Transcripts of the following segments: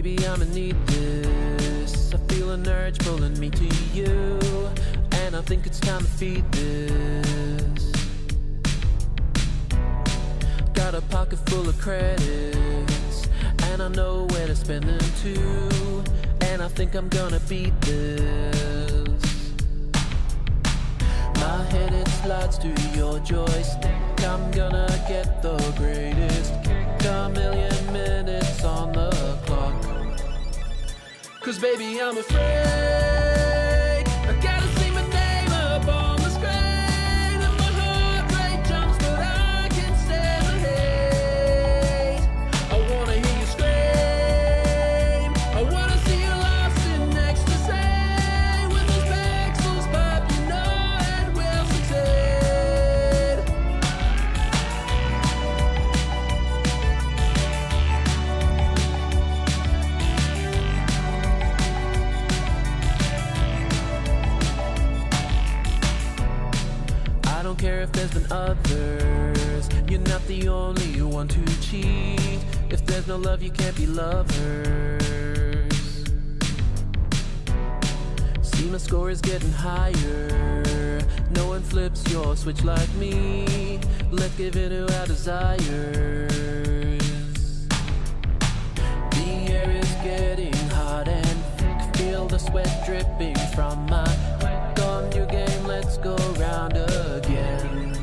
baby, I'ma need this. I feel an urge pulling me to you, and I think it's time to feed this. Got a pocket full of credits, and I know where to spend them too, and I think I'm gonna beat this. My head it slides to your joystick. I'm gonna get the greatest kick. A million minutes on the clock. 'Cause baby, I'm afraid I gotta see my name up on the screen, and my heart rate jumps, but I can't stand the hate. I wanna hear you scream, I wanna see you lost in ecstasy. When those pixels pop, you know it will succeed. I don't care if there's been others, you're not the only one to cheat. If there's no love, you can't be lovers. See, my score is getting higher. No one flips your switch like me. Let's give in to our desires. The air is getting hot and thick. Feel the sweat dripping from my neck. On your game, let's go round again.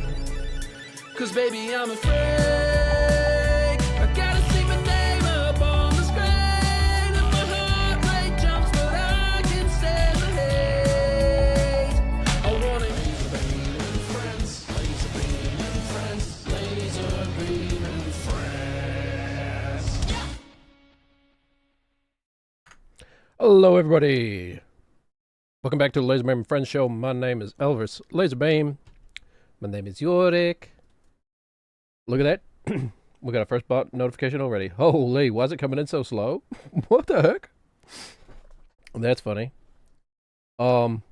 'Cause baby, I'm afraid I gotta see my name up on the screen, and my heart rate jumps, but I can stand the hate. I wanna laser beam and friends, laser beam and friends, laser beam and friends. Hello, everybody. Welcome back to the Laser Beam and Friends show. My name is Elvis Laserbeam. My name is Yorick. Look at that. We got our first bot notification already. Holy, why is it coming in so slow? What the heck? That's funny. Goodbye.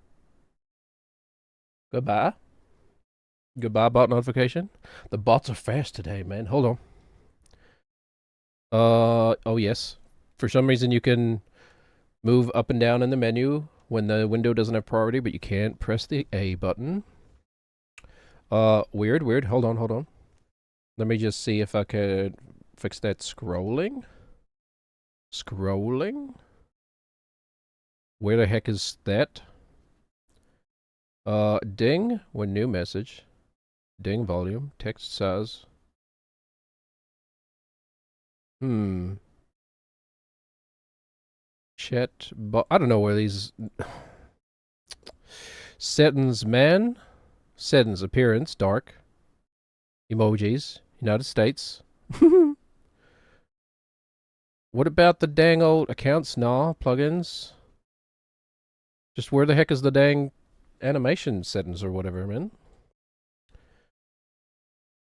Goodbye, bot notification. The bots are fast today, man. Hold on. Oh yes. For some reason you can move up and down in the menu when the window doesn't have priority, but you can't press the A button. Weird. Hold on. Let me just see if I could fix that scrolling. Where the heck is that? Ding when new message. Ding volume, text size. Chat, I don't know where these settings, man. Settings, appearance, dark. Emojis, United States. What about the dang old accounts? Nah, plugins. Just where the heck is the dang animation settings or whatever, man?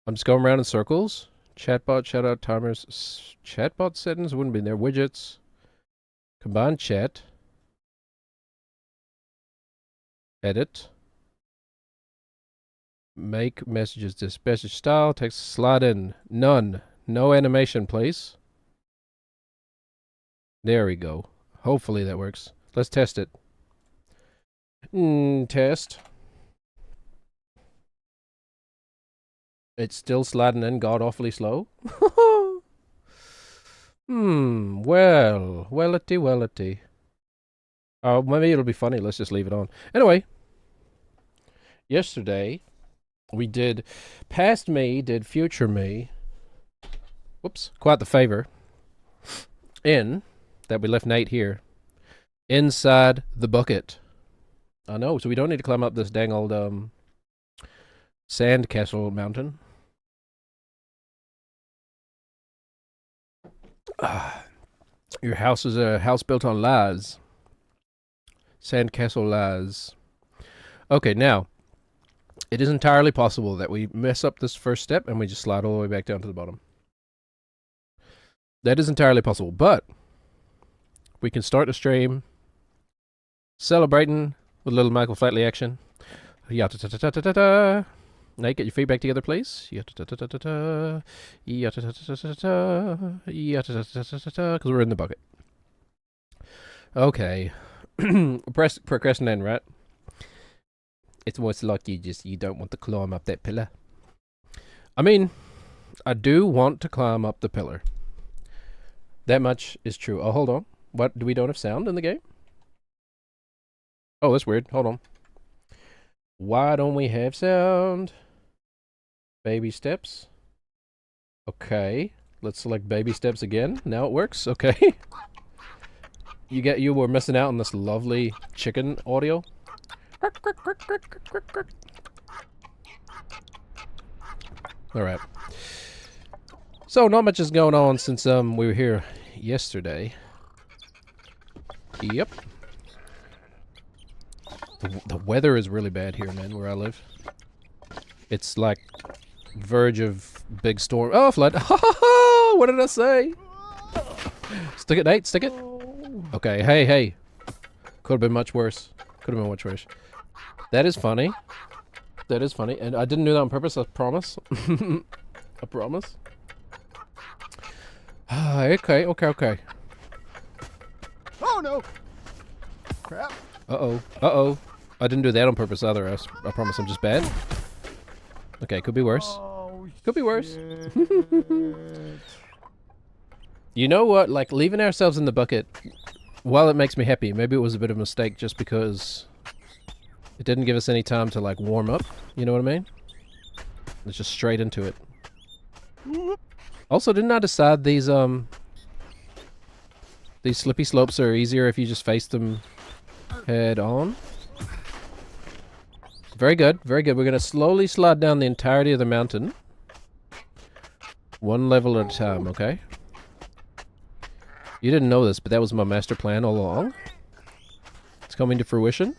I'm just going around in circles. Chatbot, shoutout, timers. Chatbot settings wouldn't be in there. Widgets. Combine chat. Edit. Make messages dispatch style. Text slide in. None. No animation, please. There we go. Hopefully that works. Let's test it. Test. It's still sliding in god awfully slow. Wellity. Oh, maybe it'll be funny. Let's just leave it on. Anyway, yesterday we did past me, did future me. Whoops, quite the favor. In that we left Nate here inside the bucket. I know, so we don't need to climb up this dang old sandcastle mountain. Your house is a house built on lies. Sandcastle lies. Okay, now, it is entirely possible that we mess up this first step and we just slide all the way back down to the bottom. That is entirely possible, but we can start the stream celebrating with a little Michael Flatley action. Yata-ta-ta-ta-ta-ta. Nate, get your feet back together, please. Yata-ta-ta-ta-ta-ta. Yata-ta-ta-ta-ta-ta. Yata-ta-ta-ta-ta-ta. Because we're in the bucket. Okay. Procrastinating, right? It's almost like you don't want to climb up that pillar. I mean, I do want to climb up the pillar. That much is true. Oh, hold on. What? Do we don't have sound in the game? Oh, that's weird. Hold on. Why don't we have sound? Baby steps. Okay. Let's select baby steps again. Now it works. Okay. You were missing out on this lovely chicken audio. All right. So not much is going on since we were here yesterday. Yep. The weather is really bad here, man, where I live. It's like verge of big storm. Oh, flood. What did I say? Stick it, Nate. Stick it. Okay. Hey. Could have been much worse. Could have been much worse. That is funny. That is funny. And I didn't do that on purpose, I promise. I promise. Okay. Oh no! Crap. Uh-oh. I didn't do that on purpose either. I promise I'm just bad. Okay, could be worse. Oh, Could be worse. shit. You know what? Like, leaving ourselves in the bucket, while it makes me happy, maybe it was a bit of a mistake just because it didn't give us any time to, like, warm up. You know what I mean? It's just straight into it. Also, didn't I decide these slippy slopes are easier if you just face them head on? Very good, very good. We're going to slowly slide down the entirety of the mountain. One level at a time, okay? You didn't know this, but that was my master plan all along. It's coming to fruition.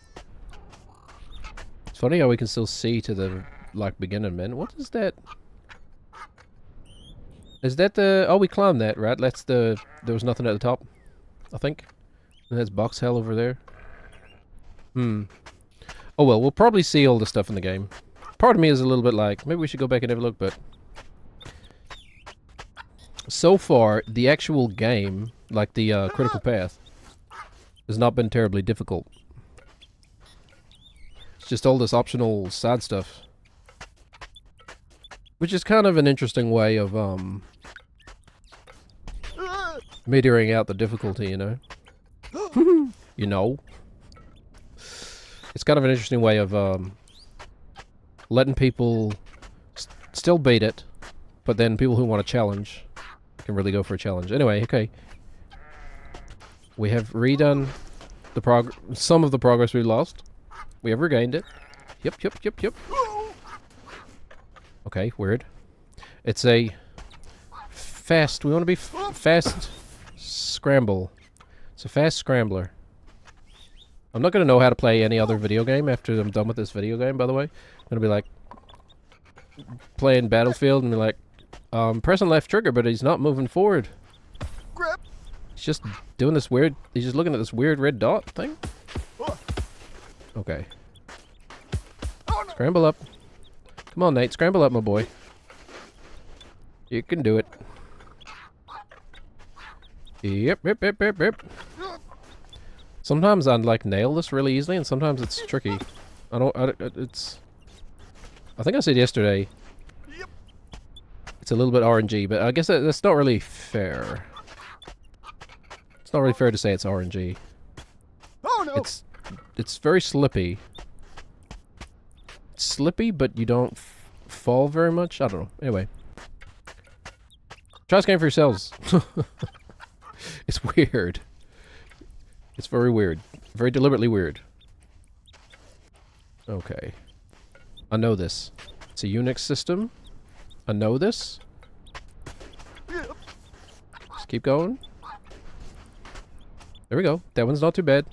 It's funny how we can still see to the, like, beginning, man. What is that? Is that the... Oh, we climbed that, right? That's the... There was nothing at the top, I think. And that's box hell over there. Oh well, we'll probably see all the stuff in the game. Part of me is a little bit like, maybe we should go back and have a look, but... So far, the actual game, like the critical path, has not been terribly difficult. It's just all this optional side stuff. Which is kind of an interesting way of, metering out the difficulty, you know? You know? It's kind of an interesting way of, letting people still beat it, but then people who want a challenge can really go for a challenge. Anyway, okay. We have redone the some of the progress we lost. We have regained it. Yep. Okay, weird. It's a fast... We want to be fast scramble. It's a fast scrambler. I'm not going to know how to play any other video game after I'm done with this video game, by the way. I'm going to be like... playing Battlefield and be like... pressing left trigger, but he's not moving forward. Grip. He's just doing this weird... He's just looking at this weird red dot thing. Okay. Oh, no. Scramble up. Come on, Nate. Scramble up, my boy. You can do it. Yep. Sometimes I like nail this really easily, and sometimes it's tricky. It's... I think I said yesterday... It's a little bit RNG, but I guess that's not really fair. It's not really fair to say it's RNG. Oh no! It's very slippy. It's slippy, but you don't fall very much. I don't know. Anyway. Try this game for yourselves. It's weird. It's very weird. Very deliberately weird. Okay. I know this. It's a Unix system. I know this. Just keep going. There we go. That one's not too bad.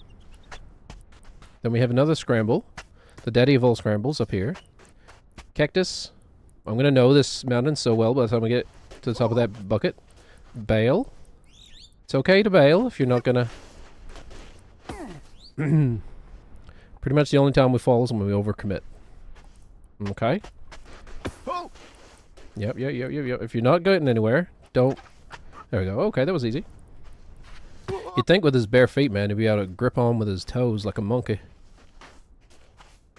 Then we have another scramble. The daddy of all scrambles up here. Cactus. I'm going to know this mountain so well by the time we get to the top of that bucket. Bail. It's okay to bail if you're not going to... Pretty much the only time we fall is when we overcommit. Okay. Yep. If you're not getting anywhere, don't... There we go. Okay, that was easy. You'd think with his bare feet, man, he'd be able to grip on with his toes like a monkey.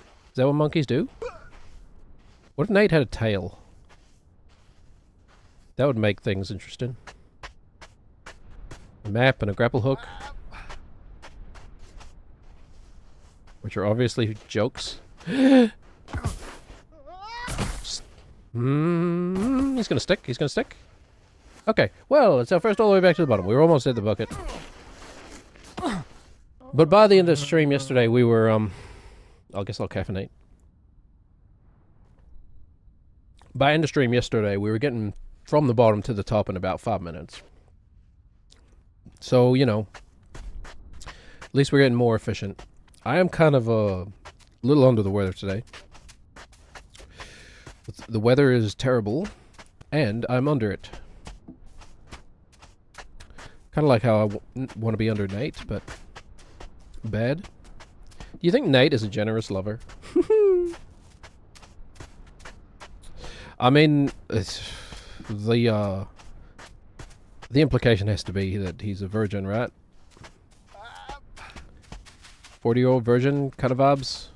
Is that what monkeys do? What if Nate had a tail? That would make things interesting. A map and a grapple hook. Which are obviously jokes. He's gonna stick. He's gonna stick. Okay, well, it's our first all the way back to the bottom. We were almost at the bucket. But by the end of the stream yesterday, we were, I guess I'll caffeinate. By end of stream yesterday, we were getting from the bottom to the top in about 5 minutes. So, you know, at least we're getting more efficient. I am kind of a little under the weather today. The weather is terrible, and I'm under it. Kind of like how I want to be under Nate, but bad. Do you think Nate is a generous lover? I mean, the implication has to be that he's a virgin, right? 40-year-old virgin kind of vibes,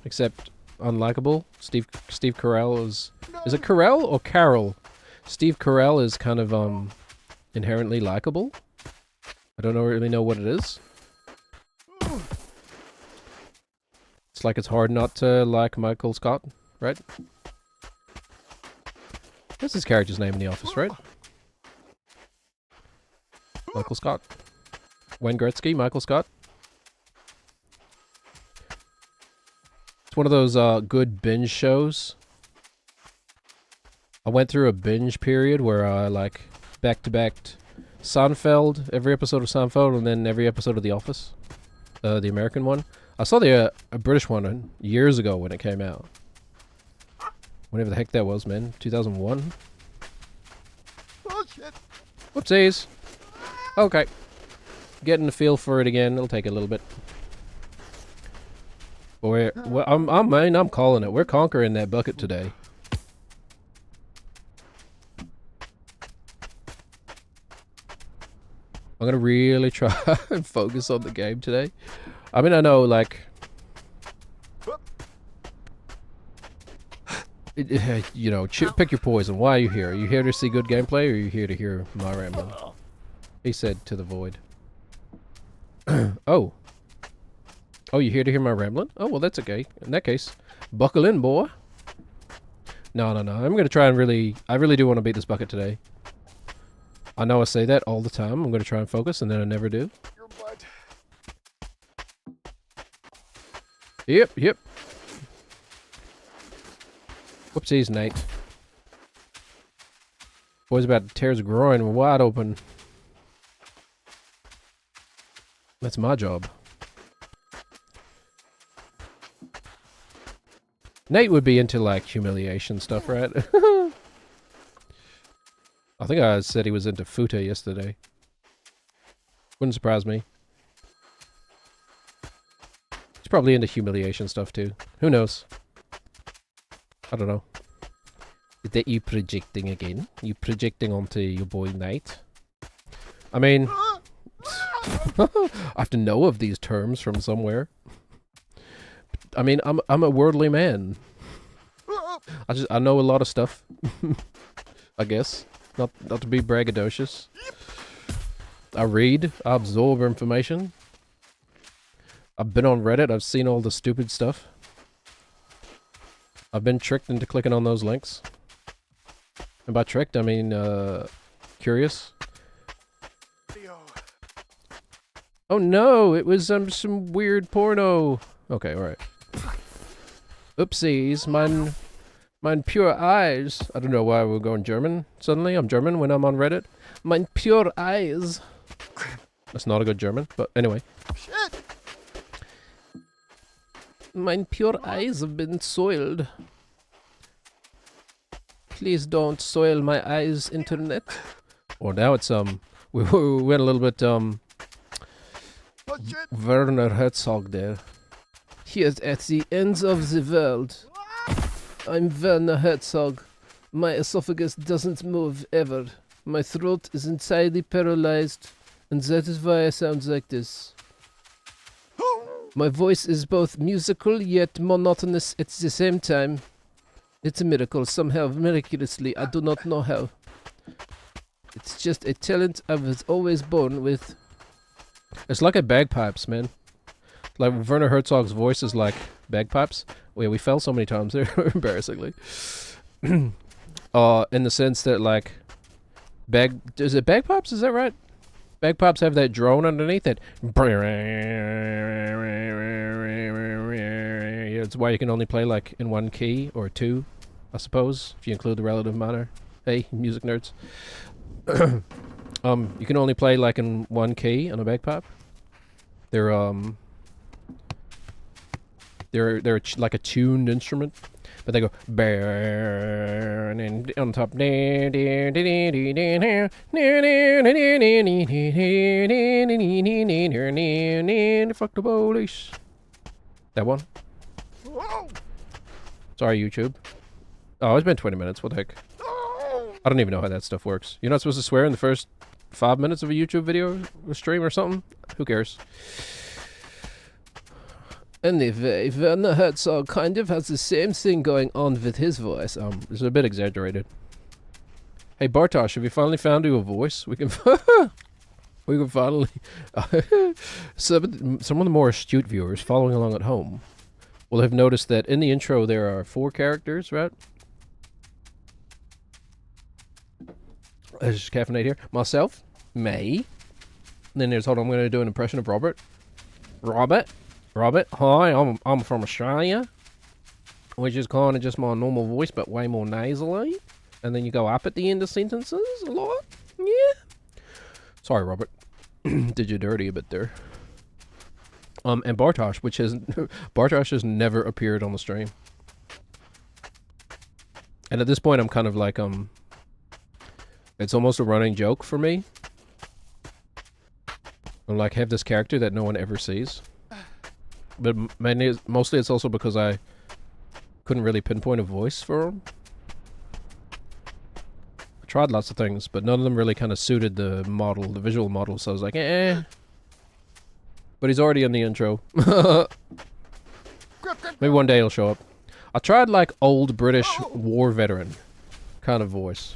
except unlikable. Steve Carell is it Carell or Carol? Steve Carell is kind of inherently likable. I don't really know what it is. It's like it's hard not to like Michael Scott, right? That's his character's name in The Office, right? Michael Scott. Wayne Gretzky, Michael Scott. It's one of those good binge shows. I went through a binge period where I like back-to-backed Seinfeld, every episode of Seinfeld, and then every episode of The Office, the American one. I saw the a British one years ago when it came out. Whenever the heck that was, man. 2001? Oh, shit. Whoopsies. Okay. Getting the feel for it again. It'll take a little bit. Boy, well, I'm calling it. We're conquering that bucket today. I'm gonna really try and focus on the game today. I mean, I know, like... you know, pick your poison. Why are you here? Are you here to see good gameplay, or are you here to hear my rambling? He said to the void. Oh. Oh, you here to hear my rambling? Oh, well, that's okay. In that case, buckle in, boy. No. I'm gonna try and I really do want to beat this bucket today. I know I say that all the time. I'm gonna try and focus, and then I never do. Your butt. Yep. Whoopsies, Nate. Boy's about to tear his groin wide open. That's my job. Nate would be into, like, humiliation stuff, right? I think I said he was into futa yesterday. Wouldn't surprise me. He's probably into humiliation stuff, too. Who knows? I don't know. Is that you projecting again? You projecting onto your boy Nate? I mean... I have to know of these terms from somewhere. I mean, I'm a worldly man. I know a lot of stuff. I guess. Not to be braggadocious. I read. I absorb information. I've been on Reddit. I've seen all the stupid stuff. I've been tricked into clicking on those links. And by tricked, I mean, curious. Oh no, it was some weird porno. Okay, alright. Oopsies, mine pure eyes. I don't know why we're going German suddenly. I'm German when I'm on Reddit. Mine pure eyes. That's not a good German, but anyway. Shit. Mine pure eyes have been soiled. Please don't soil my eyes, internet. Or now it's, we went a little bit, Oh, shit. Werner Herzog there. Here at the ends of the world. I'm Werner Herzog. My esophagus doesn't move ever. My throat is entirely paralyzed. And that is why I sound like this. My voice is both musical yet monotonous at the same time. It's a miracle, somehow, miraculously, I do not know how. It's just a talent I was always born with. It's like a bagpipes, man. Like Werner Herzog's voice is like bagpipes. Well, we fell so many times there, embarrassingly. In the sense that like, is it bagpipes? Is that right? Bagpipes have that drone underneath it. Yeah, it's why you can only play like in one key or two, I suppose, if you include the relative minor. Hey, music nerds. You can only play like in one key on a bagpipe. They're like a tuned instrument, but they go and on top. Fuck the police. That one. Whoa! Sorry, YouTube. Oh, it's been 20 minutes. What the heck? I don't even know how that stuff works. You're not supposed to swear in the first 5 minutes of a YouTube video or stream or something? Who cares? Anyway, Werner Herzog kind of has the same thing going on with his voice. It's a bit exaggerated. Hey Bartosz, have you finally found you a voice? We can finally some of the more astute viewers following along at home will have noticed that in the intro there are 4 characters, right? There's caffeinate here. Myself, May. And then there's, hold on, I'm going to do an impression of Robert. Robert, hi, I'm from Australia, which is kind of just my normal voice, but way more nasally. And then you go up at the end of sentences a lot. Yeah. Sorry, Robert. Did you dirty a bit there. And Bartosz, Bartosz has never appeared on the stream. And at this point, I'm kind of like, it's almost a running joke for me. I like have this character that no one ever sees. But mostly it's also because I couldn't really pinpoint a voice for him. I tried lots of things, but none of them really kind of suited the visual model, so I was like, eh. But he's already in the intro. Maybe one day he'll show up. I tried like old British war veteran kind of voice.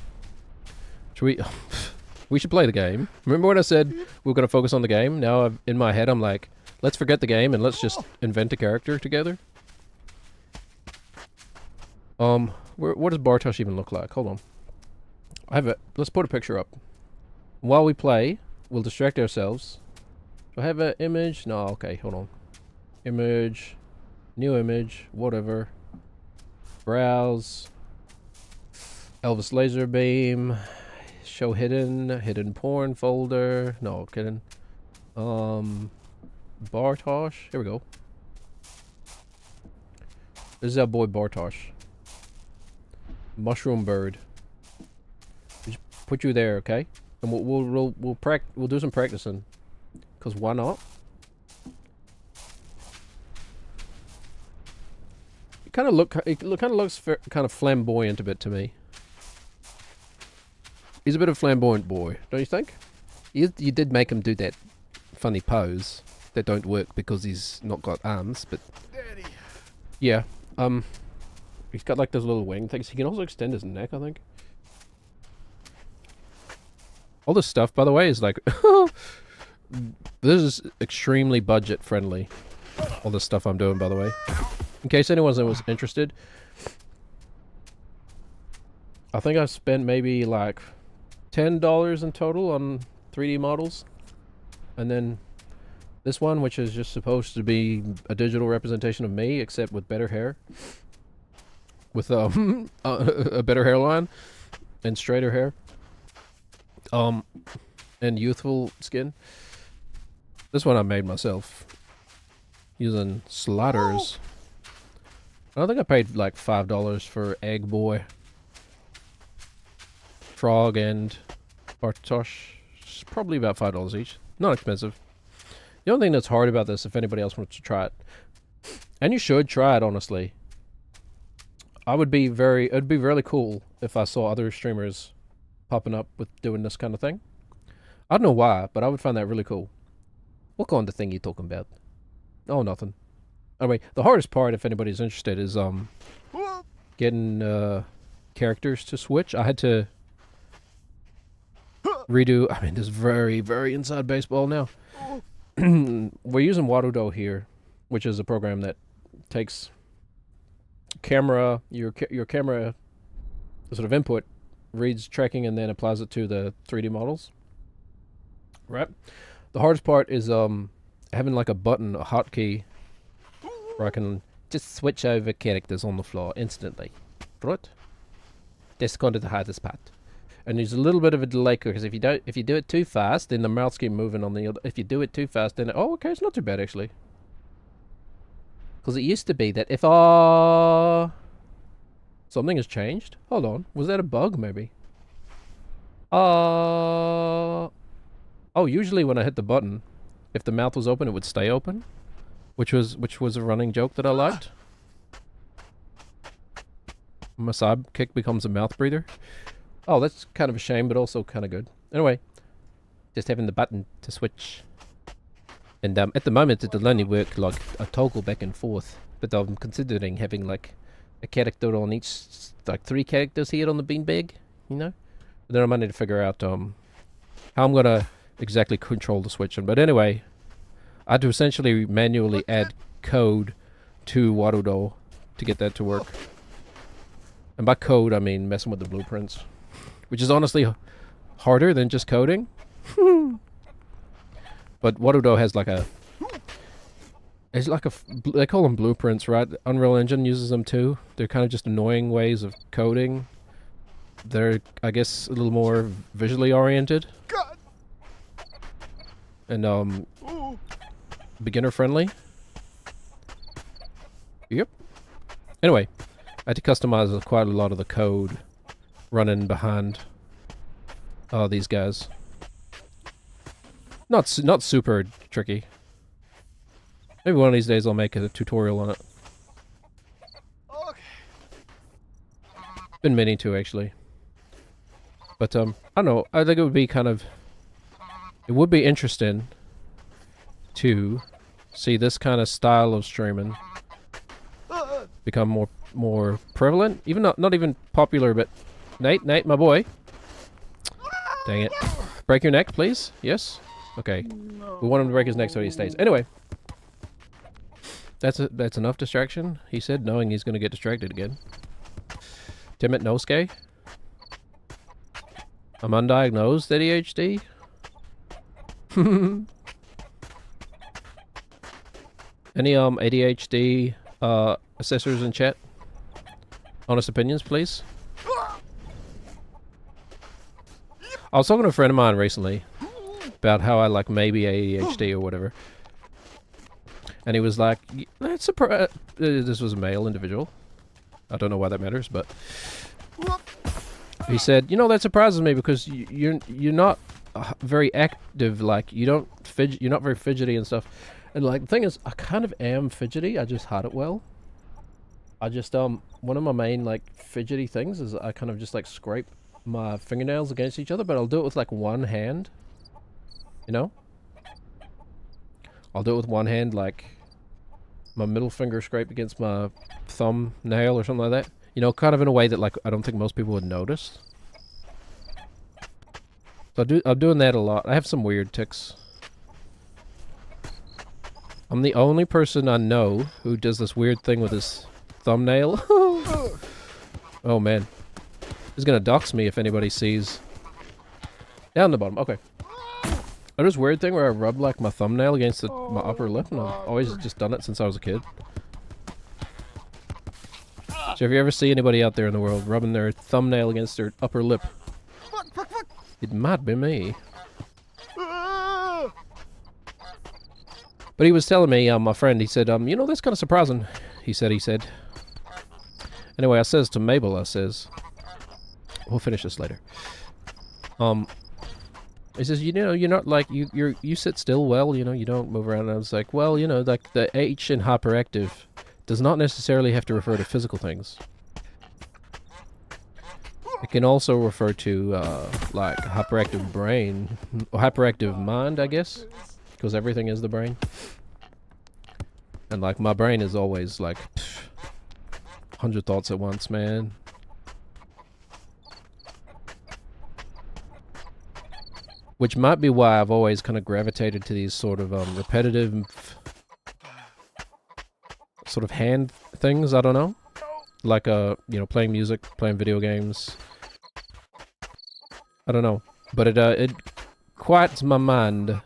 We should play the game. Remember when I said we were going to focus on the game? Now in my head I'm like, let's forget the game and let's just invent a character together. What does Bartosz even look like? Hold on. Let's put a picture up. While we play, we'll distract ourselves. Do I have an image? No, okay, hold on. Image, new image, whatever. Browse. Elvis laser beam. Show hidden porn folder. No, kidding. Bartosz. Here we go. This is our boy Bartosz. Mushroom bird. Just put you there, okay? And we'll do some practicing. Cause why not? It kind of looks kind of flamboyant a bit to me. He's a bit of a flamboyant boy, don't you think? You did make him do that funny pose that don't work because he's not got arms, but Daddy. yeah. He's got like those little wing things. He can also extend his neck, I think. All this stuff, by the way, is like this is extremely budget friendly. All this stuff I'm doing, by the way. In case anyone was interested, I think I spent maybe like $10 in total on 3D models. And then this one, which is just supposed to be a digital representation of me, except with better hair. With a better hairline and straighter hair. And youthful skin. This one I made myself. Using sliders. I don't think I paid like $5 for Egg Boy, Frog, and Bartosz. It's probably about $5 each. Not expensive. The only thing that's hard about this, if anybody else wants to try it, and you should try it, honestly. It'd be really cool if I saw other streamers popping up with doing this kind of thing. I don't know why, but I would find that really cool. What kind of thing you talking about? Oh, nothing. Anyway, the hardest part, if anybody's interested, is getting characters to switch. I had to redo. I mean, this is very, very inside baseball now. We're using Warudo here, which is a program that takes your camera sort of input, reads tracking, and then applies it to the 3D models. Right. The hardest part is having like a button, a hotkey, where I can just switch over characters on the floor instantly. Right. That's kind of the hardest part. And there's a little bit of a delay because if you do it too fast, then the mouse keeps moving on the other. If you do it too fast, then okay, it's not too bad actually. Because it used to be that if something has changed. Hold on, was that a bug maybe? Oh, usually when I hit the button, if the mouth was open, it would stay open, which was a running joke that I liked. My sidekick becomes a mouth breather. Oh, that's kind of a shame, but also kind of good. Anyway, just having the button to switch. And at the moment, it'll only work like a toggle back and forth. But I'm considering having like a character on each, like 3 characters here on the beanbag, you know? But then I might need to figure out how I'm going to exactly control the switching. But anyway, I had to essentially manually add code to Warudo to get that to work. And by code, I mean messing with the blueprints. Which is honestly harder than just coding. But Warudo has like they call them blueprints, right? Unreal Engine uses them too. They're kind of just annoying ways of coding. They're, I guess, a little more visually oriented. God. And beginner friendly. Yep. Anyway, I had to customize quite a lot of the code running behind these guys. Not super tricky. Maybe one of these days I'll make a tutorial on it. Okay. Been meaning to actually. But I don't know. I think it would be it would be interesting to see this kind of style of streaming become more prevalent. Even not even popular, but Nate, my boy. Dang it. Break your neck, please. Yes? Okay. We want him to break his neck so he stays. Anyway. That's enough distraction, he said, knowing he's going to get distracted again. Damn it, Nosuke. I'm undiagnosed ADHD. Any ADHD assessors in chat? Honest opinions, please. I was talking to a friend of mine recently about how I like maybe ADHD or whatever. And he was like, that's this was a male individual. I don't know why that matters, but he said, you know, that surprises me because you're not very active, like you're not very fidgety and stuff. And like the thing is, I kind of am fidgety, I just hide it well. I just one of my main like fidgety things is I kind of just like scrape my fingernails against each other, but I'll do it with like one hand. You know? I'll do it with one hand, like my middle finger scraped against my thumb nail or something like that. You know, kind of in a way that like I don't think most people would notice. So I'm doing that a lot. I have some weird tics. I'm the only person I know who does this weird thing with his thumbnail. Oh man. He's gonna dox me if anybody sees. Down the bottom, okay. I do this weird thing where I rub like my thumbnail against my upper lip, and I've always just done it since I was a kid. So if you ever see anybody out there in the world rubbing their thumbnail against their upper lip, it might be me. But he was telling me, my friend, he said, you know, that's kind of surprising. He said. Anyway, I says to Mabel, I says, we'll finish this later. He says, you know, you're not like, you sit still well, you know, you don't move around. And I was like, well, you know, like the H in hyperactive does not necessarily have to refer to physical things. can also refer to like hyperactive brain or hyperactive mind, I guess, because everything is the brain. And like my brain is always like 100 thoughts at once, man. Which might be why I've always kind of gravitated to these sort of repetitive sort of hand things. I don't know, like you know, playing music, playing video games. I don't know, but it quiets my mind,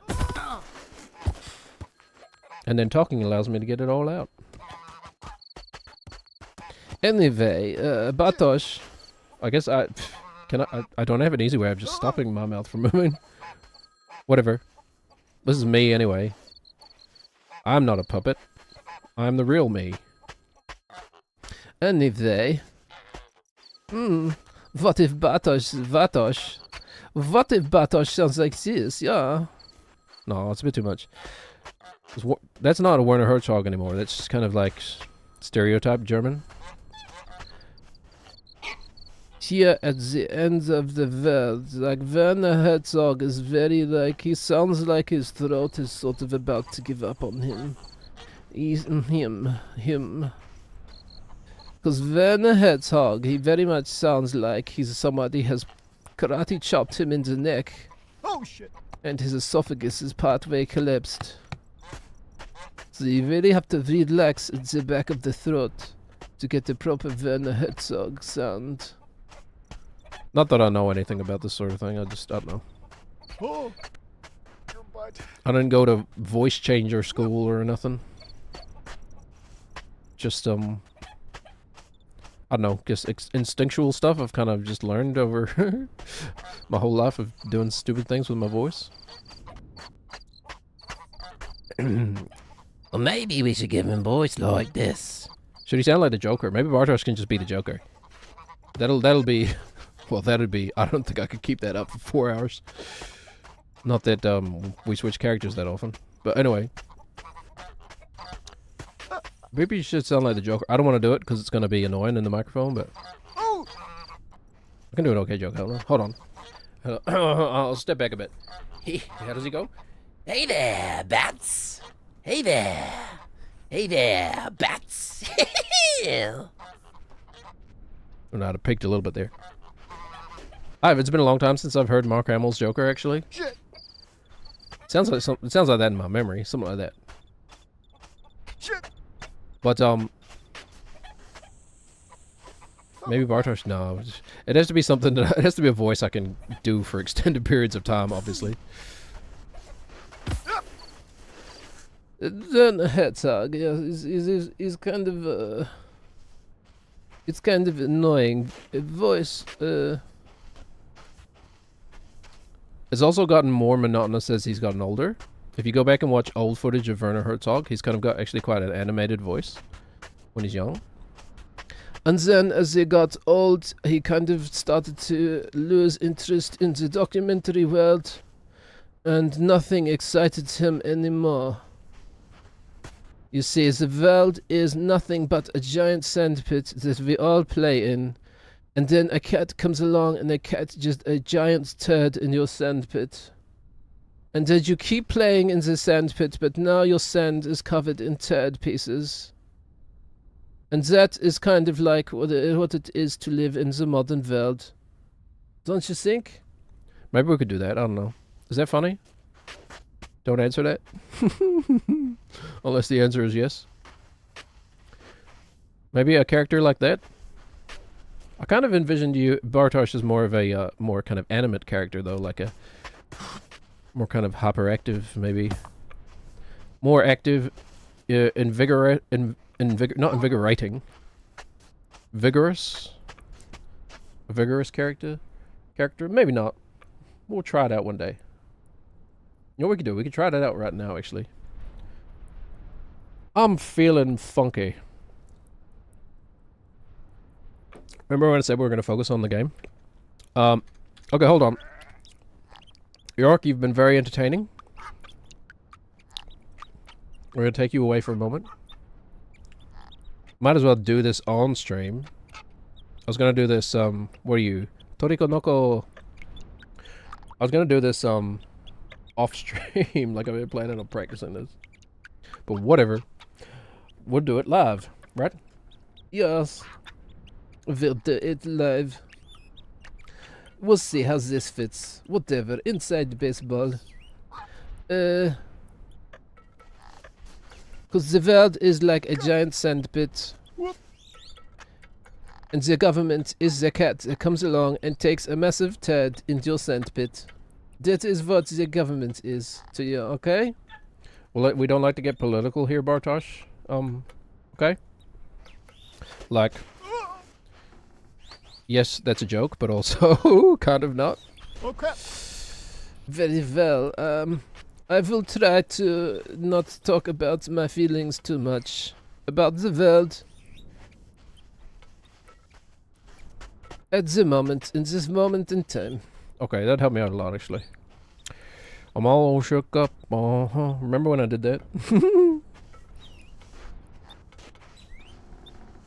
and then talking allows me to get it all out. Anyway, Bartosz, I guess I don't have an easy way of just stopping my mouth from moving. Whatever. This is me anyway. I'm not a puppet. I'm the real me. Anyway. What if Bartosz? What if Bartosz sounds like this? Yeah. No, it's a bit too much. That's not a Werner Herzog anymore. That's just kind of like stereotype German. Here at the end of the world, like Werner Herzog is very like, he sounds like his throat is sort of about to give up on him. Him. Because Werner Herzog, he very much sounds like somebody has karate chopped him in the neck. Oh shit! And his esophagus is partway collapsed. So you really have to relax at the back of the throat to get the proper Werner Herzog sound. Not that I know anything about this sort of thing, I don't know. Oh, your butt. I didn't go to voice changer school or nothing. Just, I don't know, just instinctual stuff I've kind of just learned over my whole life of doing stupid things with my voice. Well, maybe we should give him voice like this. Should he sound like the Joker? Maybe Bartosz can just be the Joker. That'll be... Well, that'd be... I don't think I could keep that up for 4 hours. Not that, we switch characters that often. But anyway. Maybe you should sound like the Joker. I don't want to do it, because it's going to be annoying in the microphone, but... I can do an okay joke. Hold on. I'll step back a bit. How does he go? Hey there, bats. Hey there. Hey there, bats. I peaked a little bit there. It's been a long time since I've heard Mark Hamill's Joker, actually. Shit! It sounds like that in my memory, something like that. Shit! But maybe Bartosz. No, it has to be something that it has to be a voice I can do for extended periods of time, obviously. Then Herzog, yeah, is kind of it's kind of annoying. Voice it's also gotten more monotonous as he's gotten older. If you go back and watch old footage of Werner Herzog, he's kind of got actually quite an animated voice when he's young. And then as he got old, he kind of started to lose interest in the documentary world, and nothing excited him anymore. You see, the world is nothing but a giant sandpit that we all play in. And then a cat comes along and a cat just a giant turd in your sandpit. And then you keep playing in the sandpit, but now your sand is covered in turd pieces. And that is kind of like what it is to live in the modern world. Don't you think? Maybe we could do that, I don't know. Is that funny? Don't answer that. Unless the answer is yes. Maybe a character like that? I kind of envisioned Bartosz as more of a more kind of animate character, though, like a more kind of hyperactive, maybe more active, not invigorating, vigorous, a vigorous character, maybe not. We'll try it out one day. You know what we could do? We could try that out right now, actually. I'm feeling funky. Remember when I said we were going to focus on the game? Okay, hold on. York, you've been very entertaining. We're going to take you away for a moment. Might as well do this on stream. I was going to do this, what are you, Toriko Noko. I was gonna do this off stream, like I've been planning on practicing this. But whatever. We'll do it live, right? Yes. We'll do it live. We'll see how this fits. Whatever. Inside baseball. Because the world is like a giant sandpit. And the government is the cat that comes along and takes a massive turd into your sandpit. That is what the government is to you, okay? Well, we don't like to get political here, Bartosz. Okay? Like, yes, that's a joke, but also kind of not. Oh crap! Very well. I will try to not talk about my feelings too much. About the world. At the moment, in this moment in time. Okay, that helped me out a lot, actually. I'm all shook up. Remember when I did that?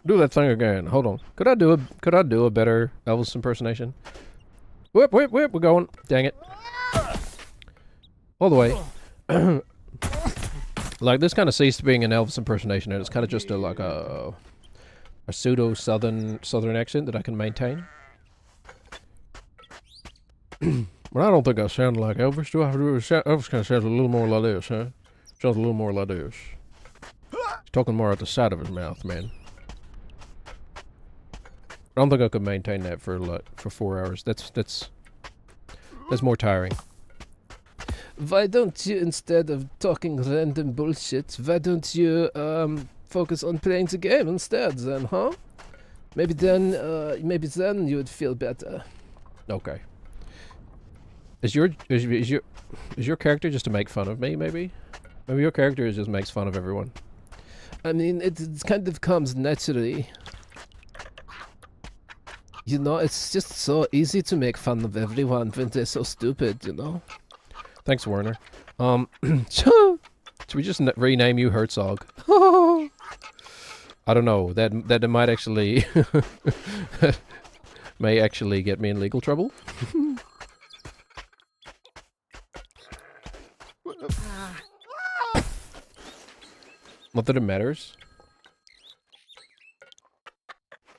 Do that thing again. Hold on. Could I do a better Elvis impersonation? Whip, whip, whip. We're going. Dang it. All the way. Like, this kind of ceased being an Elvis impersonation, and it's kind of just a pseudo southern accent that I can maintain. But I don't think I sound like Elvis. Do I? Elvis kind of sounds a little more like this, huh? Sounds a little more like this. He's talking more at the side of his mouth, man. I don't think I could maintain that for 4 hours. That's more tiring. Why don't you, instead of talking random bullshit, why don't you focus on playing the game instead then, huh? Maybe then you would feel better. Okay. Is your character just to make fun of me, maybe? Maybe your character just makes fun of everyone. I mean, it kind of comes naturally. You know, it's just so easy to make fun of everyone when they're so stupid, you know? Thanks, Werner. Should we just rename you Herzog? I don't know. That might actually may actually get me in legal trouble. Not that it matters.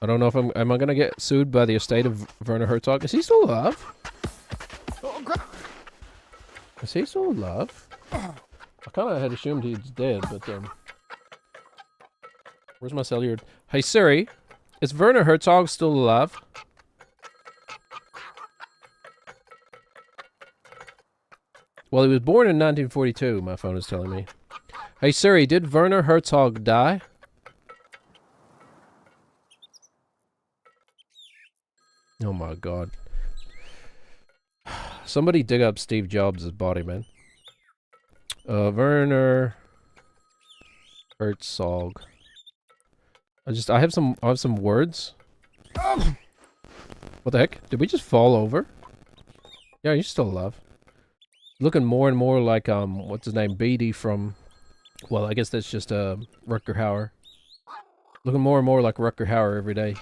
I don't know if am I gonna get sued by the estate of Werner Herzog? Is he still alive? Oh crap! Is he still alive? I kind of had assumed he's dead, but where's my cellular? Hey Siri, is Werner Herzog still alive? Well, he was born in 1942. My phone is telling me. Hey Siri, did Werner Herzog die? Oh my god. Somebody dig up Steve Jobs' body, man. Werner Herzog. I have some words. What the heck? Did we just fall over? Yeah, he's still alive. Looking more and more like what's his name? Beatty from, well, I guess that's just Rutger Hauer. Looking more and more like Rutger Hauer every day.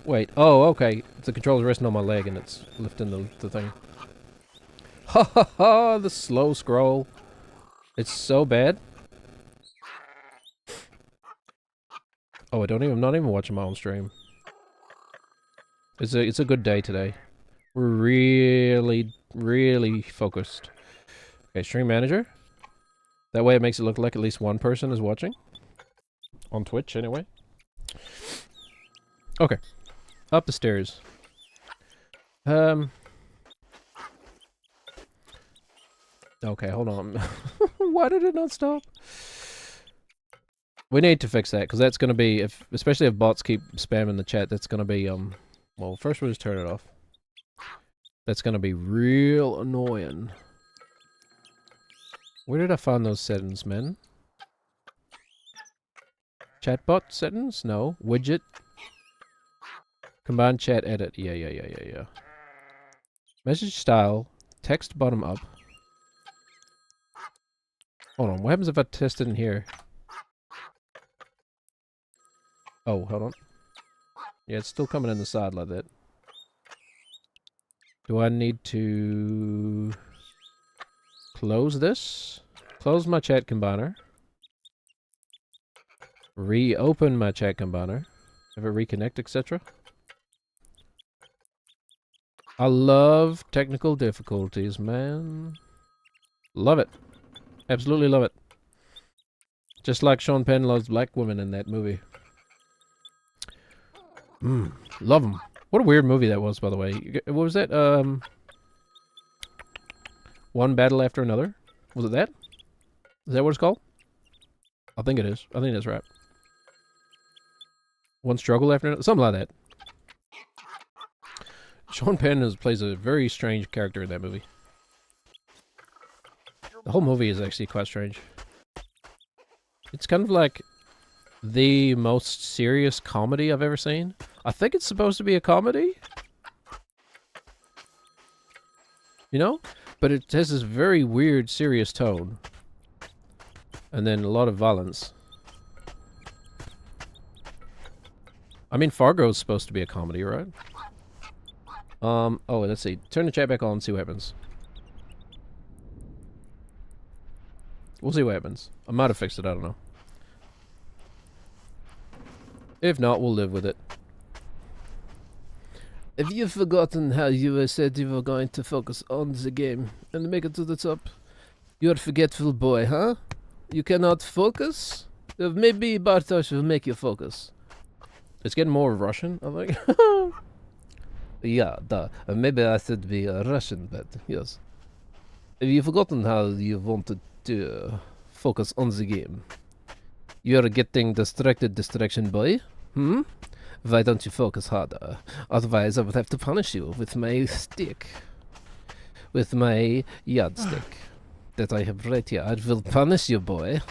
Wait, oh, okay. The controller's resting on my leg and it's lifting the thing. Ha ha ha, the slow scroll. It's so bad. Oh, I'm not even watching my own stream. It's a good day today. We're really focused. Okay, stream manager. That way it makes it look like at least one person is watching. On Twitch, anyway. Okay. Up the stairs. Okay, hold on. Why did it not stop? We need to fix that, because that's going to be, especially if bots keep spamming the chat, that's going to be, well, first we'll just turn it off. That's going to be real annoying. Where did I find those settings, man? Chatbot settings? No. Widget. Combine chat edit. Yeah. Message style. Text bottom up. Hold on. What happens if I test it in here? Oh, hold on. Yeah, it's still coming in the side like that. Do I need to close this? Close my chat combiner. Reopen my chat combiner. Have it reconnect, etc. I love technical difficulties, man. Love it. Absolutely love it. Just like Sean Penn loves black women in that movie. Love them. What a weird movie that was, by the way. What was that? One Battle After Another? Was it that? Is that what it's called? I think it is. I think that's right. One Struggle After Another? Something like that. Sean Penn plays a very strange character in that movie. The whole movie is actually quite strange. It's kind of like the most serious comedy I've ever seen. I think it's supposed to be a comedy. You know? But it has this very weird, serious tone. And then a lot of violence. I mean, Fargo's supposed to be a comedy, right? Oh, let's see. Turn the chat back on and see what happens. We'll see what happens. I might have fixed it, I don't know. If not, we'll live with it. Have you forgotten how you said you were going to focus on the game and make it to the top? You're a forgetful boy, huh? You cannot focus? Maybe Bartosz will make you focus. It's getting more Russian, I think. Yeah, maybe I should be Russian, but yes. Have you forgotten how you wanted to focus on the game? You're getting distraction boy? Why don't you focus harder? Otherwise I would have to punish you with my stick. With my yardstick. That I have right here. I will punish you, boy.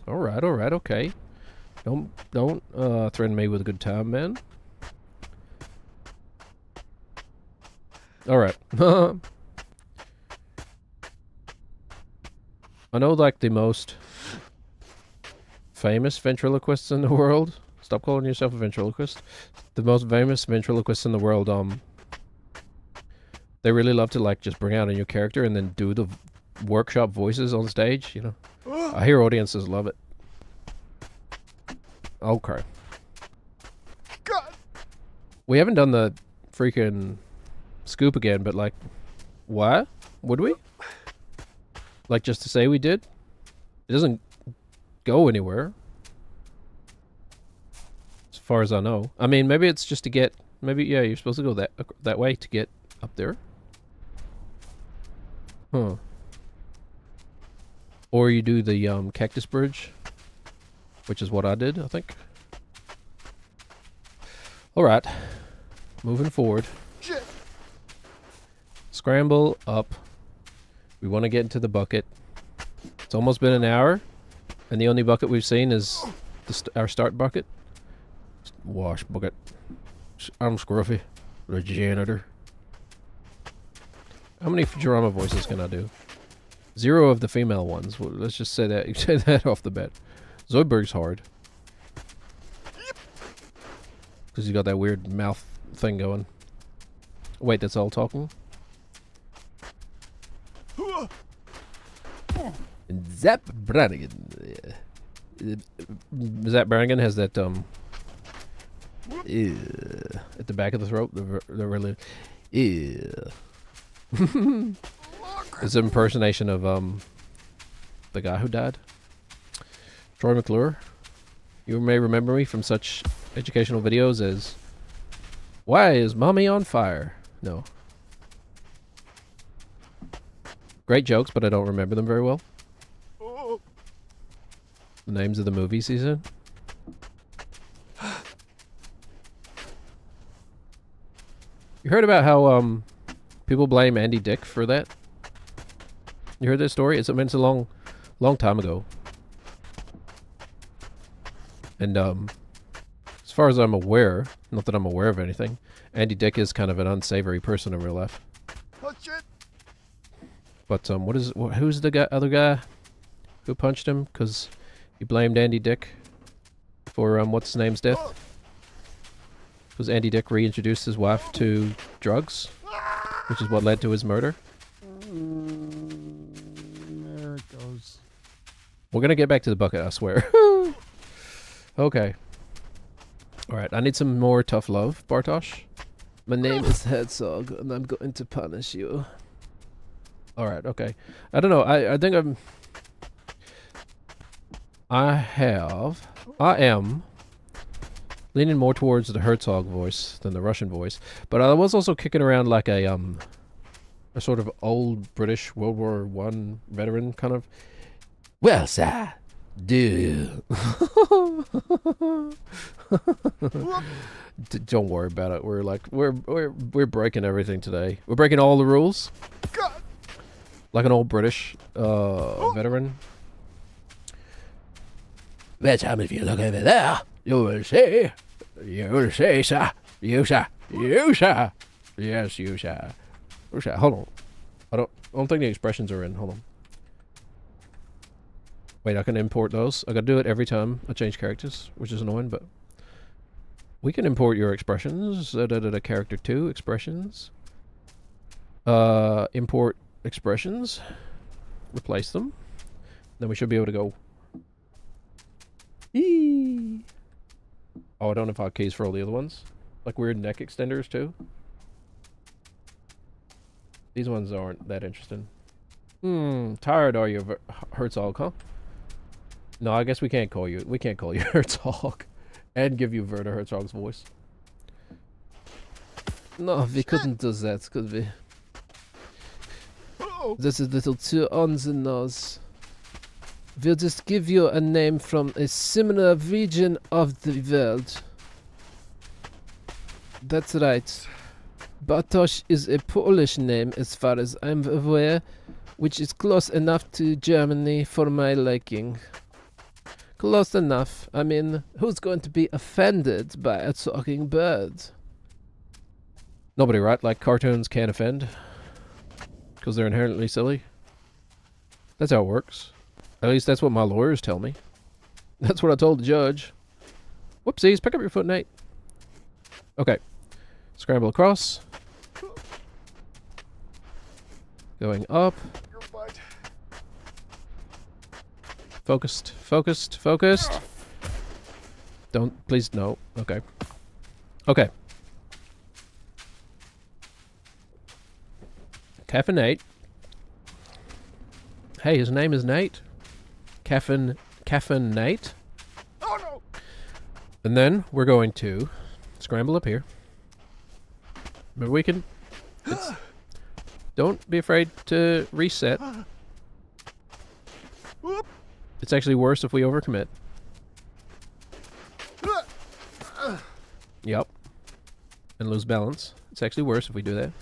Alright, okay. Don't threaten me with a good time, man. Alright. I know, like, the most famous ventriloquists in the world. Stop calling yourself a ventriloquist. The most famous ventriloquists in the world, they really love to, like, just bring out a new character and then do the workshop voices on stage, you know? I hear audiences love it. Okay. God. We haven't done the freaking scoop again, but, like, why? Would we? Like, just to say we did? It doesn't go anywhere. As far as I know. I mean, maybe it's just to get... Maybe, yeah, you're supposed to go that way to get up there. Huh. Or you do the cactus bridge, which is what I did, I think. Alright. Moving forward. Shit. Scramble up. We want to get into the bucket. It's almost been an hour, and the only bucket we've seen is our start bucket. Wash bucket. I'm Scruffy, the janitor. How many Futurama voices can I do? 0 of the female ones. Well, let's just say that. You say that off the bat. Zoidberg's hard. Because you got that weird mouth thing going. Wait, that's all talking? Zap Brannigan. Zap Brannigan has that, at the back of the throat, the really, it's an impersonation of, the guy who died. Troy McClure. You may remember me from such educational videos as, Why is Mommy on Fire? No. Great jokes, but I don't remember them very well. The names of the movies he's in. You heard about how people blame Andy Dick for that? You heard this story? It's a long time ago. And as far as I'm aware, not that I'm aware of anything, Andy Dick is kind of an unsavory person in real life. Oh shit. But who's the other guy who punched him? Because he blamed Andy Dick for what's his name's death. Because Andy Dick reintroduced his wife to drugs. which is what led to his murder. There it goes. We're gonna get back to the bucket, I swear. Okay. Alright, I need some more tough love, Bartosz. My name is Herzog, and I'm going to punish you. Alright, okay. I don't know, I think I am leaning more towards the Herzog voice than the Russian voice, but I was also kicking around like a sort of old British World War I veteran kind of. Well, sir, do you? Don't worry about it. We're like we're breaking everything today. We're breaking all the rules. God. Like an old British veteran. Well, Tom, if you look over there, you will see, sir. You, sir. You, sir. Yes, you sir. Hold on. I don't think the expressions are in. Hold on. Wait, I can import those. I gotta do it every time I change characters, which is annoying, but we can import your expressions. Character 2 expressions. Import expressions. Replace them. Then we should be able to go. Eee. Oh, I don't have hotkeys for all the other ones. Like weird neck extenders too. These ones aren't that interesting. Tired are you, Herzog, huh? No, I guess we can't call you. We can't call you Herzog, and give you Werner Herzog's voice. No, we couldn't do that, could we? This is a little too on the nose. We'll just give you a name from a similar region of the world. That's right. Bartosz is a Polish name as far as I'm aware, which is close enough to Germany for my liking. Close enough. I mean, who's going to be offended by a talking bird? Nobody, right? Like, cartoons can't offend. Because they're inherently silly. That's how it works. At least that's what my lawyers tell me. That's what I told the judge. Whoopsies, pick up your foot, Nate. Okay. Scramble across. Going up. Your butt. Focused, focused, focused. Don't, please, no. Okay. Okay. Caffeine Nate. Hey, his name is Nate. Caffeine Nate. Oh no! And then we're going to scramble up here. But we can... Don't be afraid to reset. Whoop. It's actually worse if we overcommit. Yep. And lose balance. It's actually worse if we do that.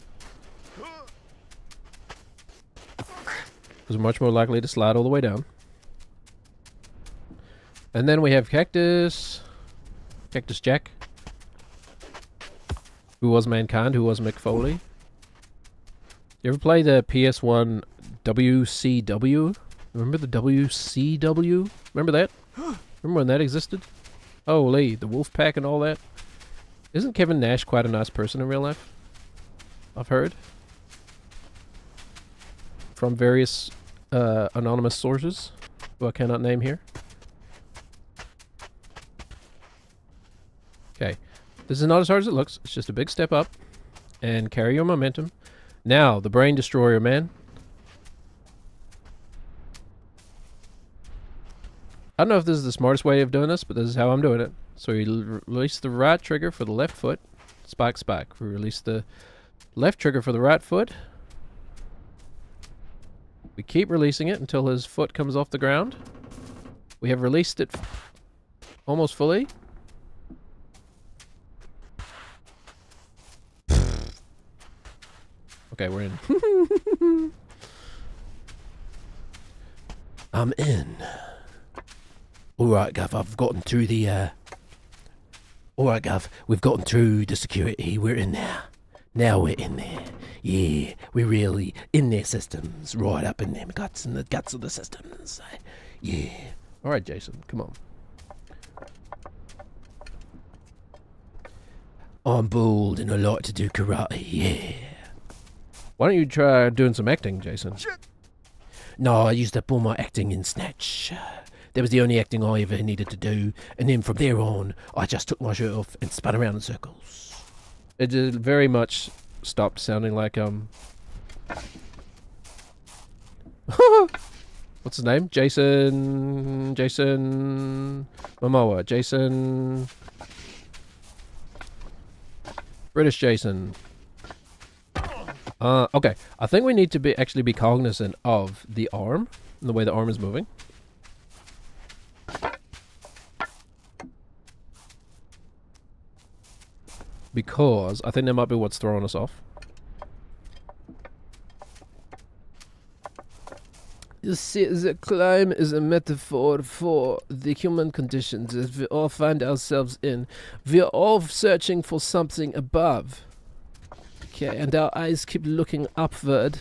Because we're much more likely to slide all the way down. And then we have Cactus. Cactus Jack. Who was Mankind? Who was Mick Foley? You ever play the PS1 WCW? Remember the WCW? Remember that? Remember when that existed? Holy, the Wolfpack and all that. Isn't Kevin Nash quite a nice person in real life? I've heard. From various anonymous sources, who I cannot name here. Okay. This is not as hard as it looks. It's just a big step up. And carry your momentum. Now, the Brain Destroyer, man. I don't know if this is the smartest way of doing this, but this is how I'm doing it. So you release the right trigger for the left foot. Spike, spike. We release the left trigger for the right foot. We keep releasing it until his foot comes off the ground. We have released it almost fully. Okay, we're in. I'm in. Alright, Gav, I've gotten through the, Alright, Gav, we've gotten through the security. We're in there. Now we're in there. Yeah, we're really in their systems. Right up in them guts, in the guts of the systems. Yeah. Alright, Jason, come on. I'm bold and I like to do karate, yeah. Why don't you try doing some acting, Jason? Shit. No, I used up all my acting in Snatch. That was the only acting I ever needed to do, and then from there on, I just took my shirt off and spun around in circles. It just very much stopped sounding like what's his name? Jason Momoa. Jason British Jason. Okay. I think we need to actually be cognizant of the arm and the way the arm is moving. Because I think that might be what's throwing us off. You see, the climb is a metaphor for the human conditions that we all find ourselves in. We are all searching for something above. Okay, and our eyes keep looking upward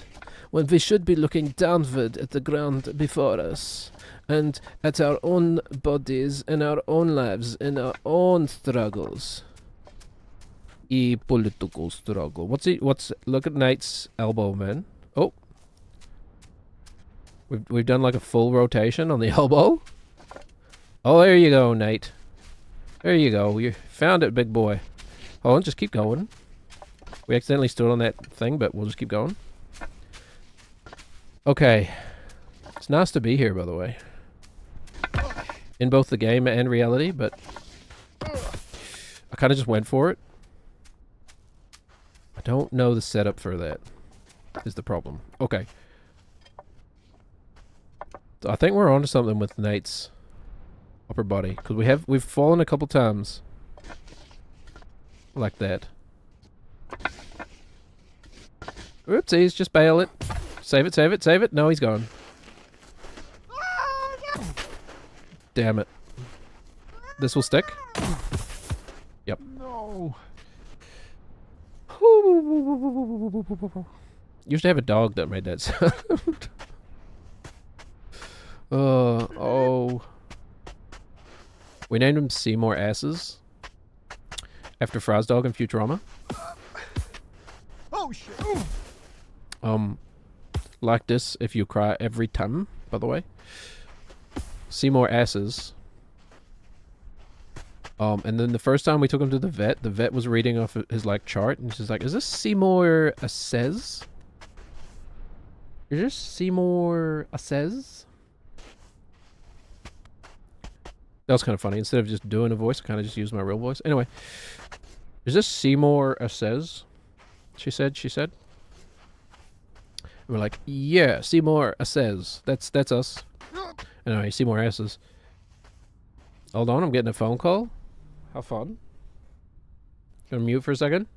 when we should be looking downward at the ground before us. And at our own bodies and our own lives and our own struggles. A political struggle. Look at Nate's elbow, man. Oh. We've done like a full rotation on the elbow. Oh, there you go, Nate. There you go. You found it, big boy. Hold on, just keep going. We accidentally stood on that thing, but we'll just keep going. Okay. It's nice to be here, by the way. In both the game and reality, but I kind of just went for it. I don't know the setup for that, is the problem. Okay. So I think we're onto something with Nate's upper body, because we've fallen a couple times like that. Oopsies, just bail it. Save it, save it, save it. No, he's gone. Damn it. This will stick? Yep. No. Used to have a dog that made that sound. Oh. We named him Seymour Asses after Fry's dog in Futurama. Oh shit. Like this if you cry every time, by the way. Seymour Asses. And then the first time we took him to the vet was reading off his like chart, and she's like, "Is this Seymour Asses? Is this Seymour Asses?" That was kind of funny. Instead of just doing a voice, I kind of just used my real voice. Anyway, is this Seymour Asses? She said. And we're like, yeah, Seymour Asses. That's us. Anyway, Seymour Asses. Hold on, I'm getting a phone call. How fun. Gonna mute for a second.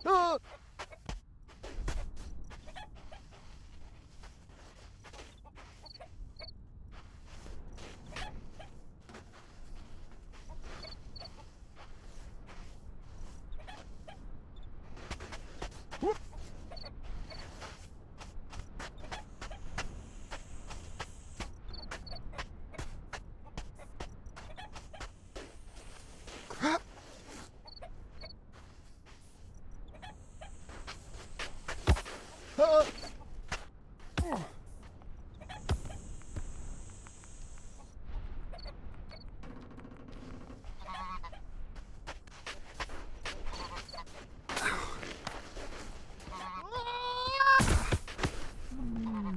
Ah! Ah!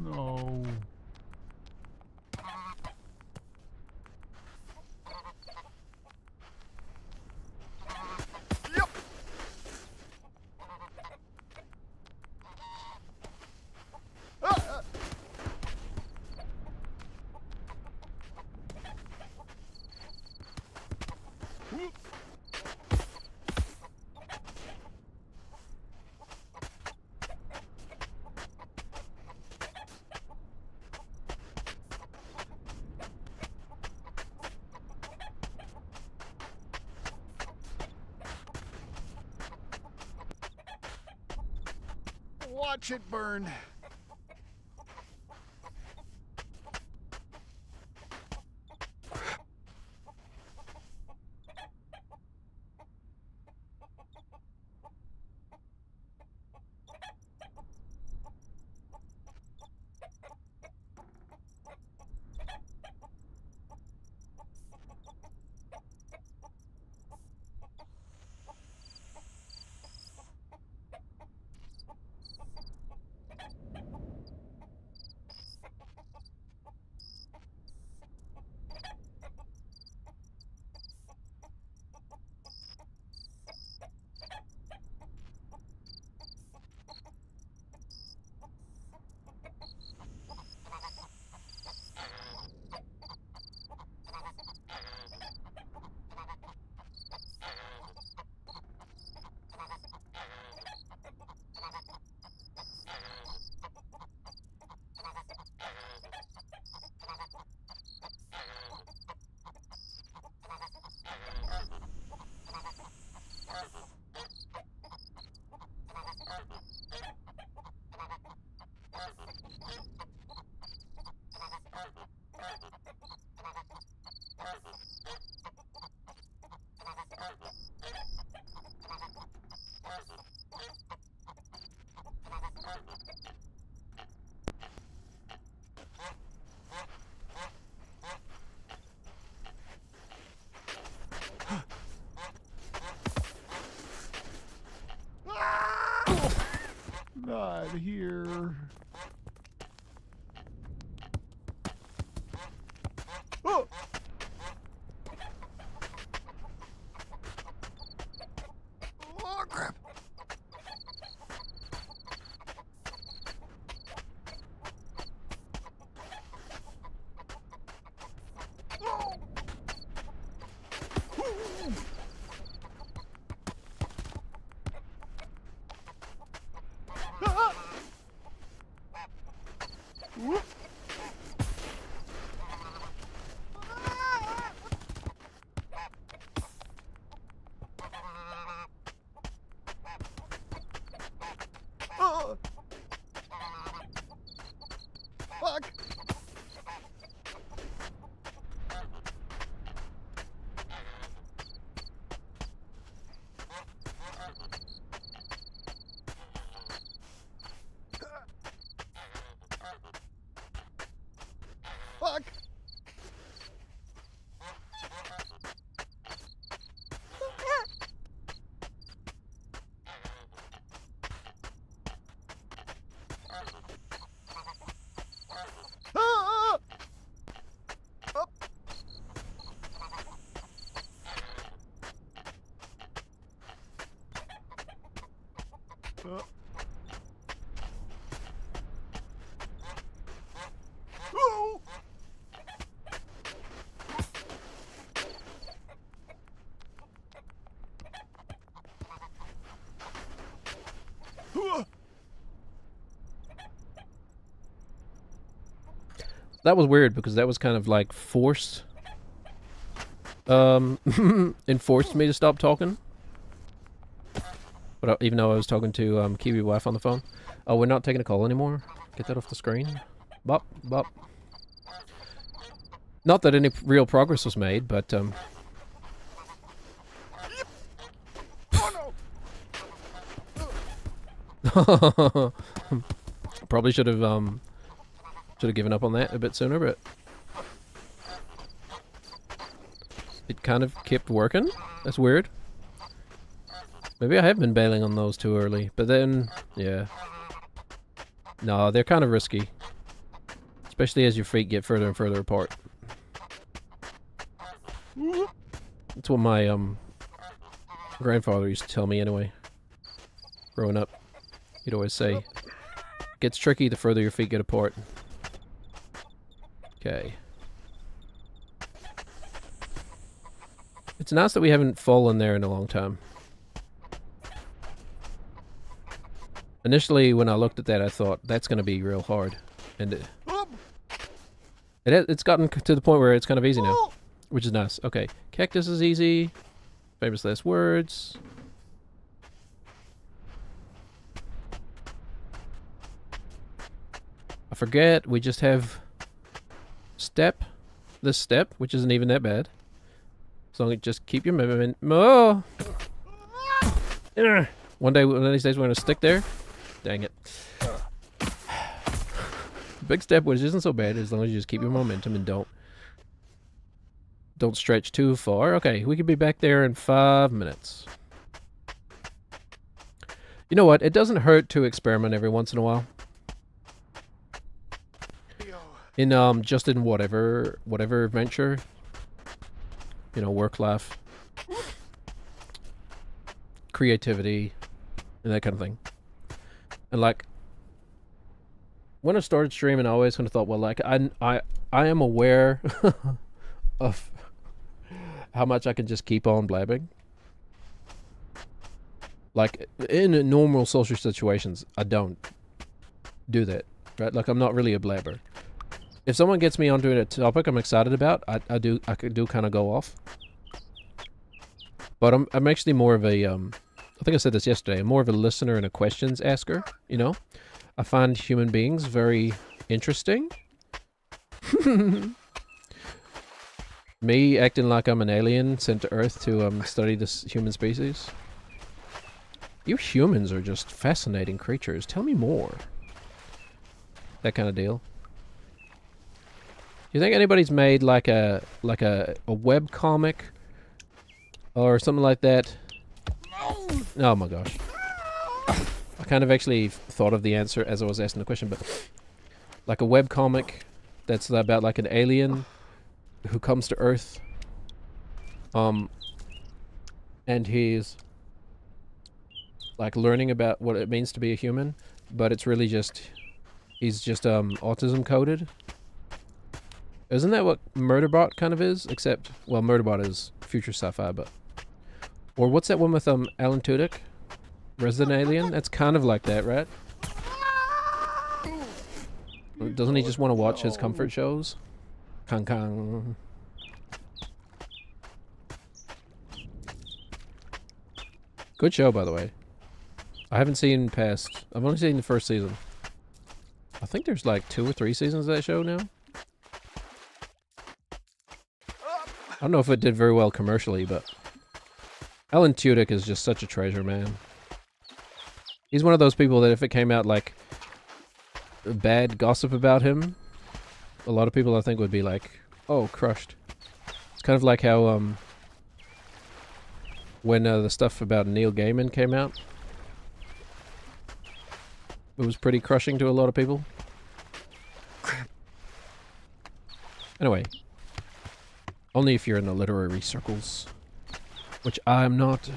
No. Yep. Ah! Watch it burn. Fuck! Fuck! Ah! Up. Oh! That was weird because that was kind of like forced. Enforced me to stop talking. But even though I was talking to Kiwi wife on the phone. Oh, we're not taking a call anymore. Get that off the screen. Bop, bop. Not that any real progress was made, but Oh probably should have given up on that a bit sooner, but it kind of kept working. That's weird. Maybe I have been bailing on those too early, but then, yeah. No, they're kind of risky. Especially as your feet get further and further apart. no! That's what my grandfather used to tell me anyway. Growing up. He'd always say, gets tricky the further your feet get apart. Okay. It's nice that we haven't fallen there in a long time. Initially, when I looked at that, I thought, that's going to be real hard. And it's gotten to the point where it's kind of easy now. Which is nice. Okay. Cactus is easy. Famous last words. I forget, we just have this step, which isn't even that bad. As long as you just keep your movement. Oh! One of these days we're going to stick there. Dang it. Big step, which isn't so bad, as long as you just keep your momentum and don't stretch too far. Okay, we could be back there in 5 minutes. You know what? It doesn't hurt to experiment every once in a while. In just in whatever venture, you know, work life, creativity, and that kind of thing. And like when I started streaming, I always kind of thought, well, like I am aware of how much I can just keep on blabbing. Like in normal social situations, I don't do that, right? Like I'm not really a blabber. If someone gets me onto a topic I'm excited about, I do kind of go off. But I'm actually more of a I think I said this yesterday. I'm more of a listener and a questions asker. You know, I find human beings very interesting. Me acting like I'm an alien sent to Earth to study this human species. You humans are just fascinating creatures. Tell me more. That kind of deal. You think anybody's made like a web comic or something like that? Oh my gosh. I kind of actually thought of the answer as I was asking the question, but like a web comic that's about like an alien who comes to Earth. And he's like learning about what it means to be a human, but it's really just he's just autism coded. Isn't that what Murderbot kind of is? Except, well, Murderbot is future sci-fi, but... Or what's that one with Alan Tudyk? Resident Alien? That's kind of like that, right? Doesn't he just want to watch his comfort shows? Kang Kang. Good show, by the way. I haven't seen past... I've only seen the first season. I think there's like 2 or 3 seasons of that show now. I don't know if it did very well commercially, but Alan Tudyk is just such a treasure, man. He's one of those people that if it came out like bad gossip about him, a lot of people I think would be like, oh, crushed. It's kind of like how when the stuff about Neil Gaiman came out, it was pretty crushing to a lot of people. Anyway, only if you're in the literary circles, which I'm not.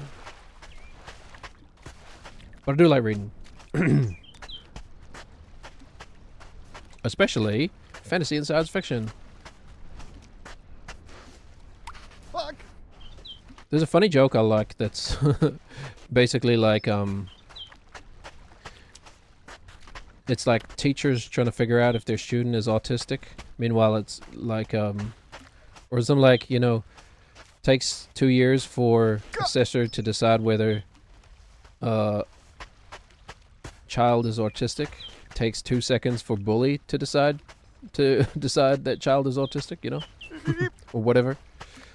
But I do like reading. Especially fantasy and science fiction. Fuck. There's a funny joke I like that's basically like, it's like teachers trying to figure out if their student is autistic. Meanwhile, it's like, or something like, you know, takes 2 years for assessor to decide whether child is autistic. Takes 2 seconds for bully to decide that child is autistic, you know? Or whatever.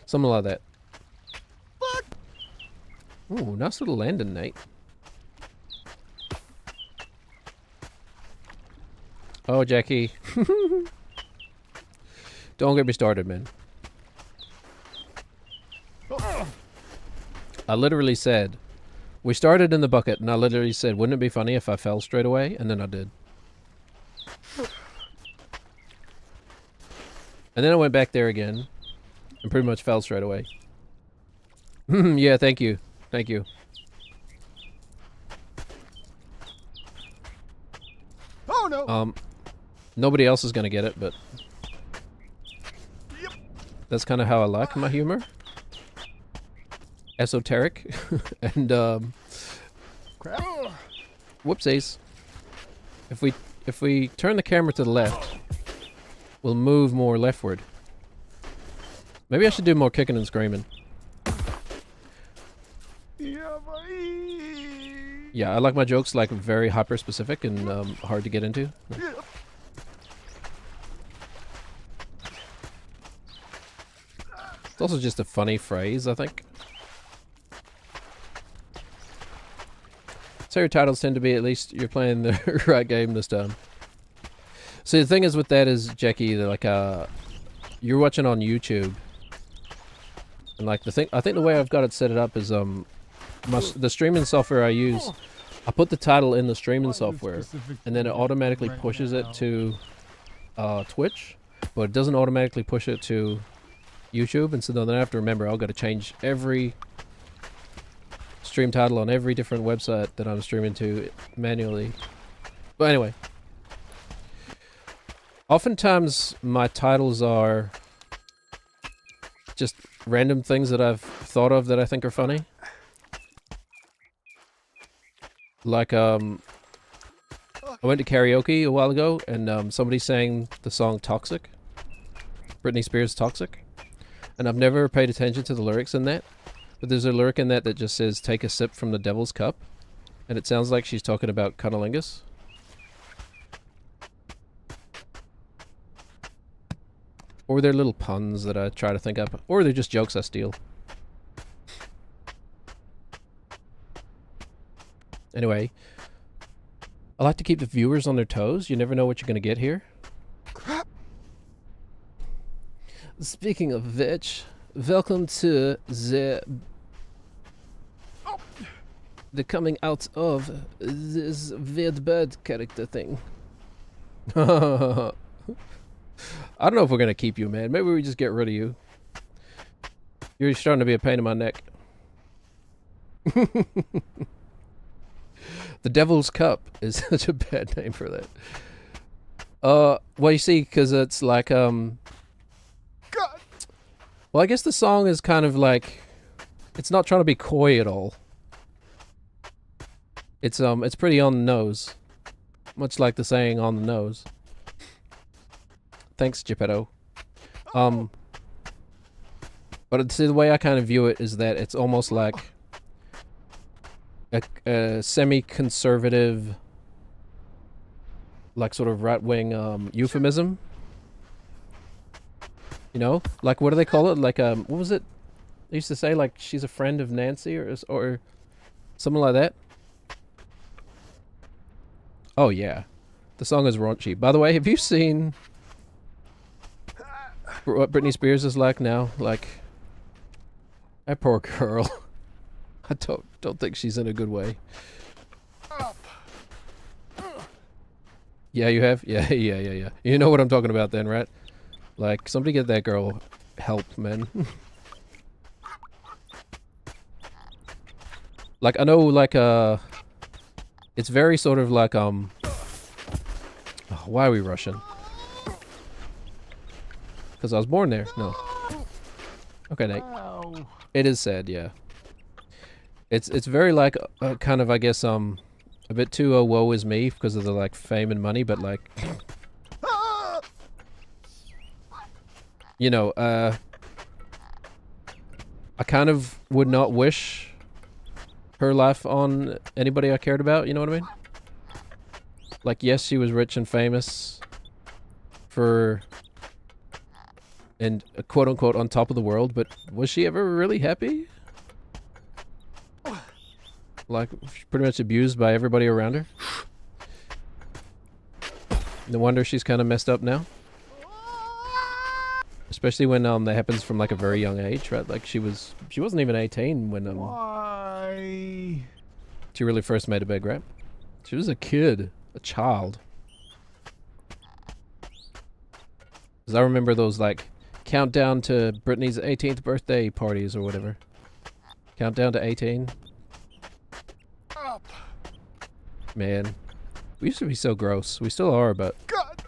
Something like that. Ooh, nice little landing, Nate. Oh, Jackie. Don't get me started, man. I literally said, we started in the bucket, and I literally said, wouldn't it be funny if I fell straight away? And then I did. And then I went back there again, and pretty much fell straight away. Yeah, thank you. Thank you. Oh no. Nobody else is gonna get it, but that's kind of how I like my humor. Esoteric, and Crap. whoopsies. If we turn the camera to the left, we'll move more leftward. Maybe I should do more kicking and screaming. Yeah, boy. Yeah, I like my jokes like very hyper specific and hard to get into. Yeah. It's also just a funny phrase, I think. So your titles tend to be, at least you're playing the right game this time. So the thing is with that is, Jackie, that like you're watching on YouTube, and like I think the way I've got it set it up is the streaming software I use, I put the title in the streaming software, and then it automatically pushes it to Twitch, but it doesn't automatically push it to YouTube, and so then I have to remember I've got to change every stream title on every different website that I'm streaming to manually. But anyway, oftentimes my titles are just random things that I've thought of that I think are funny. Like I went to karaoke a while ago, and somebody sang the song Toxic, Britney Spears' Toxic, and I've never paid attention to the lyrics in that, but there's a lyric in that that just says take a sip from the devil's cup, and it sounds like she's talking about cunnilingus. Or they're little puns that I try to think up, or they're just jokes I steal. Anyway, I like to keep the viewers on their toes. You never know what you're going to get here. Crap. Speaking of which, welcome to the coming out of this weird bird character thing. I don't know if we're going to keep you, man. Maybe we just get rid of you. You're starting to be a pain in my neck. The Devil's Cup is such a bad name for that. Well, you see, because it's like, God. well, I guess the song is kind of like, it's not trying to be coy at all. It's pretty on the nose. Much like the saying on the nose. Thanks, Geppetto. But see, the way I kind of view it is that it's almost like a semi-conservative like sort of right-wing euphemism. You know, like what do they call it? Like what was it? They used to say like she's a friend of Nancy or something like that. Oh yeah, the song is raunchy. By the way, have you seen what Britney Spears is like now? Like that poor girl. I don't think she's in a good way. Yeah, you have? Yeah. You know what I'm talking about then, right? Like, somebody get that girl help, man. Like, I know, like, it's very sort of like, oh, why are we rushing? Because I was born there? No. Okay, Nate. Ow. It is sad, yeah. It's very like, kind of, I guess, a bit too woe is me because of the, like, fame and money, but, like... You know, I kind of would not wish her life on anybody I cared about, you know what I mean? Like, yes, she was rich and famous for, and quote-unquote on top of the world, but was she ever really happy? Like, pretty much abused by everybody around her? No wonder she's kind of messed up now. Especially when that happens from like a very young age, right? Like she wasn't even 18 when Why? she really first made a big rap. She was a kid, a child. Cause I remember those like countdown to Britney's 18th birthday parties or whatever. Countdown to 18. Up. Man, we used to be so gross. We still are, but God.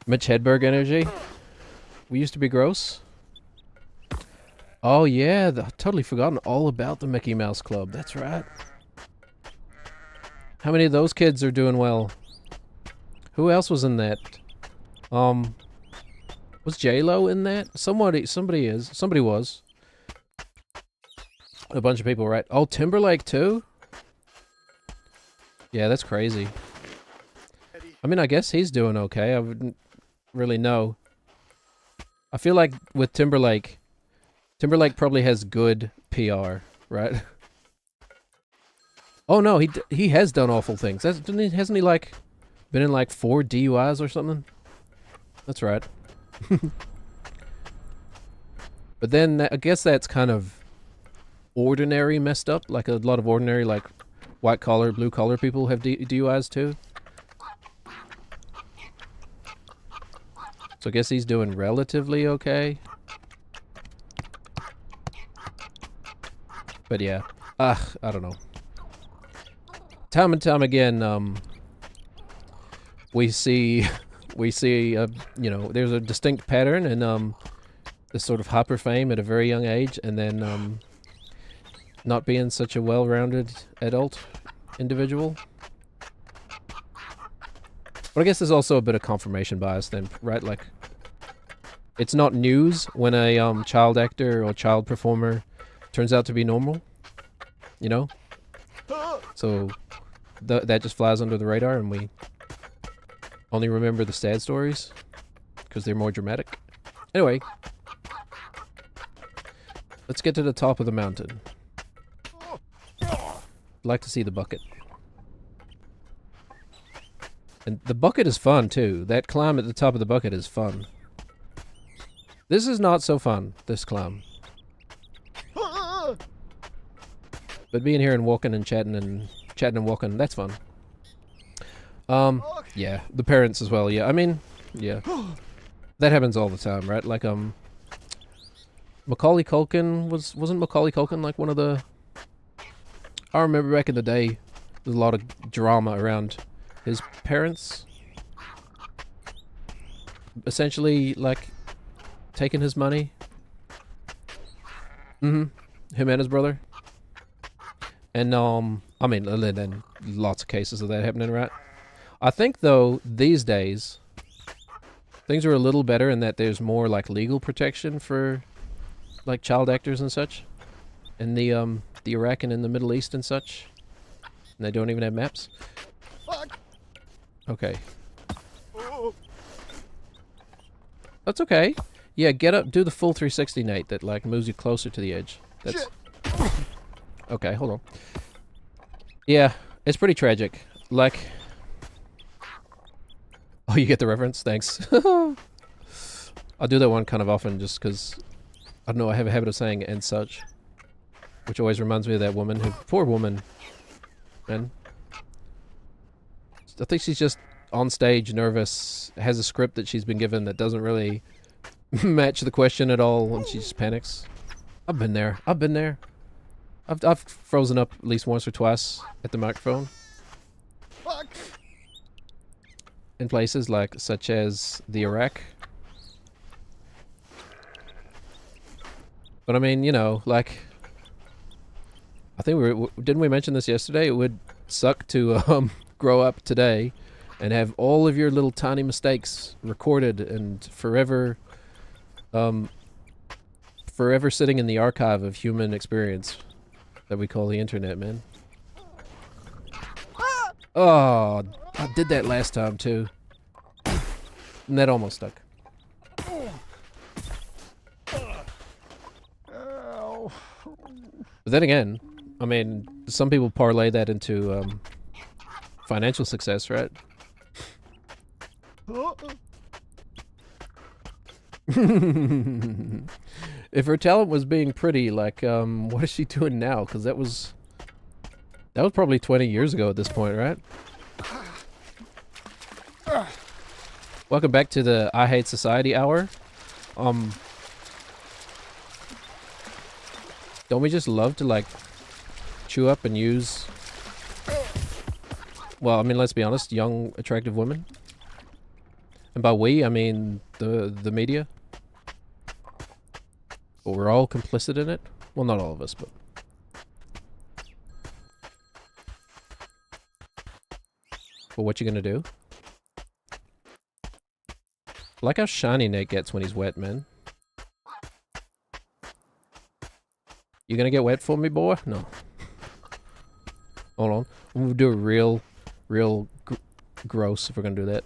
Mitch Hedberg energy. We used to be gross. Oh yeah, totally forgotten all about the Mickey Mouse Club. That's right. How many of those kids are doing well? Who else was in that? Was J-Lo in that? Somebody was. A bunch of people, right? Oh, Timberlake too? Yeah, that's crazy. I mean, I guess he's doing okay. I wouldn't really know. I feel like with Timberlake probably has good PR, right? Oh no, he has done awful things. Hasn't he like been in like 4 DUIs or something? That's right. But then I guess that's kind of ordinary messed up. Like a lot of ordinary like white collar, blue collar people have DUIs too. So I guess he's doing relatively okay. But yeah. I don't know. Time and time again, we see, you know, there's a distinct pattern in this sort of hyper fame at a very young age, and then not being such a well-rounded adult individual. But I guess there's also a bit of confirmation bias then, right? Like, it's not news when a child actor or child performer turns out to be normal, you know? So that just flies under the radar, and we only remember the sad stories because they're more dramatic. Anyway, let's get to the top of the mountain. I'd like to see the bucket. And the bucket is fun, too. That climb at the top of the bucket is fun. This is not so fun, this climb. But being here and walking and chatting and walking, that's fun. Yeah, the parents as well, yeah. I mean, yeah. That happens all the time, right? Like, Macaulay Culkin wasn't Macaulay Culkin like one of the... I remember back in the day, there's a lot of drama around his parents essentially like taking his money. Him and his brother. And I mean, then lots of cases of that happening, right? I think though these days things are a little better in that there's more like legal protection for like child actors and such in the Iraq and in the Middle East and such. And they don't even have maps. Fuck. Okay. That's okay. Yeah, get up, do the full 360, Nate, that, like, moves you closer to the edge. That's... Okay, hold on. Yeah, it's pretty tragic. Like... Oh, you get the reference? Thanks. I'll do that one kind of often just because, I don't know, I have a habit of saying and such. Which always reminds me of that woman who... Poor woman. Man. I think she's just on stage, nervous, has a script that she's been given that doesn't really match the question at all, and she just panics. I've been there. I've been there. I've frozen up at least once or twice at the microphone. Fuck. In places like, such as the Iraq. But I mean, you know, like... I think didn't we mention this yesterday? It would suck to grow up today and have all of your little tiny mistakes recorded and forever forever sitting in the archive of human experience that we call the internet, man. Oh, I did that last time too. And that almost stuck. Ow. But then again, I mean, some people parlay that into financial success, right? If her talent was being pretty, like, what is she doing now? Because that was probably 20 years ago at this point, right? Welcome back to the I Hate Society hour. Don't we just love to, like, chew up and use... Well, I mean, let's be honest, young, attractive women? And by we, I mean the media. But we're all complicit in it. Well, not all of us, but... But what you gonna do? I like how shiny Nate gets when he's wet, man. You gonna get wet for me, boy? No. Hold on. We'll do a real gross if we're gonna do that.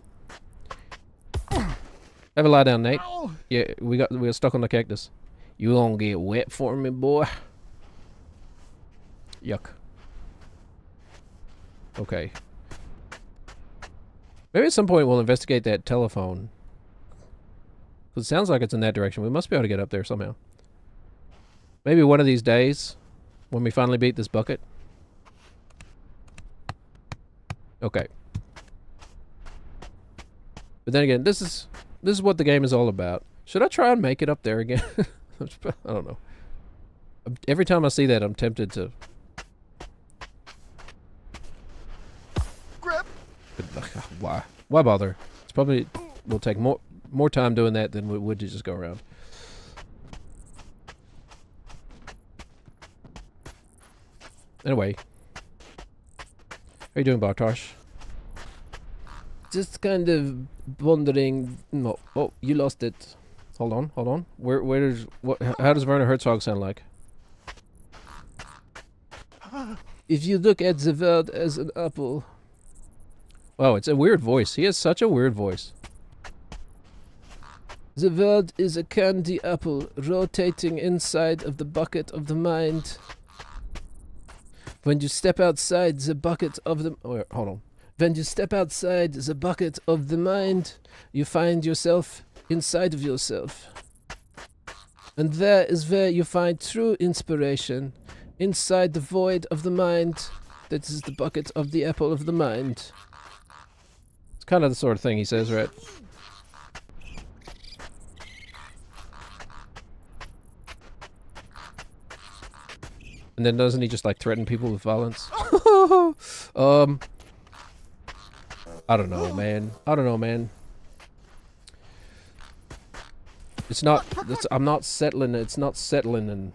Have a lie down, Nate. Ow. Yeah, we got stuck on the cactus. You gonna get wet for me, boy? Yuck. Okay. Maybe at some point we'll investigate that telephone. 'Cause it sounds like it's in that direction. We must be able to get up there somehow. Maybe one of these days, when we finally beat this bucket. Okay. But then again, this is what the game is all about. Should I try and make it up there again? I don't know. Every time I see that, I'm tempted to. Grip. But, why? Why bother? It's probably will take more time doing that than it would to just go around. Anyway, how you doing, Bartosz? Just kind of wondering. No, oh, you lost it. Hold on. Where does what? How does Werner Herzog sound like? If you look at the world as an apple. Wow, it's a weird voice. He has such a weird voice. The world is a candy apple rotating inside of the bucket of the mind. When you step outside the bucket of the... Oh, hold on. When you step outside the bucket of the mind, you find yourself inside of yourself. And there is where you find true inspiration. Inside the void of the mind, that is the bucket of the apple of the mind. It's kind of the sort of thing he says, right? And then doesn't he just like threaten people with violence? I don't know, man. It's not. I'm not settling. It's not settling, and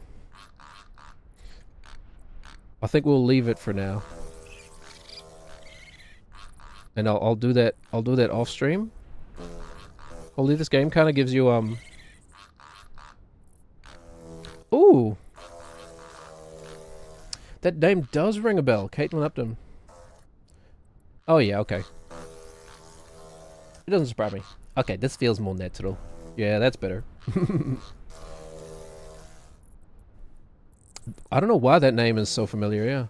I think we'll leave it for now. And I'll do that. I'll do that off stream. Hopefully, this game kind of gives you Ooh. That name does ring a bell. Caitlin Upton. Oh, yeah, okay. It doesn't surprise me. Okay, this feels more natural. Yeah, that's better. I don't know why that name is so familiar, yeah.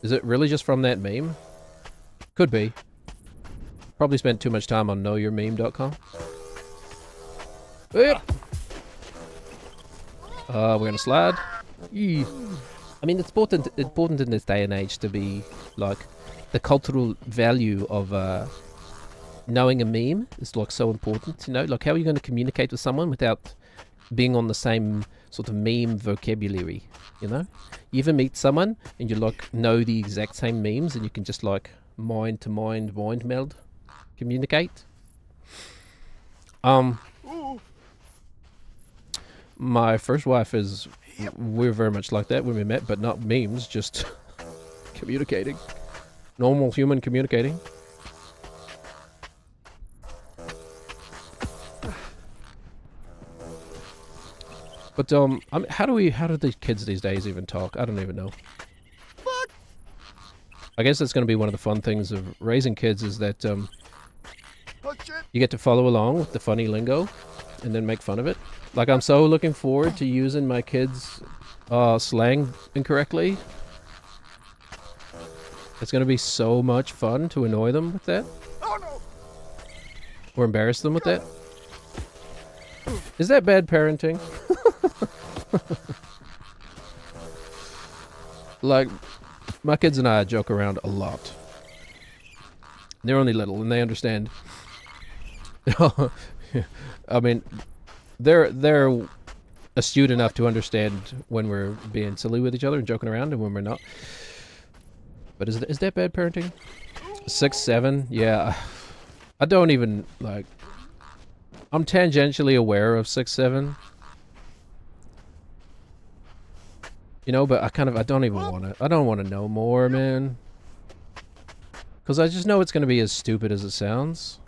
Is it really just from that meme? Could be. Probably spent too much time on knowyourmeme.com. Yep. We're gonna slide. Yee. I mean, it's important in this day and age to be, like, the cultural value of, knowing a meme is, like, so important, you know? Like, how are you going to communicate with someone without being on the same sort of meme vocabulary, you know? You ever meet someone and you, like, know the exact same memes and you can just, like, mind meld communicate? My first wife is... We're very much like that when we met, but not memes, just communicating. Normal human communicating. But I mean, how do the kids these days even talk? I don't even know. I guess that's going to be one of the fun things of raising kids is that you get to follow along with the funny lingo and then make fun of it. Like, I'm so looking forward to using my kids' slang incorrectly. It's going to be so much fun to annoy them with that. Or embarrass them with that. Is that bad parenting? Like, my kids and I joke around a lot. They're only little and they understand. I mean, they're astute enough to understand when we're being silly with each other and joking around and when we're not. But is that bad parenting? 6, 7? Yeah. I don't even, like... I'm tangentially aware of 6, 7. You know, but I don't even want to... I don't want to know more, man. Because I just know it's going to be as stupid as it sounds.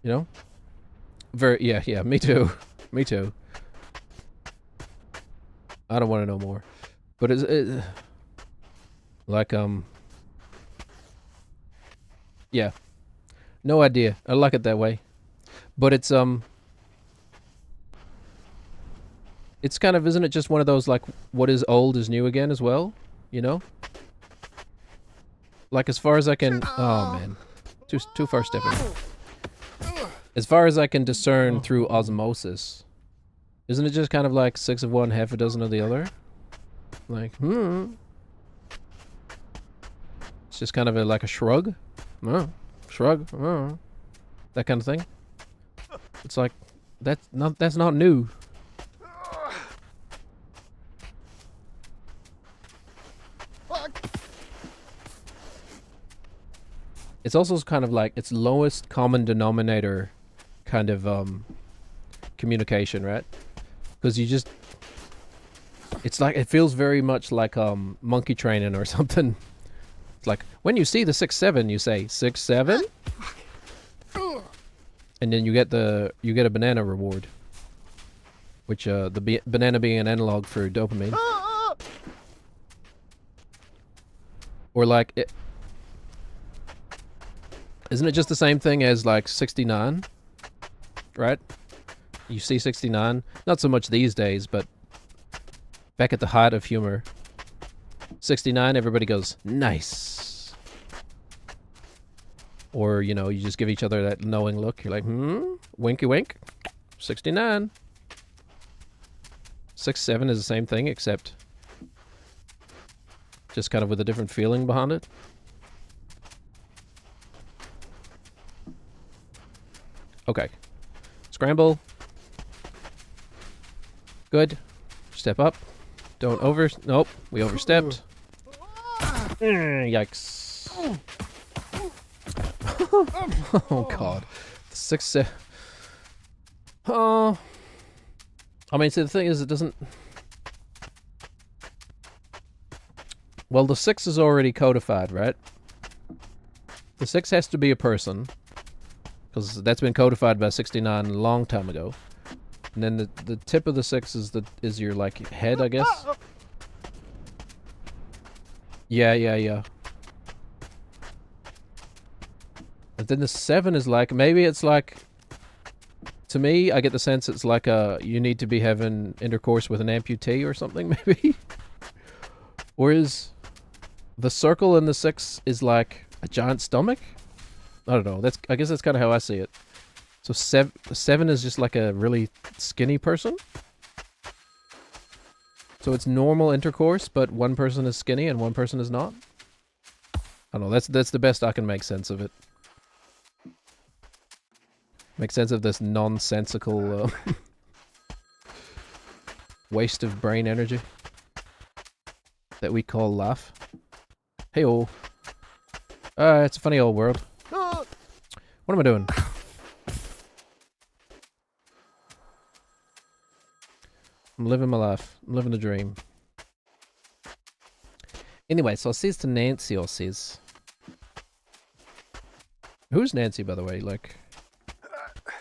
You know? Yeah, me too. Me too. I don't want to know more. But it's... like, yeah. No idea. I like it that way. But it's kind of, isn't it just one of those, like, what is old is new again as well? You know? Like, as far as I can... Oh, man. Too far stepping. As far as I can discern through osmosis, isn't it just kind of like 6 of one, half a dozen of the other? Like, It's just kind of like a shrug. Shrug. That kind of thing. It's like, that's not new. It's also kind of like its lowest common denominator kind of communication, right? Because you just... It's like, it feels very much like monkey training or something. It's like, when you see the 6, 7, you say, 6, 7? And then you get a banana reward. Which, the banana being an analog for dopamine. Or like... Isn't it just the same thing as, like, 69? Right? You see 69. Not so much these days, but back at the height of humor. 69, everybody goes, nice. Or, you know, you just give each other that knowing look. You're like, winky wink. 69. 6, 7 is the same thing, except just kind of with a different feeling behind it. Okay. Scramble. Good. Step up. Don't over... Nope. We overstepped. Yikes. Oh, God. The 6, 7... Oh. I mean, see, the thing is, it doesn't... Well, the 6 is already codified, right? The 6 has to be a person. Because that's been codified by 69 a long time ago. And then the tip of the 6 is your, like, head, I guess? Yeah. But then the 7 is like, maybe it's like, to me, I get the sense it's like you need to be having intercourse with an amputee or something, maybe. Or is the circle in the 6 is like a giant stomach? I don't know. I guess that's kind of how I see it. So 7 is just like a really skinny person. So it's normal intercourse, but one person is skinny and one person is not. I don't know. That's the best I can make sense of it. Make sense of this nonsensical waste of brain energy that we call life. Hey-oh. It's a funny old world. What am I doing? I'm living my life. I'm living a dream. Anyway, so I says to Nancy, I says... Who's Nancy, by the way? Like...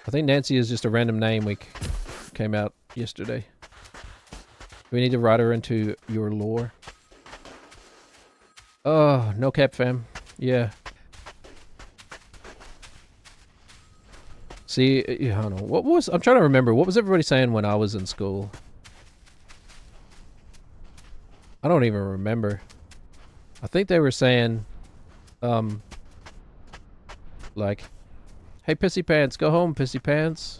I think Nancy is just a random name we came out yesterday. We need to write her into your lore. Oh, no cap, fam. Yeah. See, I don't know. I'm trying to remember. What was everybody saying when I was in school? I don't even remember. I think they were saying, like, hey, Pissy Pants, go home, Pissy Pants.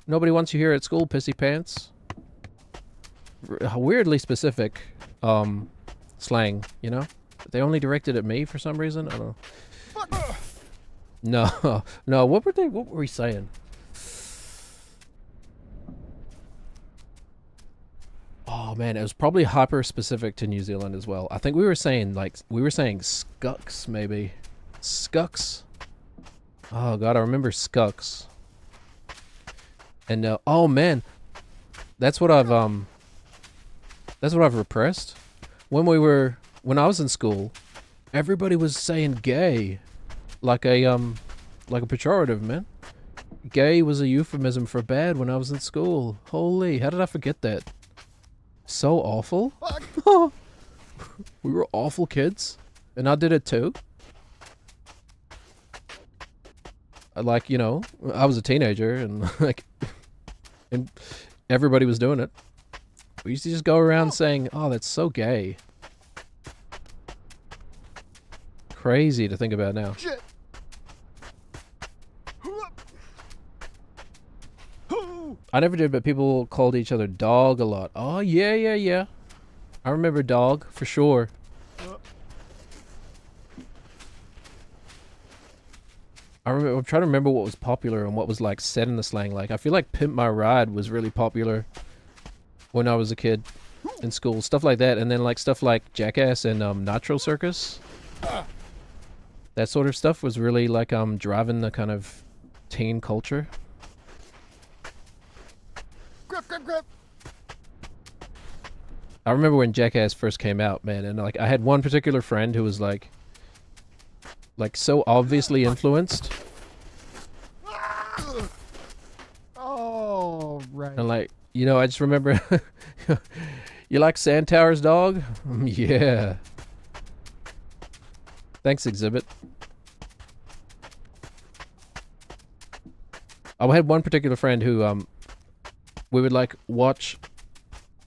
Nobody wants you here at school, Pissy Pants. Weirdly specific, slang, you know? They only directed at me for some reason. I don't know. No, no. What were we saying? Oh man, it was probably hyper specific to New Zealand as well. I think we were saying skucks maybe. Skucks. Oh god, I remember skucks. And oh man, that's what I've repressed. When I was in school, everybody was saying gay, like a pejorative, man. Gay was a euphemism for bad when I was in school. Holy, how did I forget that? So awful. We were awful kids, and I did it too. Like, you know, I was a teenager, and like, and everybody was doing it. We used to just go around saying, "Oh, that's so gay." Crazy to think about now. Shit. I never did, but people called each other dog a lot. Oh, yeah, yeah, yeah. I remember dog, for sure. I'm trying to remember what was popular and what was, like, said in the slang. Like, I feel like Pimp My Ride was really popular when I was a kid in school. Stuff like that. And then, like, stuff like Jackass and Nitro Circus. That sort of stuff was really, like, driving the kind of teen culture. Grip. I remember when Jackass first came out, man, and like I had one particular friend who was like so obviously influenced. Oh, right. And like, you know, I just remember you like Sandtower's dog? Yeah. Thanks, Exhibit. I had one particular friend who we would like watch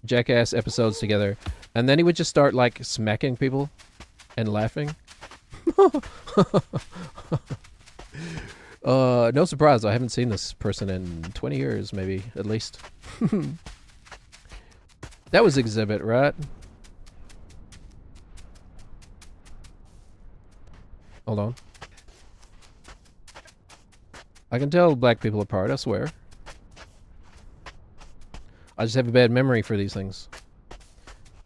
Jackass episodes together, and then he would just start like smacking people and laughing. No surprise, I haven't seen this person in 20 years, maybe, at least. That was Exhibit, right? Hold on. I can tell black people apart, I swear. I just have a bad memory for these things.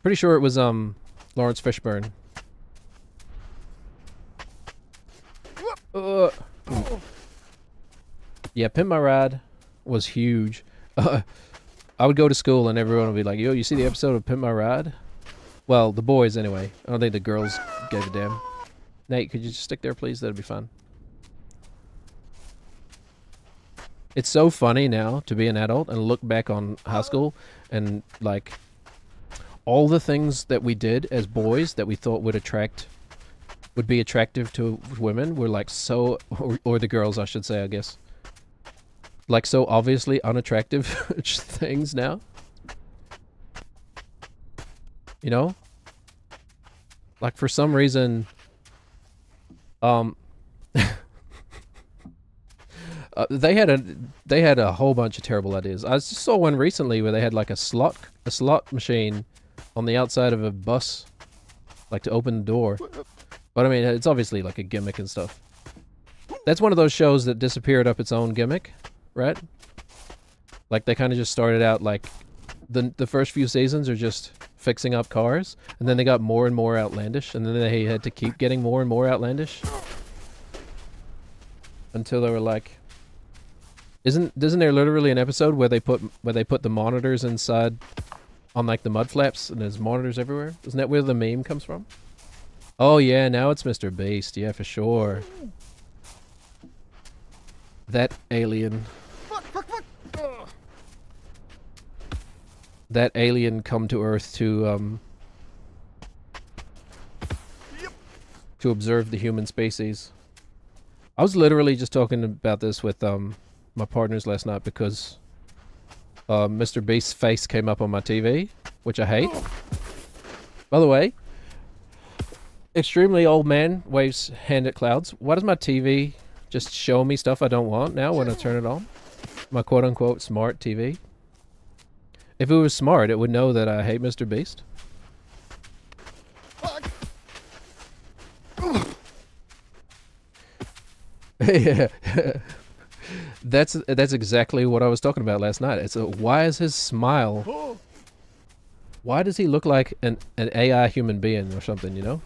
Pretty sure it was Lawrence Fishburne. Yeah, Pimp My Ride was huge. I would go to school and everyone would be like, "Yo, you see the episode of Pimp My Ride?" Well, the boys anyway. I don't think the girls gave a damn. Nate, could you just stick there, please? That'd be fun. It's so funny now to be an adult and look back on high school and like all the things that we did as boys that we thought would attract would be attractive to women were like so, or the girls, I should say, I guess. Like so obviously unattractive things now. You know? Like for some reason, they had a whole bunch of terrible ideas. I just saw one recently where they had like a slot machine on the outside of a bus, like to open the door. But I mean, it's obviously like a gimmick and stuff. That's one of those shows that disappeared up its own gimmick, right? Like they kind of just started out like the first few seasons are just fixing up cars, and then they got more and more outlandish, and then they had to keep getting more and more outlandish until they were like, isn't there literally an episode where they put the monitors inside on like the mud flaps and there's monitors everywhere? Isn't that where the meme comes from? Oh yeah, now it's Mr. Beast, yeah, for sure. That alien. That alien come to Earth to observe the human species. I was literally just talking about this with my partners last night because Mr. Beast's face came up on my TV, which I hate. By the way, extremely old man waves hand at clouds. Why does my TV just show me stuff I don't want now when I turn it on? My quote-unquote smart TV. If it was smart, it would know that I hate Mr. Beast. Yeah. That's exactly what I was talking about last night. It's why is his smile? Why does he look like an AI human being or something, you know?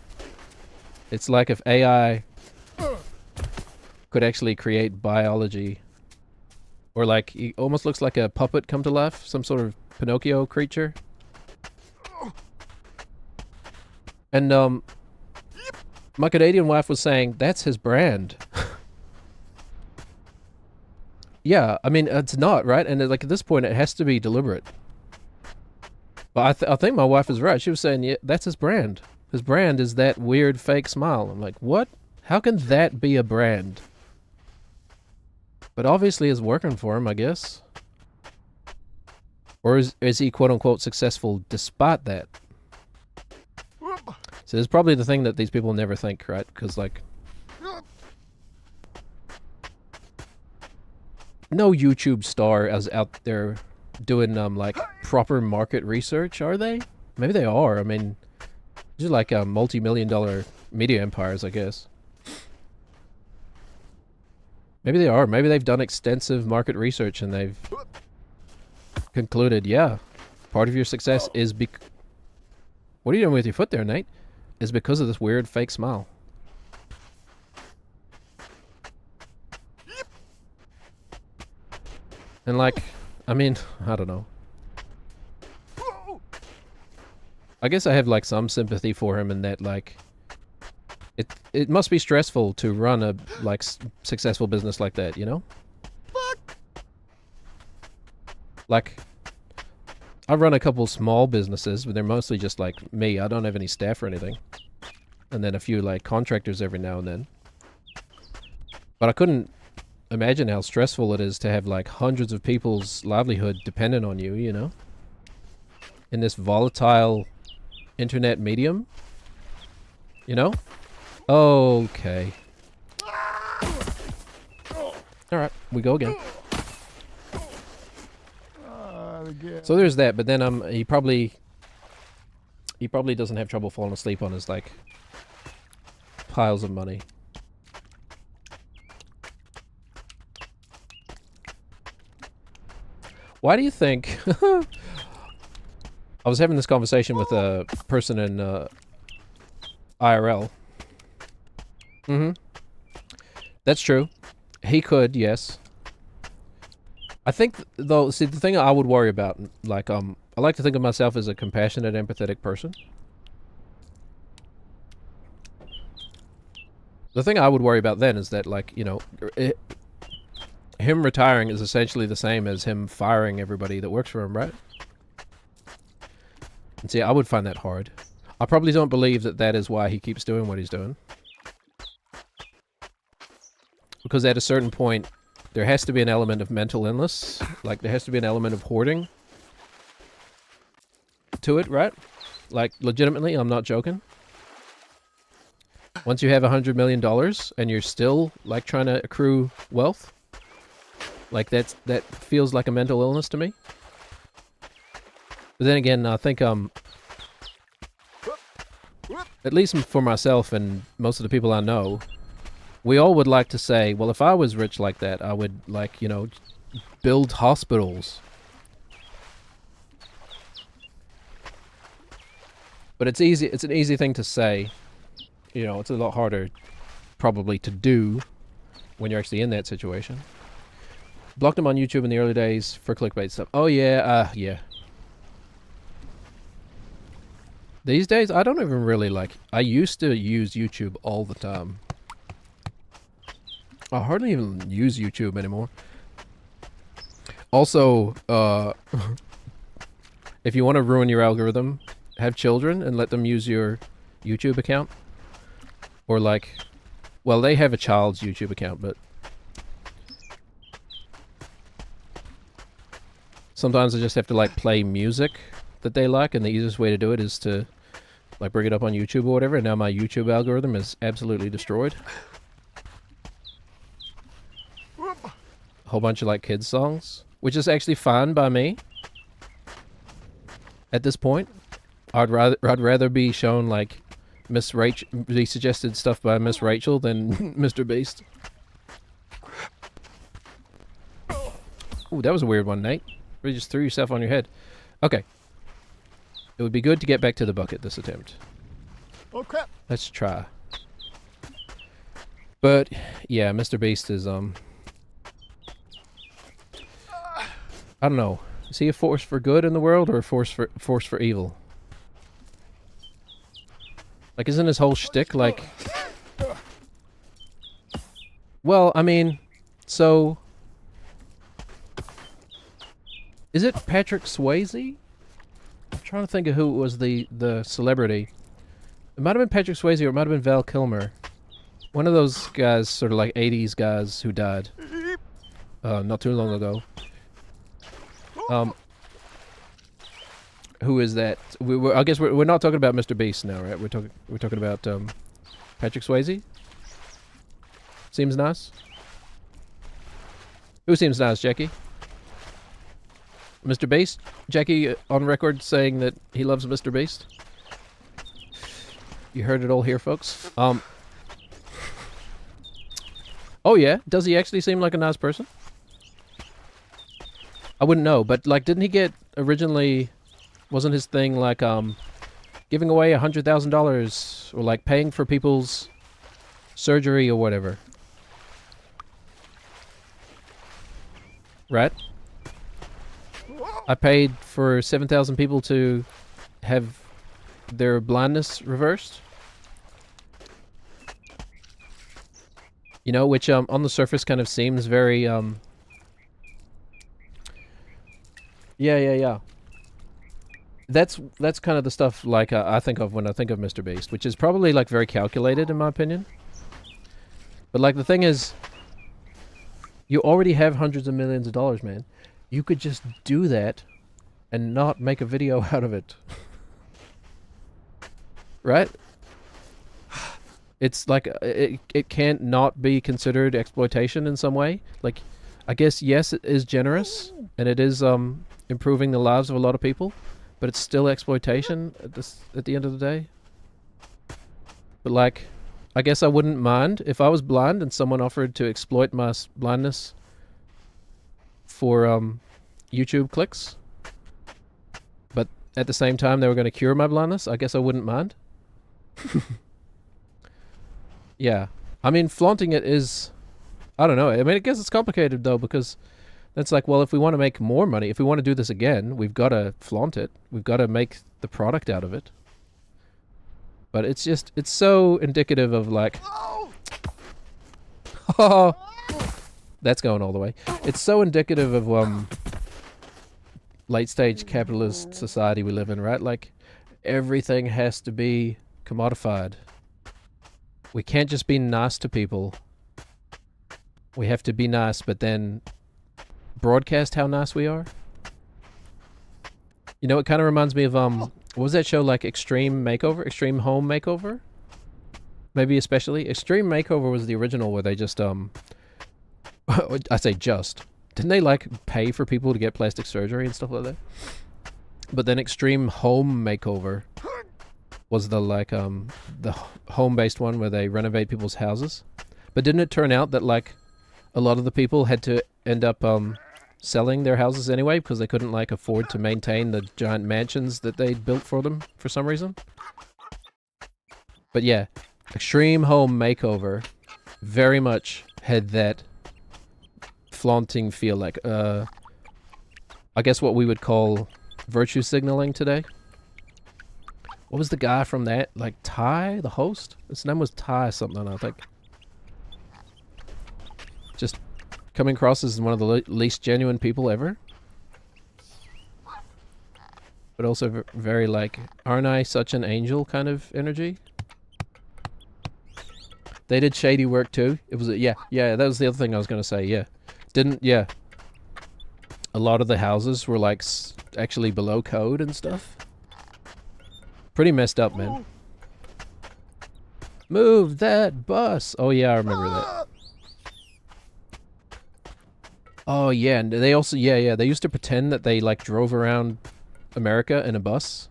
It's like if AI could actually create biology, or like he almost looks like a puppet come to life, some sort of Pinocchio creature. And my Canadian wife was saying that's his brand. Yeah, I mean it's not, right? And like at this point it has to be deliberate. But I think my wife is right. She was saying, yeah, that's his brand. His brand is that weird fake smile. I'm like, what? How can that be a brand? But obviously it's working for him, I guess. Or is he quote-unquote successful despite that? So it's probably the thing that these people never think, right? Because like, no YouTube star is out there doing like proper market research, are they? Maybe they are. I mean, these are like multi-million-dollar media empires, I guess. Maybe they are. Maybe they've done extensive market research and they've concluded, yeah, part of your success is what are you doing with your foot there, Nate? Is because of this weird fake smile. And like, I mean, I don't know. I guess I have like some sympathy for him in that like, it must be stressful to run a like successful business like that, you know? Like, I run a couple small businesses, but they're mostly just like me. I don't have any staff or anything. And then a few like contractors every now and then. But I couldn't imagine how stressful it is to have like hundreds of people's livelihood dependent on you, you know? In this volatile internet medium. You know? Okay. Alright, we go again. So there's that, but then he probably doesn't have trouble falling asleep on his like piles of money. Why do you think I was having this conversation with a person in IRL. That's true. He could, yes. I think, though, see, the thing I would worry about, like, I like to think of myself as a compassionate, empathetic person. The thing I would worry about then is that, like, you know, him retiring is essentially the same as him firing everybody that works for him, right? And see, I would find that hard. I probably don't believe that that is why he keeps doing what he's doing. because at a certain point, there has to be an element of mental illness. Like, there has to be an element of hoarding to it, right? Like, legitimately, I'm not joking. Once you have $100 million and you're still, like, trying to accrue wealth, like, that feels like a mental illness to me. But then again, I think, at least for myself and most of the people I know, we all would like to say, well, if I was rich like that, I would, like, you know, build hospitals. But it's easy. It's an easy thing to say. You know, it's a lot harder, probably, to do when you're actually in that situation. Blocked him on YouTube in the early days for clickbait stuff. Oh, yeah, yeah. These days, I don't even really, like... I used to use YouTube all the time. I hardly even use YouTube anymore. Also, if you want to ruin your algorithm, have children and let them use your YouTube account. Or like, well, they have a child's YouTube account, but sometimes I just have to like play music that they like, and the easiest way to do it is to like bring it up on YouTube or whatever, and now my YouTube algorithm is absolutely destroyed. A whole bunch of like kids songs, which is actually fine by me. At this point, I'd rather be shown like Miss Rachel, the suggested stuff by Miss Rachel than Mr. Beast. Ooh, that was a weird one, Nate. You just threw yourself on your head. Okay. It would be good to get back to the bucket this attempt. Oh crap! Let's try. But yeah, Mr. Beast is I don't know. Is he a force for good in the world or a force for evil? Like, isn't his whole shtick like... Well, I mean, so... Is it Patrick Swayze? I'm trying to think of who was the celebrity. It might have been Patrick Swayze or it might have been Val Kilmer. One of those guys, sort of like 80s guys who died. Not too long ago. Who is that? I guess we're not talking about Mr. Beast now, right? We're talking about Patrick Swayze. Seems nice. Who seems nice, Jackie? Mr. Beast? Jackie on record saying that he loves Mr. Beast. You heard it all here, folks. Oh yeah, does he actually seem like a nice person? I wouldn't know, but like, didn't he get originally? Wasn't his thing like giving away $100,000 or like paying for people's surgery or whatever? Right? I paid for 7,000 people to have their blindness reversed. You know, which on the surface kind of seems very yeah. That's kind of the stuff like I think of when I think of Mr. Beast, which is probably like very calculated in my opinion. But like the thing is, you already have hundreds of millions of dollars, man. You could just do that and not make a video out of it. Right? It's like it can't not be considered exploitation in some way. Like, I guess yes, it is generous and it is improving the lives of a lot of people, but it's still exploitation at the end of the day. But like, I guess I wouldn't mind if I was blind and someone offered to exploit my blindness for YouTube clicks. But at the same time they were going to cure my blindness. I guess I wouldn't mind. Yeah. I mean, flaunting it is... I don't know. I mean, I guess it's complicated, though, because that's like, well, if we want to make more money, if we want to do this again, we've got to flaunt it. We've got to make the product out of it. But it's just... It's so indicative of, like... Oh! That's going all the way. It's so indicative of, late-stage capitalist society we live in, right? Like, everything has to be commodified. We can't just be nice to people we have to be nice, but then broadcast how nice we are. You know, it kind of reminds me of what was that show, like Extreme Makeover, Extreme Home Makeover? Maybe especially Extreme Makeover was the original where they just I say just. Didn't they like pay for people to get plastic surgery and stuff like that? But then Extreme Home Makeover was the like the home-based one where they renovate people's houses. But didn't it turn out that like a lot of the people had to end up selling their houses anyway because they couldn't like afford to maintain the giant mansions that they'd built for them for some reason? But yeah, Extreme Home Makeover very much had that flaunting feel, like I guess what we would call virtue signaling today. What was the guy from that? Like Ty, the host? His name was Ty something, I think. Just coming across as one of the least genuine people ever. But also very like, aren't I such an angel kind of energy. They did shady work too. It was, yeah, that was the other thing I was going to say, yeah. Yeah. A lot of the houses were like actually below code and stuff. Pretty messed up, man. Move that bus. Oh yeah, I remember that. Oh yeah, and they also, yeah, they used to pretend that they like drove around America in a bus.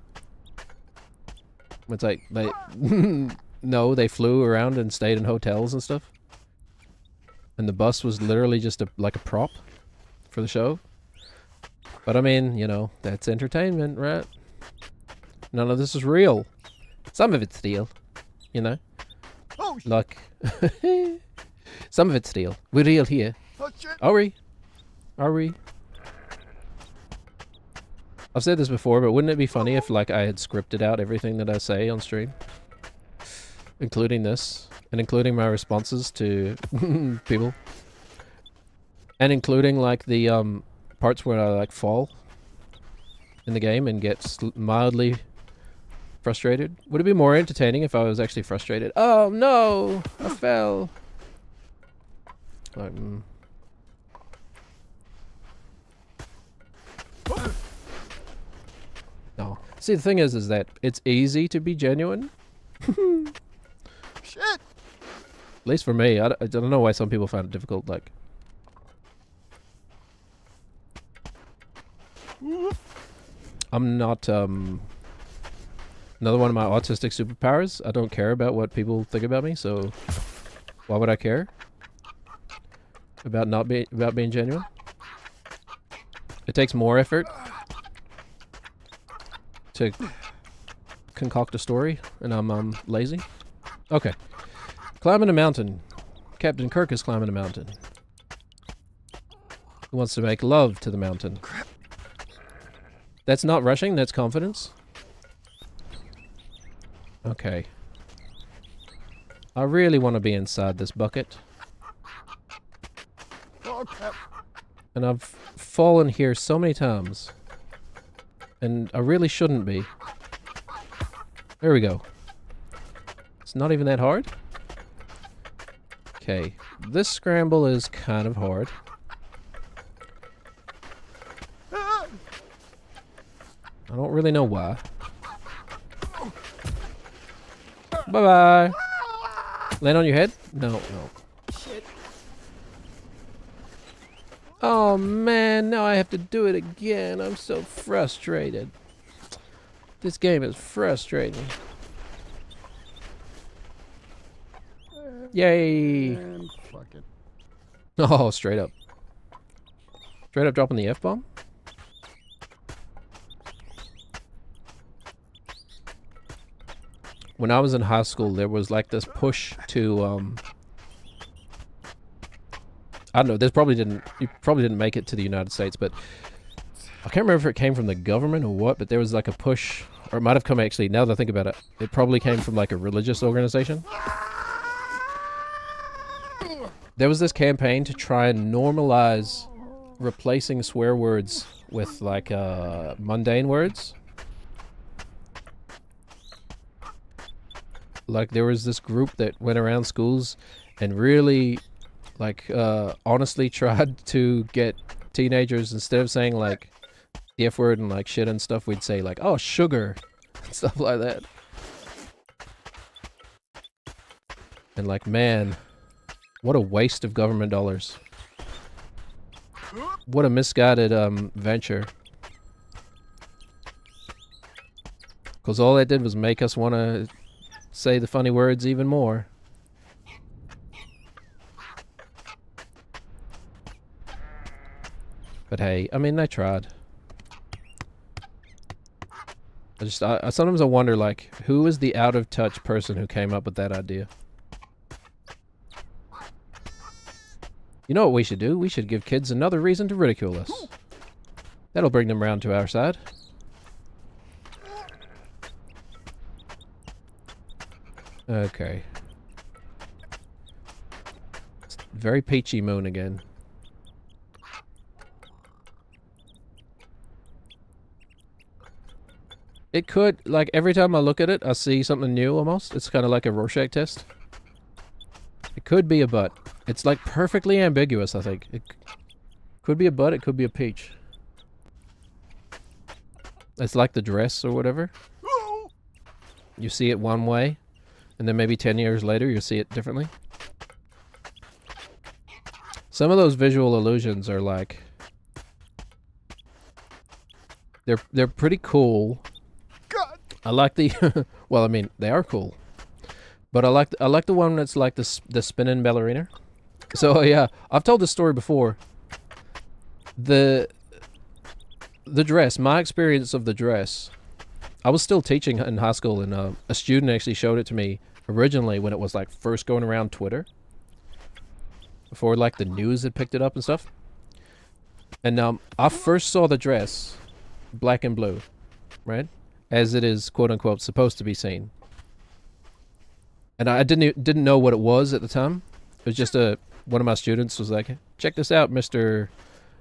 It's like, they, no, they flew around and stayed in hotels and stuff. And the bus was literally just like a prop for the show. But I mean, you know, that's entertainment, right? None of this is real. Some of it's real, you know? Oh, shit. Like, some of it's real. We're real here. Oh, shit. Are we? Are we? I've said this before, but wouldn't it be funny if, like, I had scripted out everything that I say on stream? Including this. And including my responses to people. And including, like, the, parts where I, like, fall in the game and get mildly frustrated. Would it be more entertaining if I was actually frustrated? Oh, no! I fell. Like, No. See, the thing is that it's easy to be genuine. Shit. At least for me. I don't know why some people find it difficult, like... I'm not, another one of my autistic superpowers. I don't care about what people think about me, so... Why would I care? About being genuine? It takes more effort to concoct a story, and I'm lazy. Okay. Climbing a mountain. Captain Kirk is climbing a mountain. He wants to make love to the mountain. That's not rushing, that's confidence. Okay. I really want to be inside this bucket. Oh, crap. And I've fallen here so many times. And I really shouldn't be. There we go. It's not even that hard. Okay. This scramble is kind of hard. Ah. I don't really know why. Bye-bye. Land on your head? No. Shit. Oh man, now I have to do it again. I'm so frustrated. This game is frustrating. Yay! And fuck it. Oh, straight up. Straight up dropping the F-bomb? When I was in high school, there was like this push to, I don't know, you probably didn't make it to the United States, but I can't remember if it came from the government or what, but there was like a push, or it might have come actually, now that I think about it, it probably came from like a religious organization. There was this campaign to try and normalize replacing swear words with like mundane words. Like there was this group that went around schools and really like honestly tried to get teenagers, instead of saying like the F word and like shit and stuff, we'd say like, oh, sugar and stuff like that. And like, man, what a waste of government dollars. What a misguided venture. Because all that did was make us want to say the funny words even more. But hey, I mean, I tried. I sometimes I wonder, like, who is the out-of-touch person who came up with that idea? You know what we should do? We should give kids another reason to ridicule us. That'll bring them round to our side. Okay. It's very peachy moon again. It could, like, every time I look at it, I see something new almost. It's kind of like a Rorschach test. It could be a butt. It's, like, perfectly ambiguous, I think. It could be a butt, it could be a peach. It's like the dress or whatever. You see it one way, and then maybe 10 years later you see it differently. Some of those visual illusions are, like... They're pretty cool. I like the well, I mean, they are cool, but I like the one that's like the spinning ballerina. So yeah, I've told this story before. The dress, my experience of the dress. I was still teaching in high school, and a student actually showed it to me originally when it was like first going around Twitter, before like the news had picked it up and stuff. And I first saw the dress, black and blue, right? As it is, quote unquote, supposed to be seen. And I didn't know what it was at the time. It was just one of my students was like, "Check this out, Mr.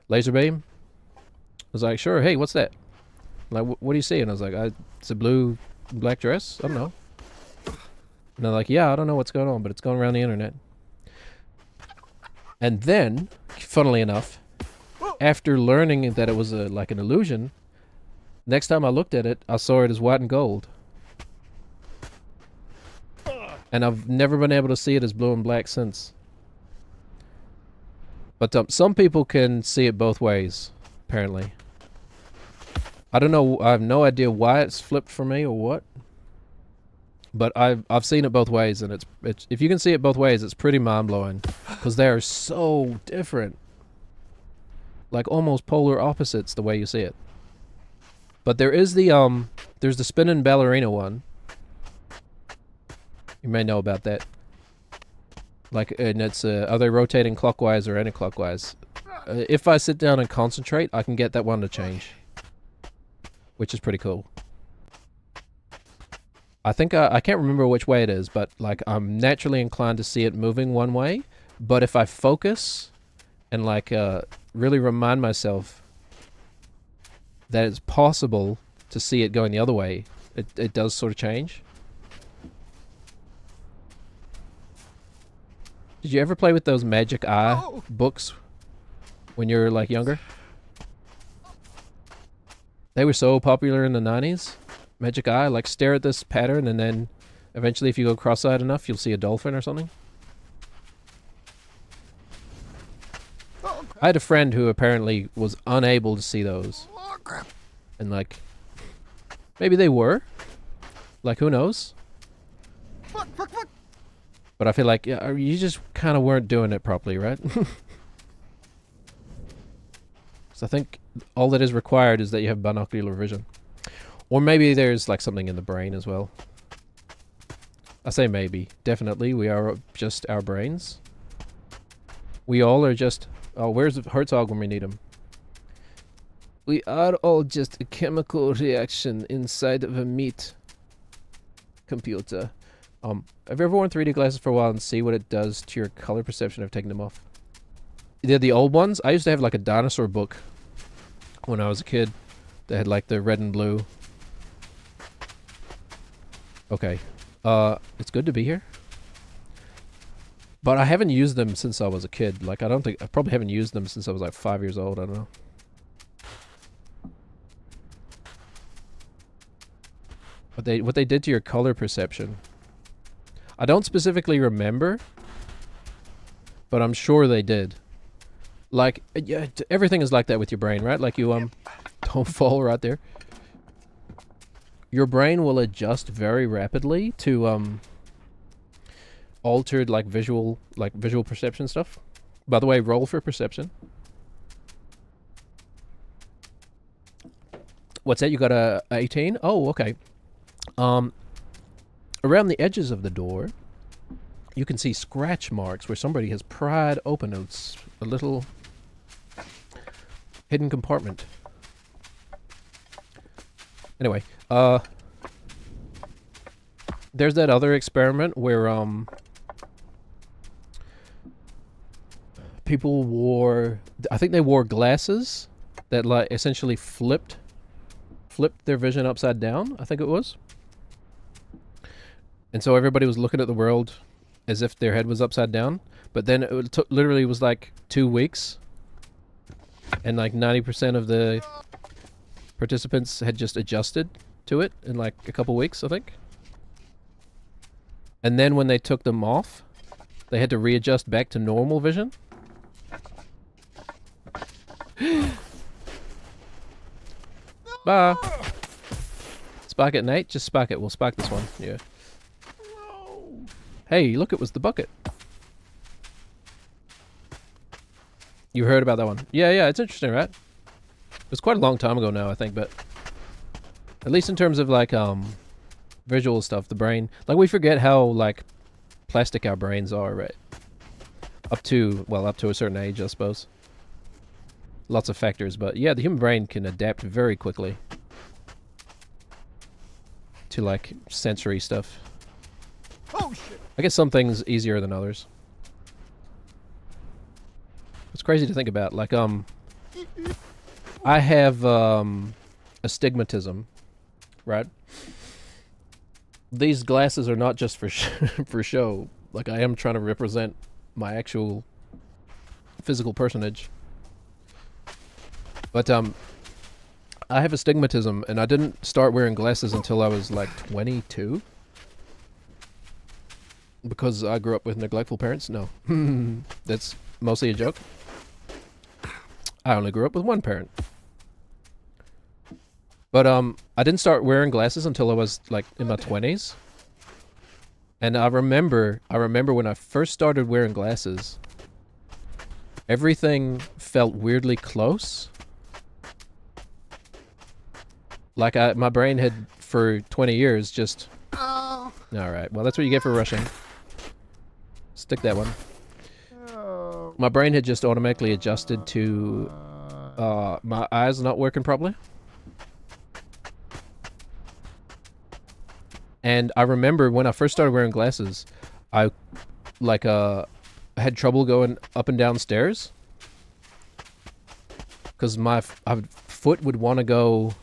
Laserbeam." I was like, "Sure, hey, what's that?" I'm like, "What do you see?" And I was like, "It's a blue black dress. I don't know." And they're like, "Yeah, I don't know what's going on, but it's going around the internet." And then, funnily enough, after learning that it was like an illusion, next time I looked at it, I saw it as white and gold. And I've never been able to see it as blue and black since. But some people can see it both ways, apparently. I don't know, I have no idea why it's flipped for me or what. But I've seen it both ways, and it's if you can see it both ways, it's pretty mind-blowing. Because they are so different. Like almost polar opposites the way you see it. But there is there's the spinning ballerina one. You may know about that. Like, and it's, are they rotating clockwise or anti-clockwise? If I sit down and concentrate, I can get that one to change. Which is pretty cool. I think, I can't remember which way it is, but, like, I'm naturally inclined to see it moving one way. But if I focus and, like, really remind myself that it's possible to see it going the other way, it does sort of change. Did you ever play with those Magic Eye books when you were, like, younger? They were so popular in the 90s. Magic Eye, like, stare at this pattern, and then eventually if you go cross-eyed enough, you'll see a dolphin or something. I had a friend who apparently was unable to see those. And, like, maybe they were. Like, who knows? But I feel like, yeah, you just kind of weren't doing it properly, right? So I think all that is required is that you have binocular vision. Or maybe there's, like, something in the brain as well. I say maybe. Definitely, we are just our brains. We all are just... Oh, where's Herzog when we need him? We are all just a chemical reaction inside of a meat computer. Have you ever worn 3D glasses for a while and see what it does to your color perception of taking them off? They're the old ones. I used to have like a dinosaur book when I was a kid that had like the red and blue. Okay. It's good to be here. But I haven't used them since I was a kid. Like, I probably haven't used them since I was like 5 years old. I don't know. What they did to your color perception. I don't specifically remember, but I'm sure they did. Like, yeah, everything is like that with your brain, right? Like you don't fall right there. Your brain will adjust very rapidly to altered visual perception stuff. By the way, roll for perception. What's that? You got a 18? Oh, okay. Around the edges of the door, you can see scratch marks where somebody has pried open a little hidden compartment. Anyway, there's that other experiment where people wore, I think they wore glasses that like essentially flipped their vision upside down, I think it was. And so everybody was looking at the world as if their head was upside down. But then it literally was like 2 weeks. And like 90% of the participants had just adjusted to it in like a couple weeks, I think. And then when they took them off, they had to readjust back to normal vision. Bye. Spark it, Nate. Just spark it. We'll spark this one. Yeah. Hey, look, it was the bucket. You heard about that one? Yeah, it's interesting, right? It was quite a long time ago now, I think, but at least in terms of like visual stuff, the brain, like we forget how like plastic our brains are, right? Up to a certain age, I suppose. Lots of factors, but yeah, the human brain can adapt very quickly to like sensory stuff. Oh shit! I guess some things easier than others. It's crazy to think about. Like, I have astigmatism, right? These glasses are not just for for show. Like, I am trying to represent my actual physical personage. But I have astigmatism, and I didn't start wearing glasses until I was like 22. Because I grew up with neglectful parents? No. That's mostly a joke. I only grew up with one parent. But I didn't start wearing glasses until I was like in my 20s. And I remember when I first started wearing glasses, everything felt weirdly close. Like my brain had for 20 years just... Oh. Alright, well that's what you get for rushing. Stick that one. Oh. My brain had just automatically adjusted to my eyes not working properly. And I remember when I first started wearing glasses, I had trouble going up and down stairs. Because my foot would want to go...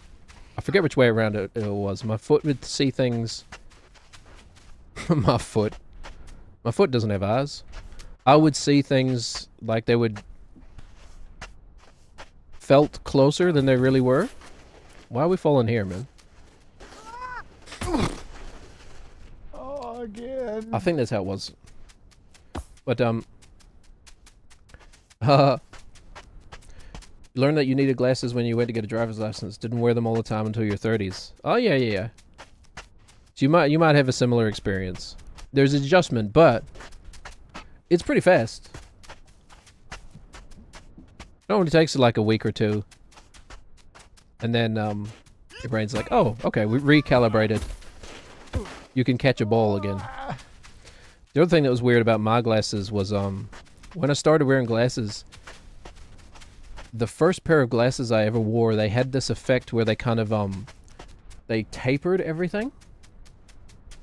I forget which way around it was. My foot would see things... My foot doesn't have eyes. I would see things like they would... felt closer than they really were. Why are we falling here, man? Oh, again. I think that's how it was. But, learned that you needed glasses when you went to get a driver's license. Didn't wear them all the time until your 30s. Oh, yeah. So you might have a similar experience. There's adjustment, but it's pretty fast. It only takes like a week or two. And then, your brain's like, oh, okay, we recalibrated. You can catch a ball again. The other thing that was weird about my glasses was, when I started wearing glasses, the first pair of glasses I ever wore, they had this effect where they kind of, they tapered everything.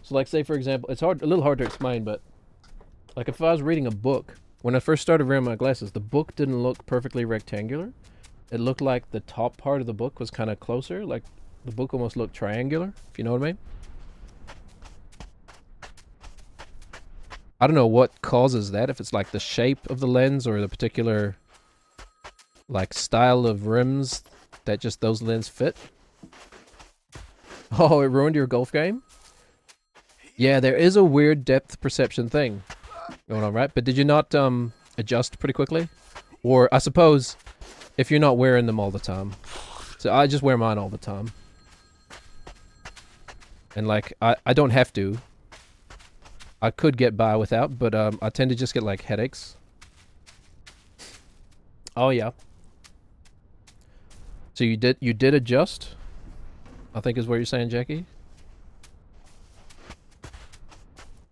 So like, say for example, it's a little hard to explain, but like if I was reading a book, when I first started wearing my glasses, the book didn't look perfectly rectangular. It looked like the top part of the book was kind of closer, like the book almost looked triangular, if you know what I mean. I don't know what causes that, if it's like the shape of the lens or the particular like style of rims that just those lenses fit. Oh, it ruined your golf game? Yeah, there is a weird depth perception thing going on, right? But did you not adjust pretty quickly? Or I suppose if you're not wearing them all the time. So I just wear mine all the time. And like, I don't have to. I could get by without, but I tend to just get like headaches. Oh yeah. So you did adjust? I think is what you're saying, Jackie.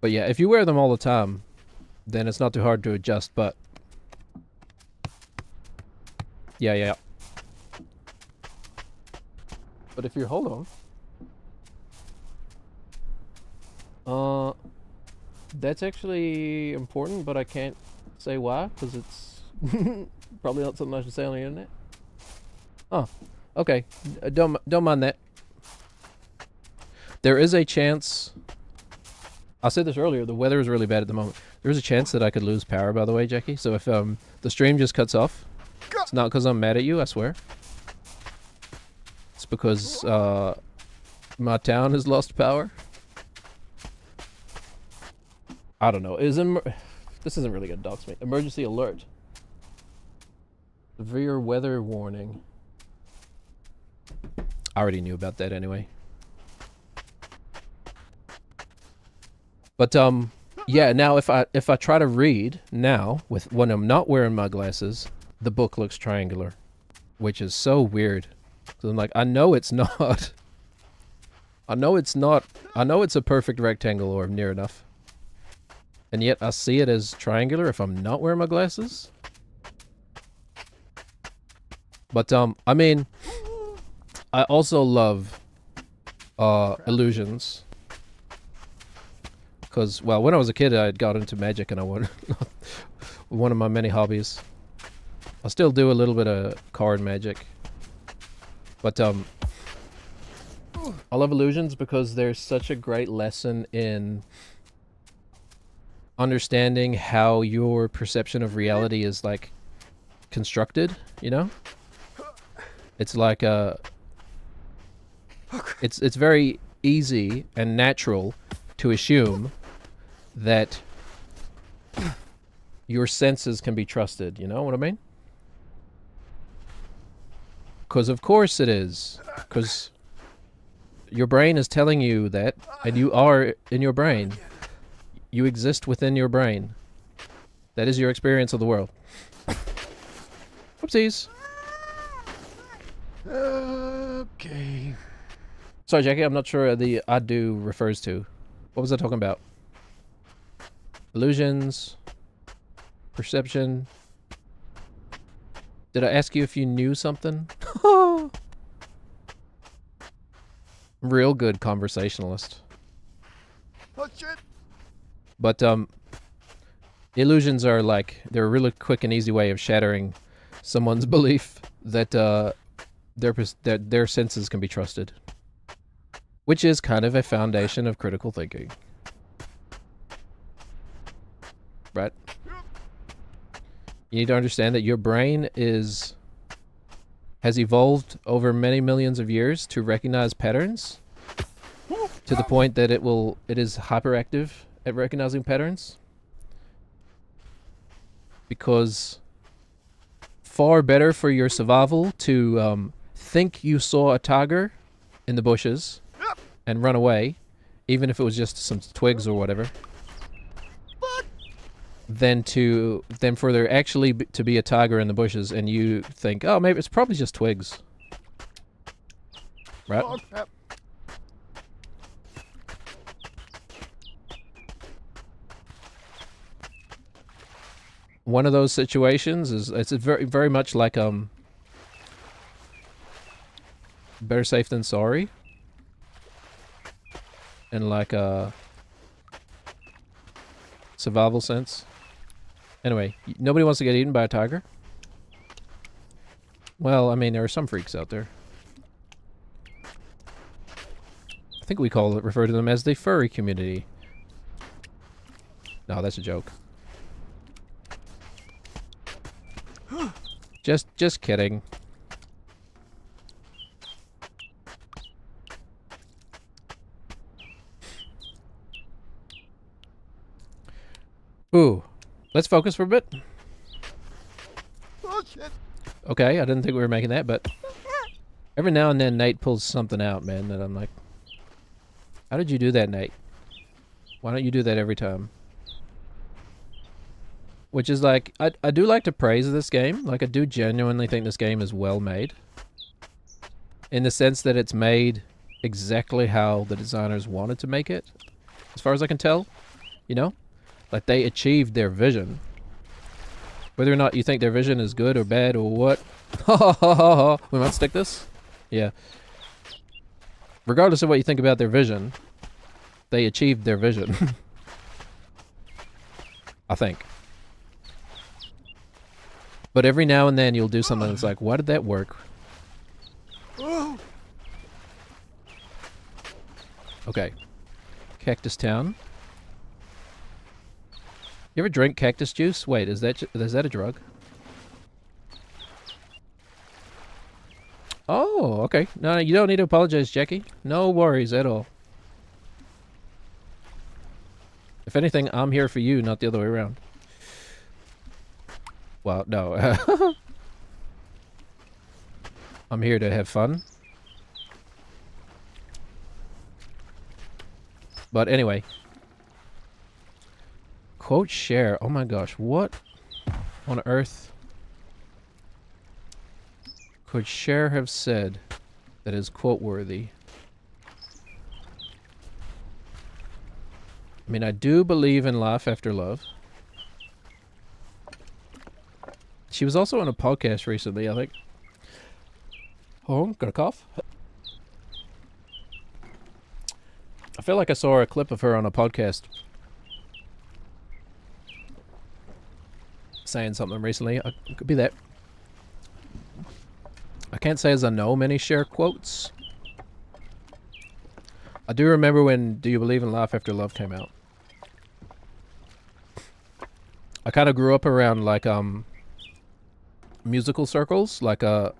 But yeah, if you wear them all the time, then it's not too hard to adjust, but yeah. But if you're, hold on. That's actually important, but I can't say why, because it's probably not something I should say on the internet. Oh, okay. Don't mind that. There is a chance. I said this earlier. The weather is really bad at the moment. There's a chance that I could lose power. By the way, Jackie. So if the stream just cuts off, it's not because I'm mad at you. I swear. It's because my town has lost power. I don't know. This isn't really gonna dox me. Emergency alert. Severe weather warning. I already knew about that anyway. But yeah. Now if I try to read now when I'm not wearing my glasses, the book looks triangular, which is so weird. So I'm like, I know it's not. I know it's not. I know it's a perfect rectangle or near enough. And yet I see it as triangular if I'm not wearing my glasses. But I mean, I also love illusions. Because, well, when I was a kid, I got into magic, and I wanted one of my many hobbies. I still do a little bit of card magic. But I love illusions because there's such a great lesson in understanding how your perception of reality is like constructed, you know? It's like it's very easy and natural to assume that your senses can be trusted, you know what I mean? Because of course it is. Because your brain is telling you that, and you are in your brain. You exist within your brain. That is your experience of the world. Whoopsies. Okay. Sorry, Jackie, I'm not sure the I do refers to. What was I talking about? Illusions. Perception. Did I ask you if you knew something? Real good conversationalist. Oh shit. But illusions are like, they're a really quick and easy way of shattering someone's belief that their senses can be trusted, which is kind of a foundation of critical thinking, right? You need to understand that your brain has evolved over many millions of years to recognize patterns to the point that it is hyperactive at recognizing patterns, because far better for your survival to think you saw a tiger in the bushes and run away, even if it was just some twigs or whatever, than for there actually to be a tiger in the bushes and you think, oh, maybe it's probably just twigs, right? Oh crap. One of those situations is, it's very, very much like better safe than sorry, in like a survival sense. Anyway, nobody wants to get eaten by a tiger. Well, I mean, there are some freaks out there. I think we refer to them as the furry community. No, that's a joke. Just kidding. Ooh, let's focus for a bit. Oh shit! Okay, I didn't think we were making that, but every now and then Nate pulls something out, man, that I'm like, how did you do that, Nate? Why don't you do that every time? Which is like, I do like to praise this game. Like, I do genuinely think this game is well made. In the sense that it's made exactly how the designers wanted to make it. As far as I can tell, you know? Like, they achieved their vision. Whether or not you think their vision is good or bad or what. We might stick this? Yeah. Regardless of what you think about their vision, they achieved their vision. I think. But every now and then you'll do something that's like, why did that work? Okay. Cactus Town. You ever drink cactus juice? Wait, is that a drug? Oh, okay. No, you don't need to apologize, Jackie. No worries at all. If anything, I'm here for you, not the other way around. Well, no. I'm here to have fun. But anyway. Quote share. Oh my gosh. What on earth could Cher have said that is quote worthy? I mean, I do believe in life after love. She was also on a podcast recently, I think. Oh, got a cough? I feel like I saw a clip of her on a podcast saying something recently. It could be that. I can't say as I know many Cher quotes. I do remember when Do You Believe in Life After Love came out. I kind of grew up around like musical circles. Like a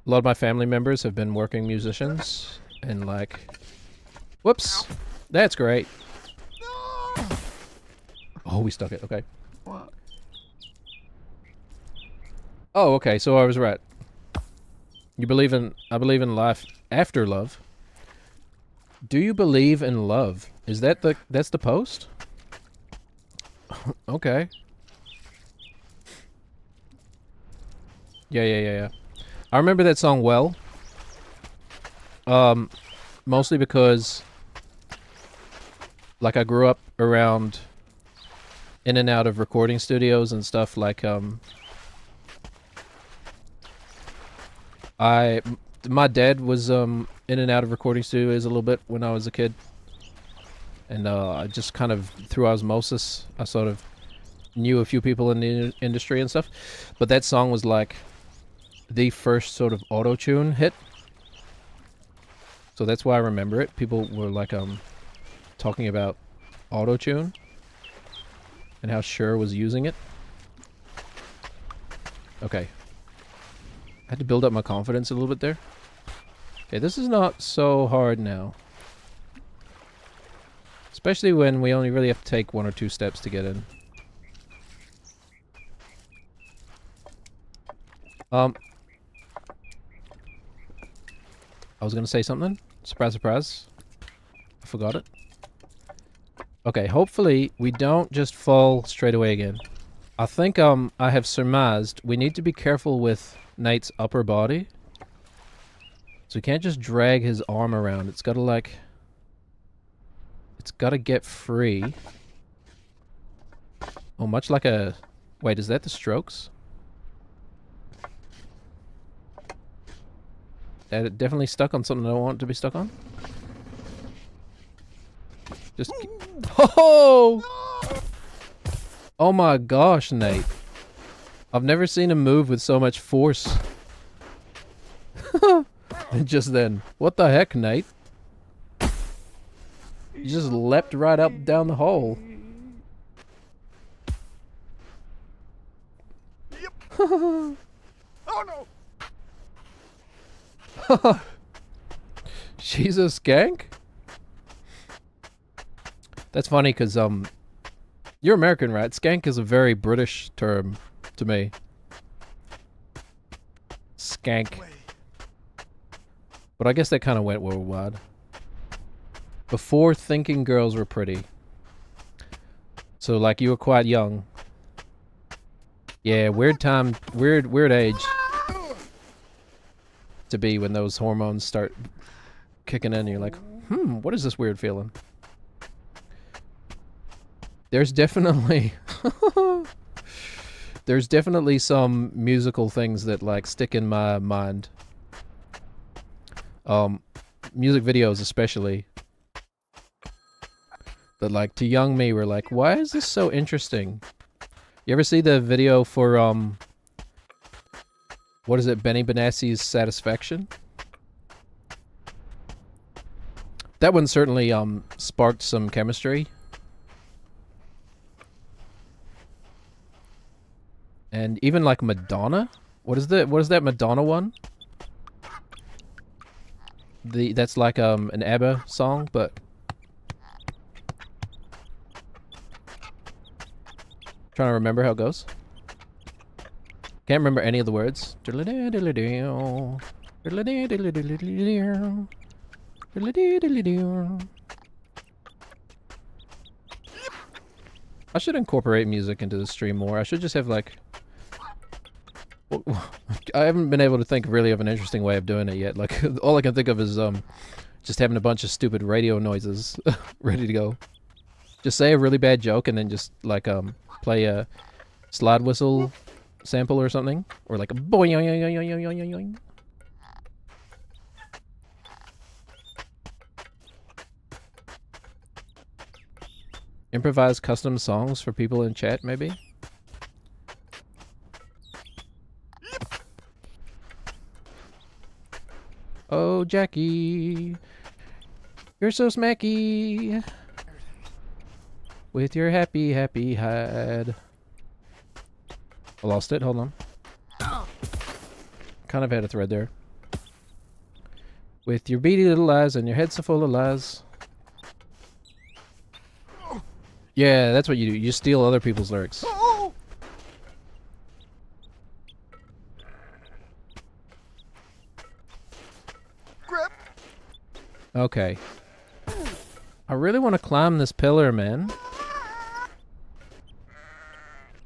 lot of my family members have been working musicians, and like, whoops, that's great. Oh, we stuck it. Okay. What? Oh, okay. So I was right. You believe in? I believe in life after love. Do you believe in love? Is that that's the post? Okay. Yeah. I remember that song well. Mostly because, like, I grew up around, in and out of recording studios and stuff. Like, my dad was in and out of recording studios a little bit when I was a kid, and I just kind of through osmosis, I sort of knew a few people in the industry and stuff. But that song was like the first sort of auto-tune hit, so that's why I remember it. People were like talking about auto-tune and how Cher was using it. Okay. I had to build up my confidence a little bit there. Okay, this is not so hard now. Especially when we only really have to take 1 or 2 steps to get in. I was gonna say something. Surprise, surprise. I forgot it. Okay, hopefully we don't just fall straight away again. I think I have surmised we need to be careful with Nate's upper body. So we can't just drag his arm around. It's gotta like... It's gotta get free. Oh, much like a... Wait, is that the Strokes? That definitely stuck on something I don't want it to be stuck on. Just... Oh! Oh my gosh, Nate. I've never seen him move with so much force. And just then. What the heck, Nate? You just leapt right up down the hole. Yep. Oh no. She's a skank? That's funny because you're American, right? Skank is a very British term to me. Skank. But I guess that kind of went worldwide. Before thinking girls were pretty. So like you were quite young. Yeah, weird time, weird age to be when those hormones start kicking in. You're like, what is this weird feeling? There's definitely there's definitely some musical things that like stick in my mind. Music videos especially. That like to young me were like, why is this so interesting? You ever see the video for what is it, Benny Benassi's Satisfaction? That one certainly sparked some chemistry. And even like Madonna? What is that Madonna one? That's like an ABBA song, but trying to remember how it goes. Can't remember any of the words. I should incorporate music into the stream more. I should just have like... I haven't been able to think really of an interesting way of doing it yet. Like all I can think of is just having a bunch of stupid radio noises ready to go. Just say a really bad joke and then just like play a slide whistle sample or something, or like a boing. Improvise custom songs for people in chat, maybe. Oh, Jackie, you're so smacky with your happy hide. I lost it. Hold on. Kind of had a thread there. With your beady little eyes and your head so full of lies. Yeah, that's what you do. You steal other people's lyrics. Grip. Okay. I really want to climb this pillar, man.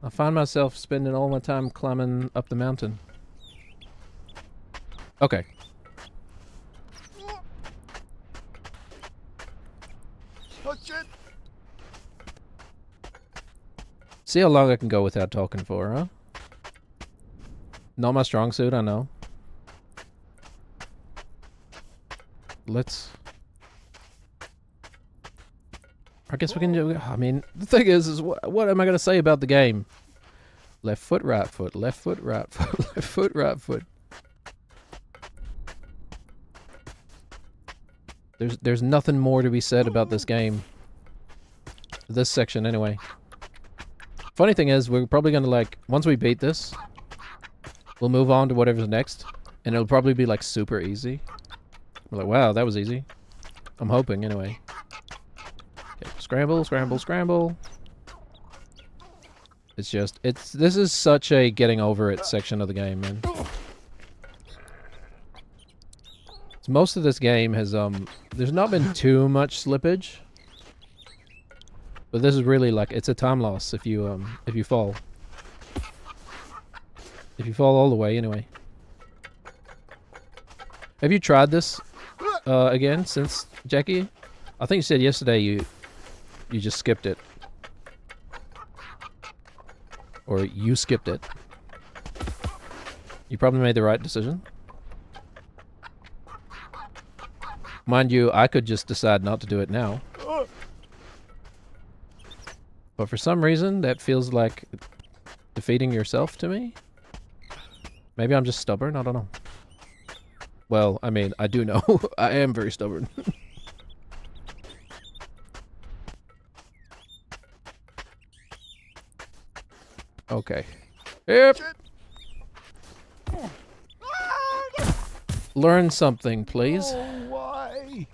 I find myself spending all my time climbing up the mountain. Okay. Oh shit. See how long I can go without talking for, huh? Not my strong suit, I know. Let's... I guess we can do... I mean, the thing is what am I going to say about the game? Left foot, right foot, left foot, right foot, left foot, right foot. There's nothing more to be said about this game. This section, anyway. Funny thing is, we're probably going to, like, once we beat this, we'll move on to whatever's next, and it'll probably be, like, super easy. We're like, wow, that was easy. I'm hoping, anyway. Okay, scramble, scramble, scramble. It's just, this is such a getting over it section of the game, man. So most of this game has, there's not been too much slippage. But this is really like, it's a time loss if you fall. If you fall all the way, anyway. Have you tried this, again, since, Jackie? I think you said yesterday you just skipped it. Or you skipped it. You probably made the right decision. Mind you, I could just decide not to do it now. But for some reason, that feels like defeating yourself to me. Maybe I'm just stubborn, I don't know. Well, I mean, I do know. I am very stubborn. Okay. Yep. Shit. Learn something, please. Oh, why?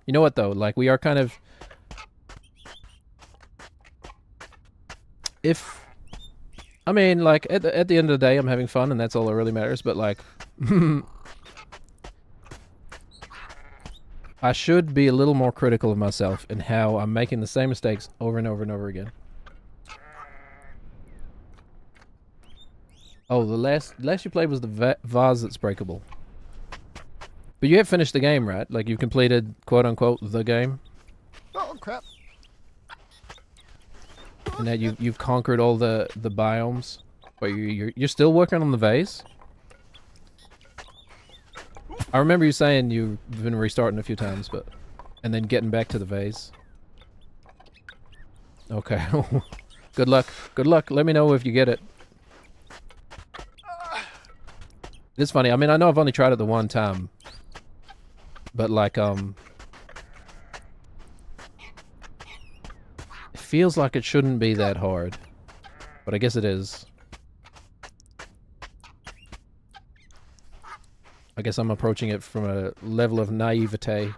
You know what, though? Like, we are kind of... I mean, like, at the end of the day, I'm having fun, and that's all that really matters, but, like... I should be a little more critical of myself in how I'm making the same mistakes over and over and over again. Oh, the last you played was the vase that's breakable. But you have finished the game, right? Like, you've completed, quote-unquote, the game? Oh, crap. And that you've conquered all the biomes? But you're still working on the vase? I remember you saying you've been restarting a few times, but... And then getting back to the vase. Okay. Good luck. Good luck. Let me know if you get it. It's funny. I mean, I know I've only tried it the one time. But, like, it feels like it shouldn't be that hard. But I guess it is. I guess I'm approaching it from a level of naivete.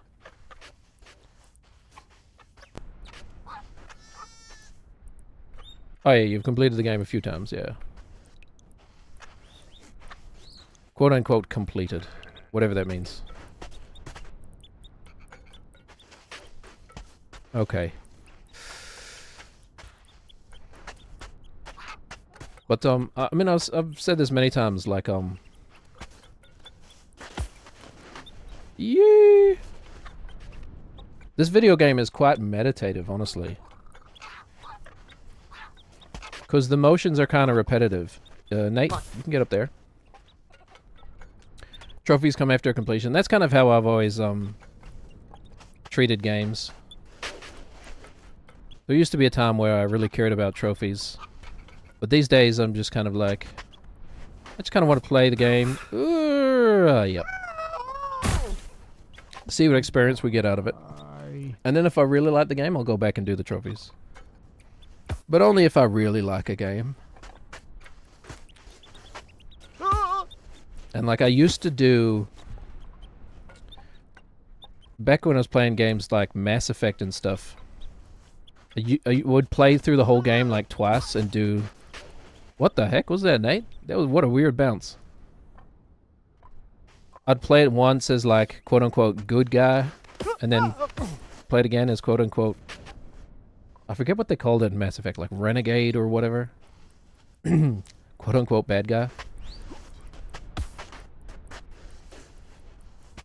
Oh yeah, you've completed the game a few times, yeah. Quote-unquote completed. Whatever that means. Okay. But, I mean, I've said this many times, like, yeah. This video game is quite meditative, honestly. Because the motions are kind of repetitive. Nate, you can get up there. Trophies come after completion. That's kind of how I've always, treated games. There used to be a time where I really cared about trophies. But these days, I'm just kind of like... I just kind of want to play the game. Yep. See what experience we get out of it. And then if I really like the game, I'll go back and do the trophies. But only if I really like a game. And like I used to do... Back when I was playing games like Mass Effect and stuff, I would play through the whole game like twice and do... What the heck was that, Nate? That was... What a weird bounce. I'd play it once as like quote-unquote good guy, and then play it again as quote-unquote... I forget what they called it in Mass Effect, like renegade or whatever. Quote-unquote bad guy.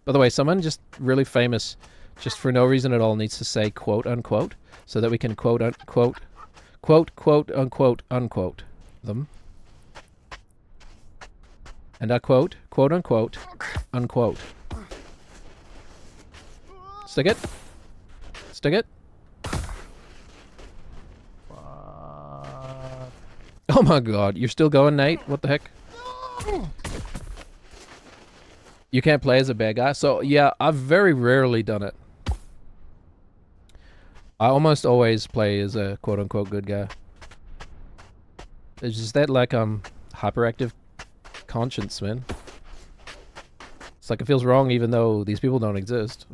By the way, someone just really famous, just for no reason at all, needs to say quote-unquote, so that we can quote-unquote, quote-unquote them. And I quote, quote-unquote, unquote. Stick it. Stick it. Oh my god, you're still going, Nate? What the heck? You can't play as a bad guy? So, yeah, I've very rarely done it. I almost always play as a quote-unquote good guy. It's just that, like, hyperactive conscience, man. It's like it feels wrong even though these people don't exist.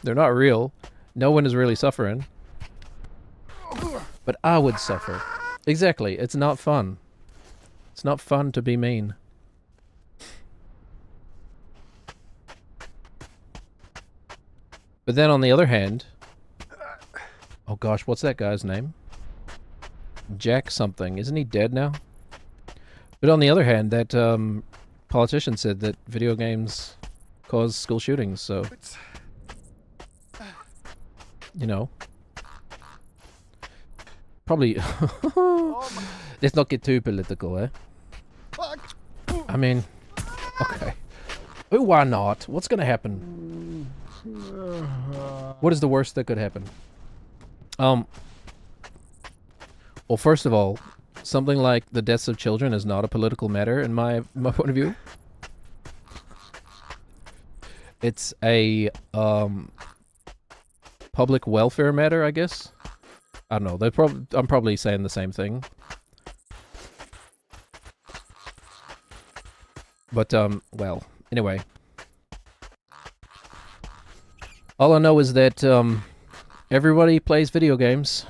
They're not real. No one is really suffering. But I would suffer. Exactly. It's not fun. It's not fun to be mean. But then on the other hand... Oh gosh, what's that guy's name? Jack something. Isn't he dead now? But on the other hand, that politician said that video games cause school shootings, so... You know. Probably... Let's not get too political, eh? I mean... Okay. Oh, why not? What's gonna happen? What is the worst that could happen? Well, first of all, something like the deaths of children is not a political matter in my point of view. It's a public welfare matter, I guess. I don't know. I'm probably saying the same thing. But, well, anyway. All I know is that, everybody plays video games.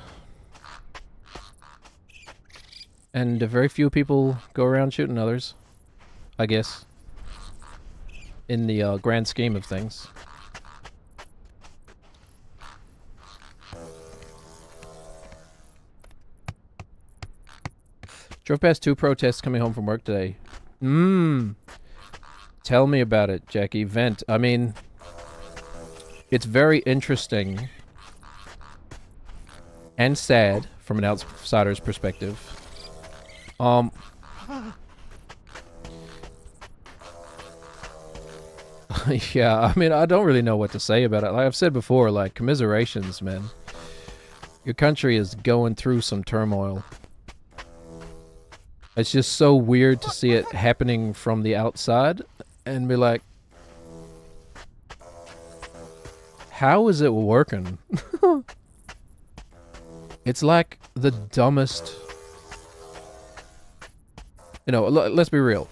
And very few people go around shooting others, I guess. In the, grand scheme of things. Drove past 2 protests coming home from work today. Tell me about it, Jackie. Vent. I mean, it's very interesting and sad from an outsider's perspective. Yeah, I mean, I don't really know what to say about it. Like I've said before, like, commiserations, man. Your country is going through some turmoil. It's just so weird to see it happening from the outside and be like, how is it working? It's like the dumbest... You know, let's be real.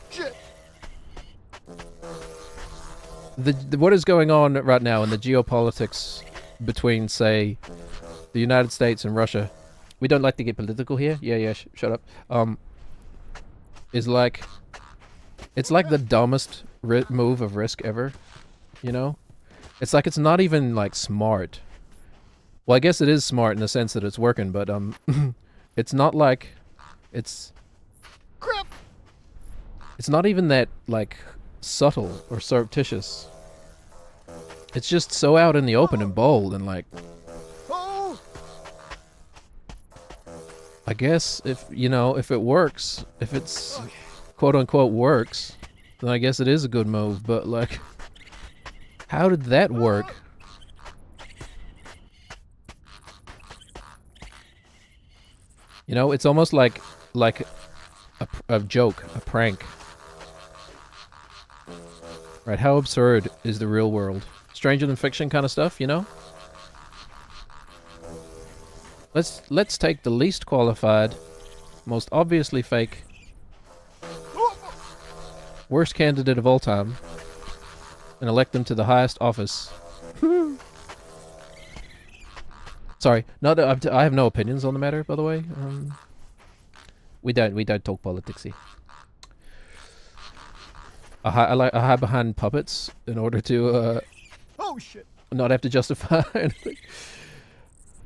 What is going on right now in the geopolitics between, say, the United States and Russia? We don't like to get political here. Yeah, shut up. Is like... It's like the dumbest move of risk ever. You know? It's like it's not even, like, smart. Well, I guess it is smart in the sense that it's working, but, it's not like... It's... Crap! It's not even that, like, subtle or surreptitious. It's just so out in the open and bold and, like... Oh! I guess if, you know, if it works, if it's quote-unquote works, then I guess it is a good move, but, like... How did that work? You know, it's almost like a joke, a prank. Right, how absurd is the real world? Stranger than fiction kind of stuff, you know? Let's take the least qualified, most obviously fake, worst candidate of all time, and elect them to the highest office. Sorry, I have no opinions on the matter, by the way. We don't talk politics here. I hide behind puppets in order to Oh shit! not have to justify anything.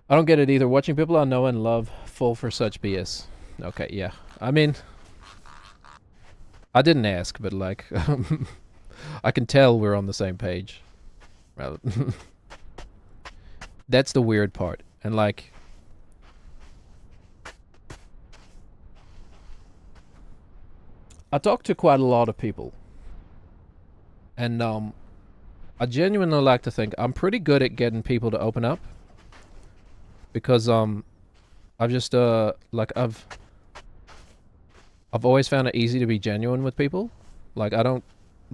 I don't get it either. Watching people I know and love fall for such BS. Okay, yeah. I mean, I didn't ask, but like, I can tell we're on the same page. That's the weird part. And like, I talk to quite a lot of people. And I genuinely like to think I'm pretty good at getting people to open up. Because I've just like I've always found it easy to be genuine with people. Like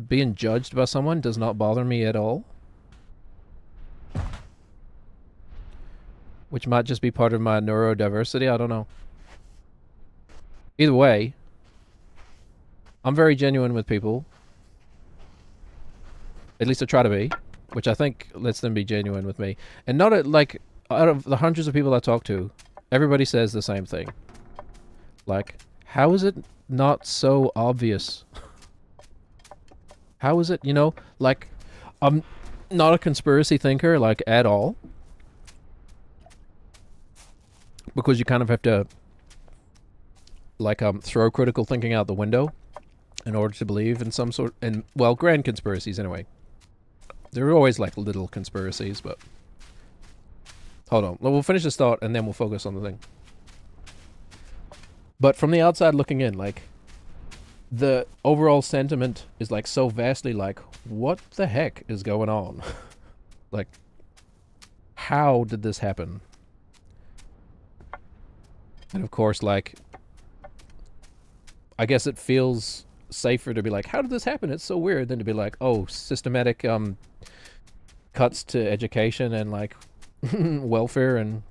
being judged by someone does not bother me at all. Which might just be part of my neurodiversity, I don't know. Either way, I'm very genuine with people. At least I try to be, which I think lets them be genuine with me. And not like, out of the hundreds of people I talk to, everybody says the same thing. Like, how is it not so obvious? How is it, you know, like, I'm not a conspiracy thinker, like, at all. Because you kind of have to, like, throw critical thinking out the window in order to believe in some sort, and, well, grand conspiracies anyway. There are always, like, little conspiracies, but... Hold on. We'll finish this thought, and then we'll focus on the thing. But from the outside looking in, like, the overall sentiment is, like, so vastly like, what the heck is going on? Like, how did this happen? And of course, like, I guess it feels safer to be like, how did this happen? It's so weird, than to be like, oh, systematic cuts to education and, like, welfare and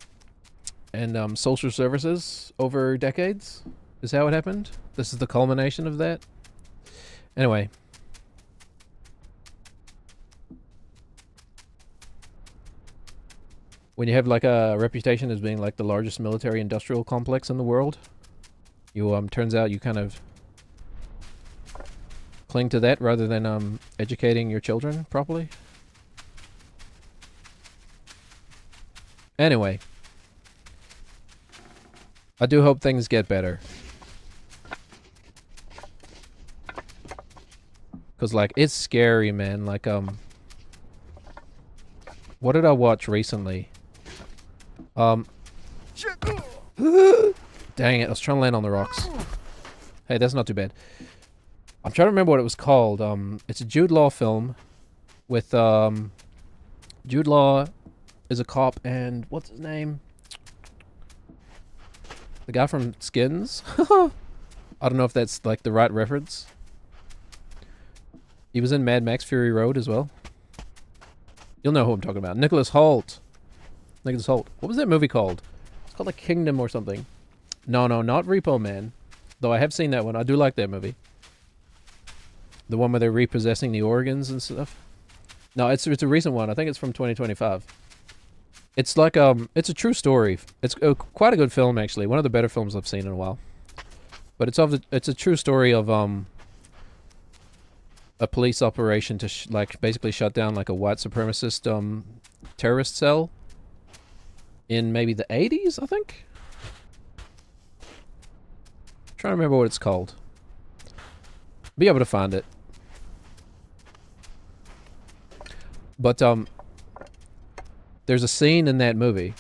and social services over decades. Is how it happened. This is the culmination of that. Anyway. When you have like a reputation as being like the largest military industrial complex in the world, you turns out you kind of cling to that rather than educating your children properly. Anyway, I do hope things get better. Cause like it's scary, man. Like what did I watch recently? Shit. Dang it! I was trying to land on the rocks. Hey, that's not too bad. I'm trying to remember what it was called. It's a Jude Law film with Jude Law is a cop and what's his name? The guy from Skins. I don't know if that's like the right reference. He was in Mad Max Fury Road as well. You'll know who I'm talking about. Nicholas Hoult. Nicholas Hoult. What was that movie called? It's called like Kingdom or something. No, not Repo Man. Though I have seen that one. I do like that movie. The one where they're repossessing the organs and stuff. No, it's a recent one. I think it's from 2025. It's like it's a true story. It's quite a good film actually. One of the better films I've seen in a while. But it's a true story of a police operation to like basically shut down like a white supremacist terrorist cell in maybe the 80s, I think. I'm trying to remember what it's called. Be able to find it. But there's a scene in that movie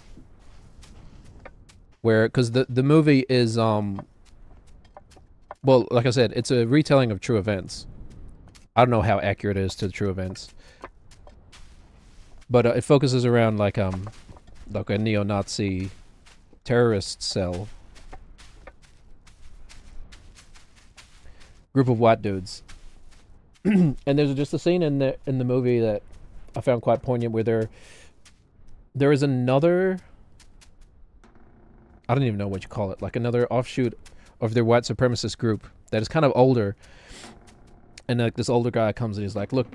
where, because the movie is well, like I said, it's a retelling of true events. I don't know how accurate it is to the true events, but it focuses around like a neo-Nazi terrorist cell, group of white dudes, and there's just a scene in the movie that I found quite poignant where there is another, I don't even know what you call it, like another offshoot of their white supremacist group that is kind of older. And like this older guy comes and he's like, look,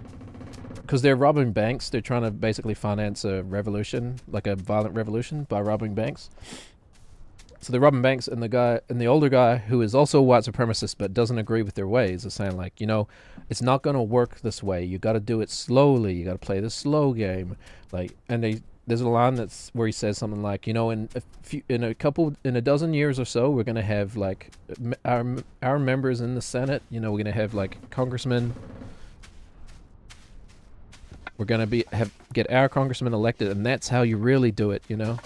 because they're robbing banks. They're trying to basically finance a revolution, like a violent revolution by robbing banks. So they're robbing banks, and the older guy, who is also a white supremacist but doesn't agree with their ways, is saying like, it's not going to work this way. You got to do it slowly. You got to play the slow game. Like, and there's a line that's where he says something like, in a dozen years or so, we're going to have like our members in the Senate. We're going to have like congressmen. We're going to get our congressmen elected, and that's how you really do it, And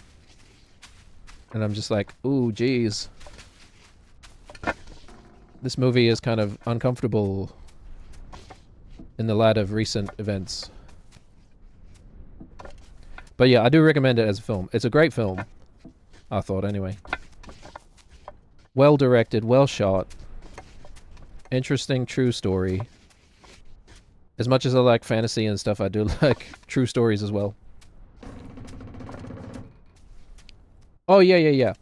I'm just like, ooh, geez. This movie is kind of uncomfortable in the light of recent events. But yeah, I do recommend it as a film. It's a great film, I thought anyway. Well directed, well shot. Interesting, true story. As much as I like fantasy and stuff, I do like true stories as well. Oh, yeah.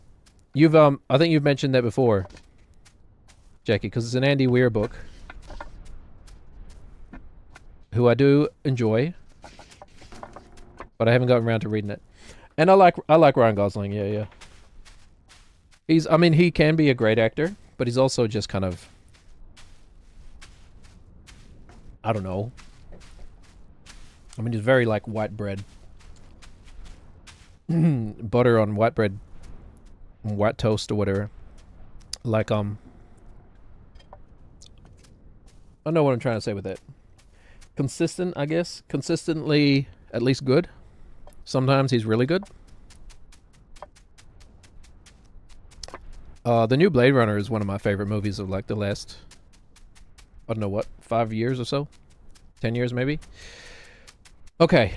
You've, I think you've mentioned that before, Jackie, because it's an Andy Weir book, who I do enjoy, but I haven't gotten around to reading it. And I like Ryan Gosling, yeah. He can be a great actor, but he's also just kind of, I don't know. He's very like white bread. Butter on white bread, white toast or whatever. Like, I know what I'm trying to say with that. Consistent, I guess. Consistently, at least good. Sometimes he's really good. The new Blade Runner is one of my favorite movies of like the last, I don't know what, 5 years or so? 10 years maybe? Okay.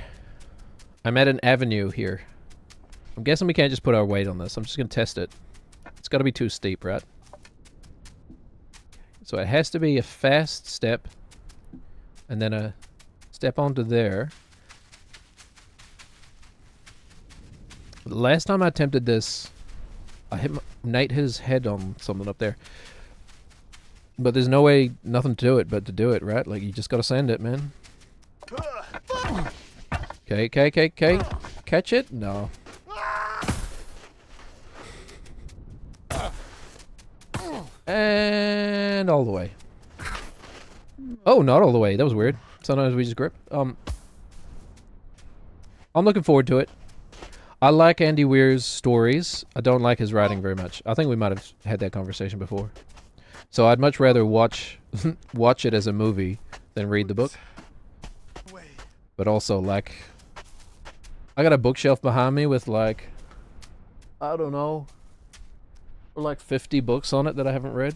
I'm at an avenue here. I'm guessing we can't just put our weight on this. I'm just going to test it. It's got to be too steep, right? So it has to be a fast step. And then a step onto there. The last time I attempted this, Nate hit his head on something up there. But there's no way, nothing to do it but to do it, right? Like, you just gotta send it, man. Okay. Catch it? No. And all the way. Oh, not all the way. That was weird. Sometimes we just grip. I'm looking forward to it. I like Andy Weir's stories. I don't like his writing very much. I think we might have had that conversation before. So I'd much rather watch it as a movie than read the book. But also, like, I got a bookshelf behind me with, like, I don't know, like 50 books on it that I haven't read.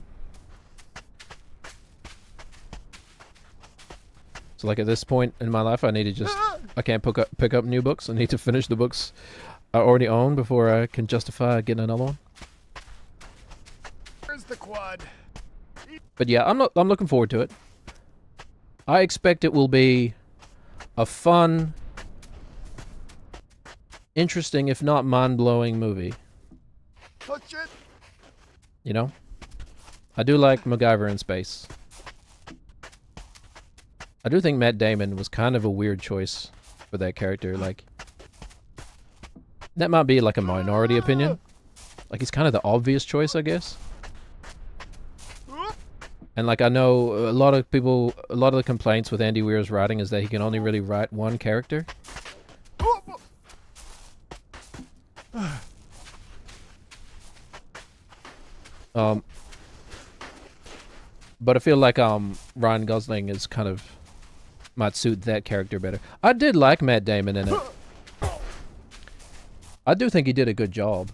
So, like, at this point in my life, I need to just, I can't pick up new books. I need to finish the books I already own before I can justify getting another one. Where's the quad? But yeah, I'm looking forward to it. I expect it will be a fun, interesting, if not mind-blowing movie. Touch it. You know? I do like MacGyver in space. I do think Matt Damon was kind of a weird choice for that character. Like, that might be like a minority opinion. Like, he's kind of the obvious choice, I guess. And like, I know a lot of the complaints with Andy Weir's writing is that he can only really write one character. But I feel like Ryan Gosling is kind of might suit that character better. I did like Matt Damon in it. I do think he did a good job.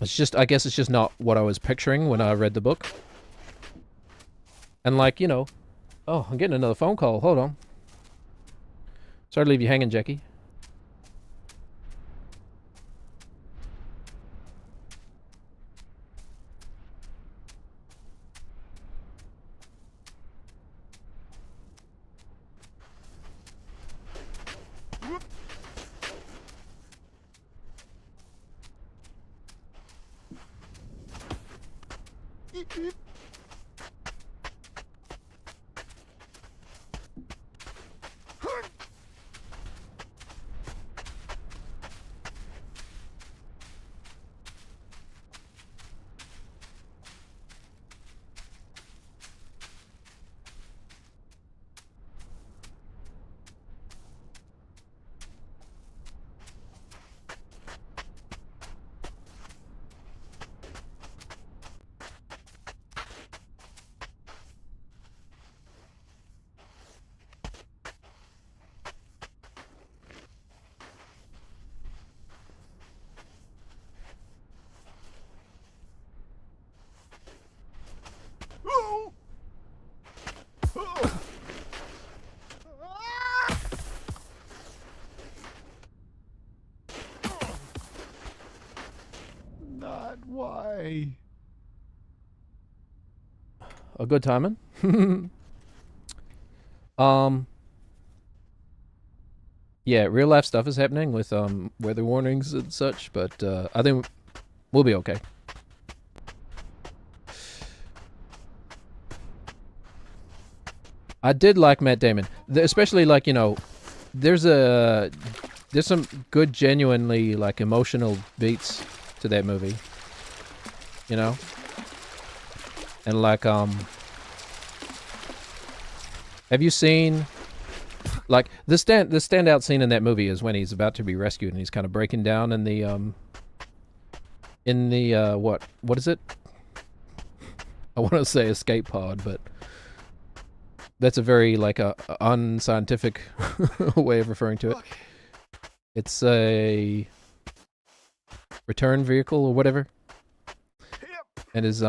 It's just, I guess it's just not what I was picturing when I read the book. And like, you know, oh, I'm getting another phone call. Hold on. Sorry to leave you hanging, Jackie. Not why. A good timing. Yeah, real life stuff is happening with weather warnings and such, but I think we'll be okay. I did like Matt Damon, especially like, you know, there's some good, genuinely like emotional beats to that movie, you know, and like have you seen like the standout scene in that movie is when he's about to be rescued and he's kind of breaking down in the what is it? I want to say escape pod, but that's a very like a unscientific way of referring to it. It's a return vehicle or whatever, and is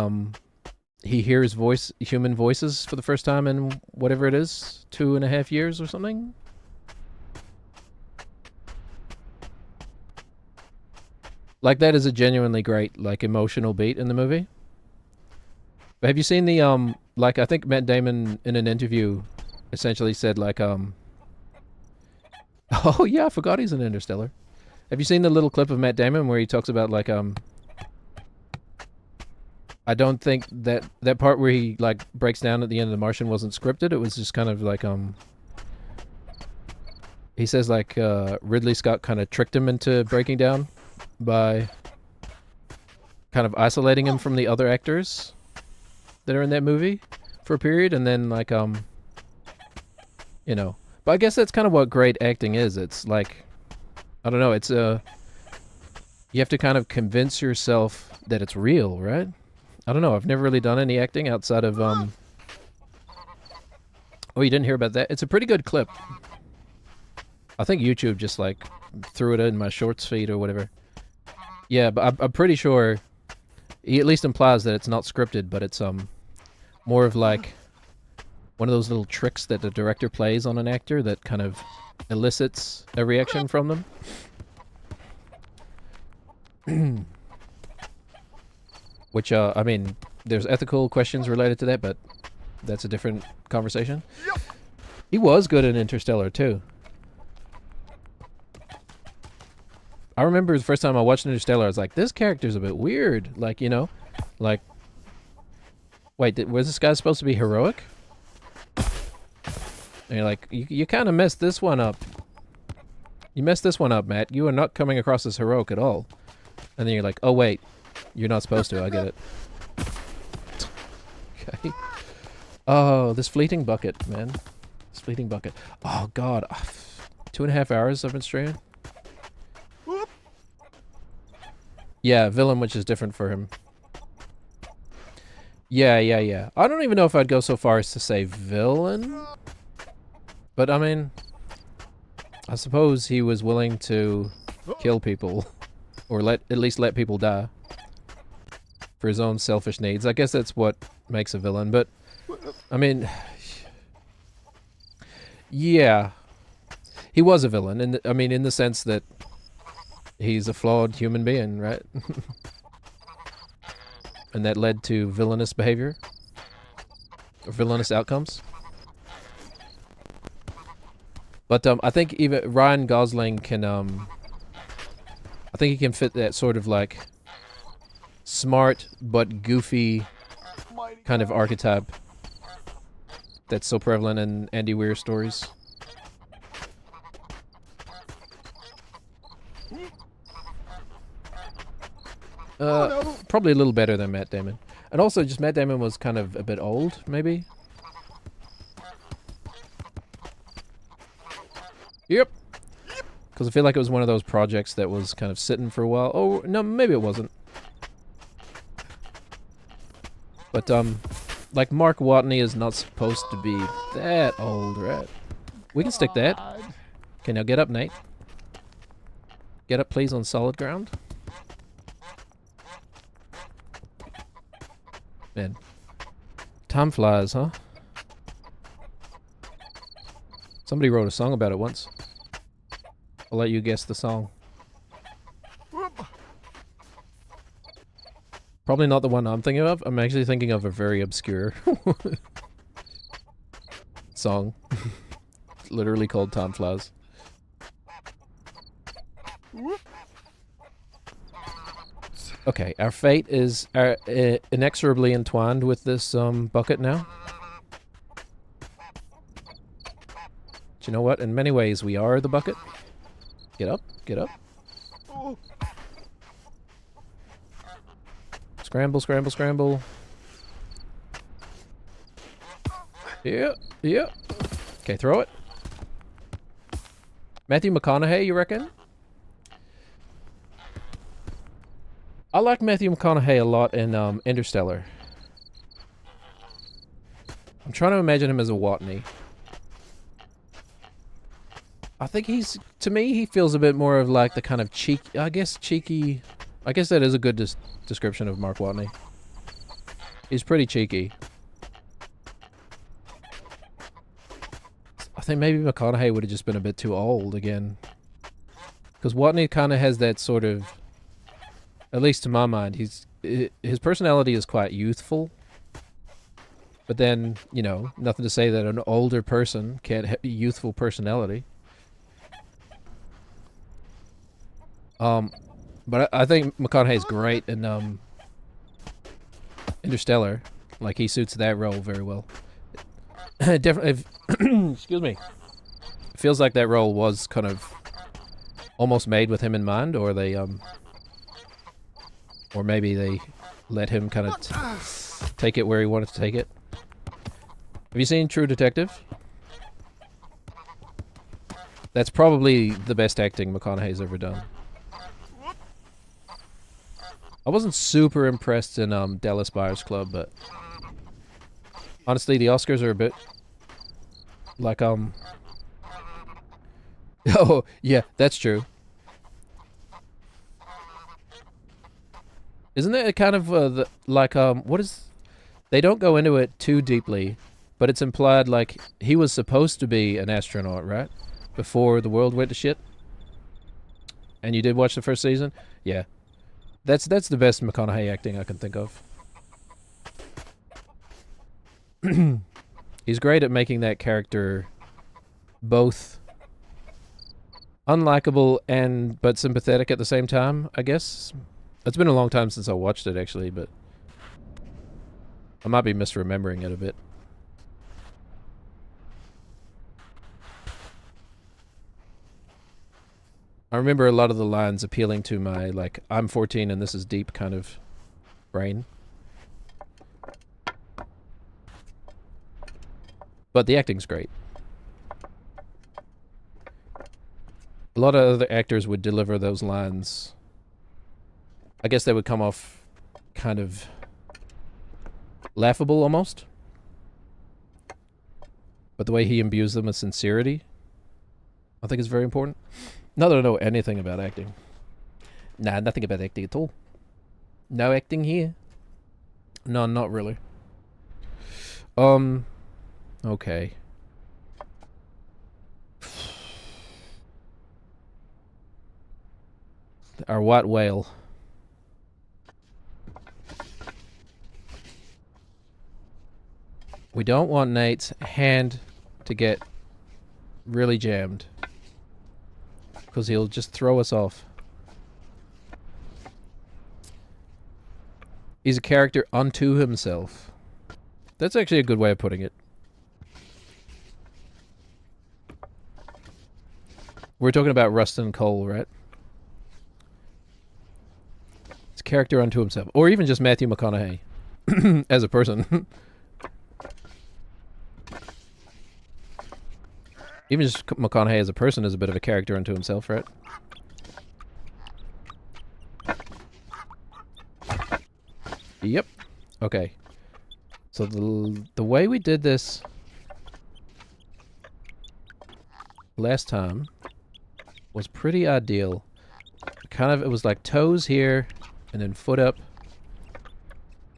he hears human voices for the first time in whatever it is, 2.5 years or something. Like, that is a genuinely great like emotional beat in the movie. But have you seen the like, I think Matt Damon in an interview essentially said like oh yeah, I forgot he's in Interstellar. Have you seen the little clip of Matt Damon where he talks about like I don't think that part where he like breaks down at the end of The Martian wasn't scripted. It was just kind of like he says like Ridley Scott kind of tricked him into breaking down by kind of isolating him from the other actors that are in that movie for a period, and then like you know. But I guess that's kind of what great acting is. It's like, I don't know, it's you have to kind of convince yourself that it's real, right? I don't know. I've never really done any acting outside of oh, you didn't hear about that? It's a pretty good clip. I think YouTube just like threw it in my shorts feed or whatever. Yeah, but I'm pretty sure he at least implies that it's not scripted, but it's more of like one of those little tricks that the director plays on an actor that kind of elicits a reaction from them. Which, I mean, there's ethical questions related to that, but that's a different conversation. He was good in Interstellar, too. I remember the first time I watched Interstellar, I was like, this character's a bit weird. Like, you know, like, wait, was this guy supposed to be heroic? And you're like, you kind of messed this one up. You messed this one up, Matt. You are not coming across as heroic at all. And then you're like, oh, wait. You're not supposed to. I get it. Okay. Oh, this fleeting bucket, man. This fleeting bucket. Oh, God. 2.5 hours I've been streaming. Yeah, villain, which is different for him. Yeah. I don't even know if I'd go so far as to say villain. But, I mean, I suppose he was willing to kill people. Or at least let people die. For his own selfish needs. I guess that's what makes a villain. But, I mean, yeah. He was a villain. I mean, in the sense that he's a flawed human being, right? And that led to villainous behavior. Or villainous outcomes. But I think even Ryan Gosling can, I think he can fit that sort of like smart but goofy kind of archetype that's so prevalent in Andy Weir stories. Probably a little better than Matt Damon. And also, just Matt Damon was kind of a bit old, maybe? Yep. Because I feel like it was one of those projects that was kind of sitting for a while. Oh, no, maybe it wasn't. But, like Mark Watney is not supposed to be that old, right? We can stick that. Okay, now get up, Nate. Get up, please, on solid ground. Man. Time flies, huh? Somebody wrote a song about it once. I'll let you guess the song. Probably not the one I'm thinking of. I'm actually thinking of a very obscure song. Literally called Time Flies. Okay, our fate is inexorably entwined with this bucket now. Do you know what? In many ways, we are the bucket. Get up, get up. Scramble, scramble, scramble. Yeah. Okay, throw it. Matthew McConaughey, you reckon? I like Matthew McConaughey a lot in Interstellar. I'm trying to imagine him as a Watney. I think to me, he feels a bit more of like the kind of cheeky, I guess that is a good description of Mark Watney. He's pretty cheeky. I think maybe McConaughey would have just been a bit too old again. Because Watney kind of has that sort of, at least to my mind, his personality is quite youthful. But then, you know, nothing to say that an older person can't have a youthful personality. But I think McConaughey's great in Interstellar. Like, he suits that role very well. Definitely, excuse me. It feels like that role was kind of almost made with him in mind, or they or maybe they let him kind of take it where he wanted to take it. Have you seen True Detective? That's probably the best acting McConaughey's ever done. I wasn't super impressed in Dallas Buyers Club, but honestly, the Oscars are a bit like oh yeah, that's true. Isn't it kind of what is? They don't go into it too deeply, but it's implied like he was supposed to be an astronaut, right? Before the world went to shit. And you did watch the first season? Yeah. That's the best McConaughey acting I can think of. He's great at making that character both unlikable but sympathetic at the same time, I guess. It's been a long time since I watched it, actually, but I might be misremembering it a bit. I remember a lot of the lines appealing to my, like, I'm 14 and this is deep kind of brain. But the acting's great. A lot of other actors would deliver those lines. I guess they would come off kind of laughable almost. But the way he imbues them with sincerity, I think is very important. Not that I know anything about acting. Nah, nothing about acting at all. No acting here. No, not really. Okay. Our white whale. We don't want Nate's hand to get really jammed, because he'll just throw us off. He's a character unto himself. That's actually a good way of putting it. We're talking about Rustin Cole, right? It's a character unto himself. Or even just Matthew McConaughey as a person. Even just McConaughey as a person is a bit of a character unto himself, right? Yep. Okay. So the way we did this last time was pretty ideal. It was like toes here and then foot up.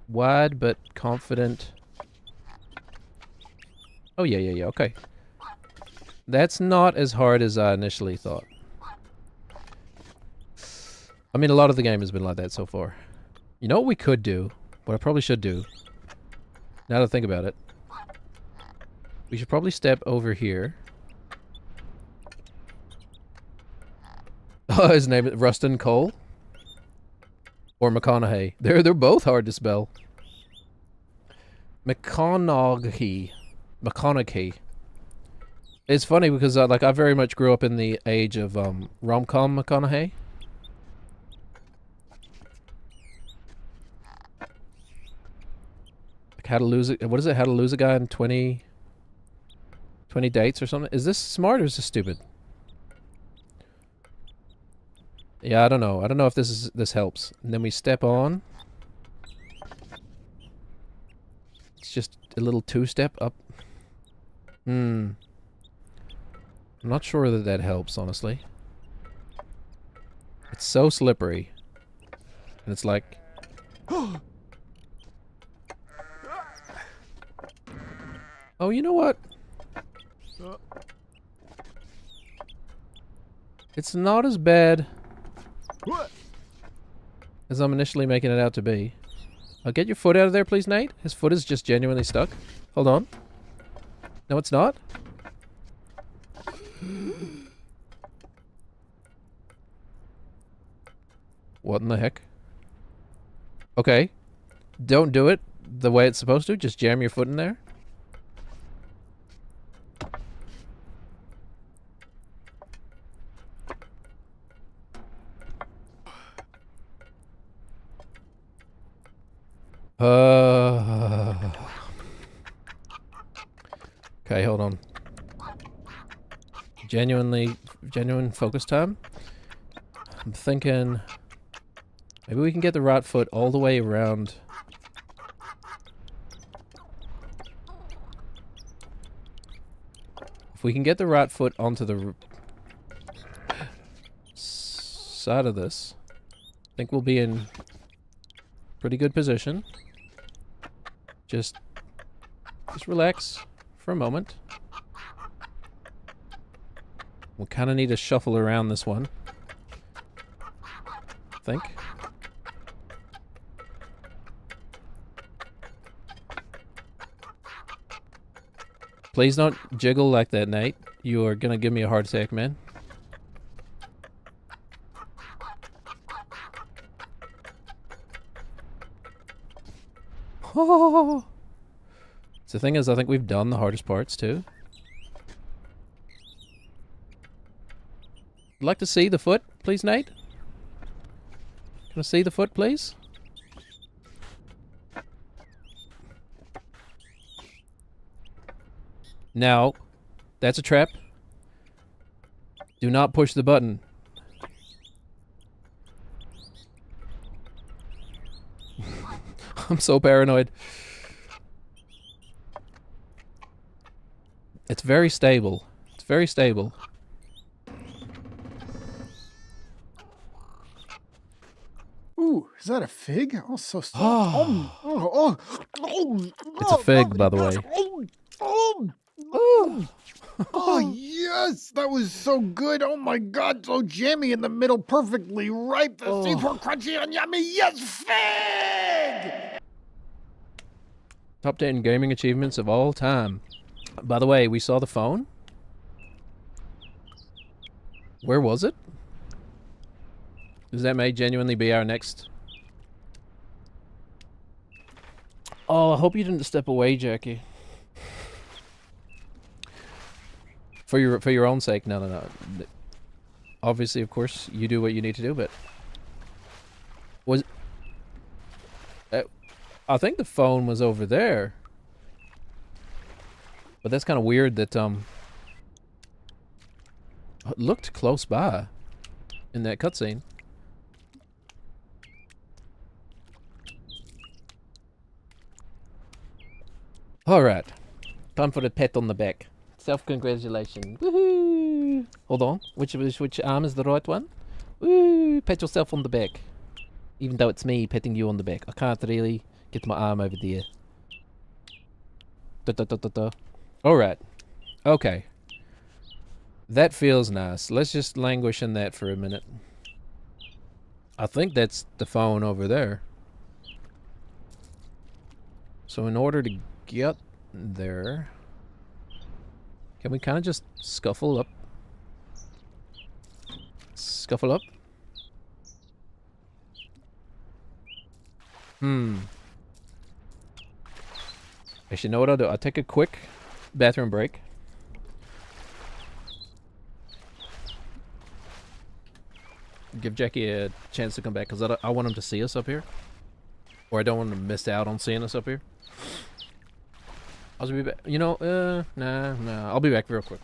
Wide but confident. Oh yeah, okay. That's not as hard as I initially thought. I mean, a lot of the game has been like that so far. You know what we could do? What I probably should do, now that I think about it, we should probably step over here. Oh, his name is Rustin Cole? Or McConaughey. They're both hard to spell. McConaughey. It's funny because I very much grew up in the age of rom-com McConaughey. Like How to Lose It. What is it? How to Lose a Guy in 20 dates or something? Is this smart or is this stupid? Yeah, I don't know. I don't know if this helps. And then we step on. It's just a little two-step up. I'm not sure that helps, honestly. It's so slippery. And it's like... Oh, you know what? It's not as bad as I'm initially making it out to be. Get your foot out of there, please, Nate. His foot is just genuinely stuck. Hold on. No, it's not. What in the heck? Okay. Don't do it the way it's supposed to. Just jam your foot in there. Okay, hold on. Genuine focus time. I'm thinking maybe we can get the right foot all the way around. If we can get the right foot onto the side of this, I think we'll be in pretty good position. Just relax for a moment. We'll kind of need to shuffle around this one, I think. Please don't jiggle like that, Nate. You are gonna give me a heart attack, man. Oh. So the thing is, I think we've done the hardest parts too. I'd like to see the foot, please, Nate. Can I see the foot, please? Now, that's a trap. Do not push the button. I'm so paranoid. It's very stable. It's very stable. Ooh, is that a fig? Oh, so soft. It's a fig, by the way. Oh, yes! That was so good. Oh, my God. So jammy in the middle, perfectly ripe. The super crunchy and yummy. Yes, fig! Top 10 gaming achievements of all time. By the way, we saw the phone. Where was it? Does that may genuinely be our next... Oh, I hope you didn't step away, Jackie. For your own sake. No. Obviously, of course, you do what you need to do, but... Was... I think the phone was over there. But that's kind of weird that, it looked close by in that cutscene. Alright. Time for the pat on the back. Self-congratulation. Woohoo! Hold on. Which arm is the right one? Woo! Pat yourself on the back. Even though it's me patting you on the back. I can't really get my arm over there. Alright. Okay. That feels nice. Let's just languish in that for a minute. I think that's the phone over there. So in order to get there, can we kind of just scuffle up? Scuffle up? Actually, you know what I'll do? I'll take a quick bathroom break. Give Jackie a chance to come back, because I want him to see us up here. Or I don't want him to miss out on seeing us up here. I'll be back. You know, nah. I'll be back real quick.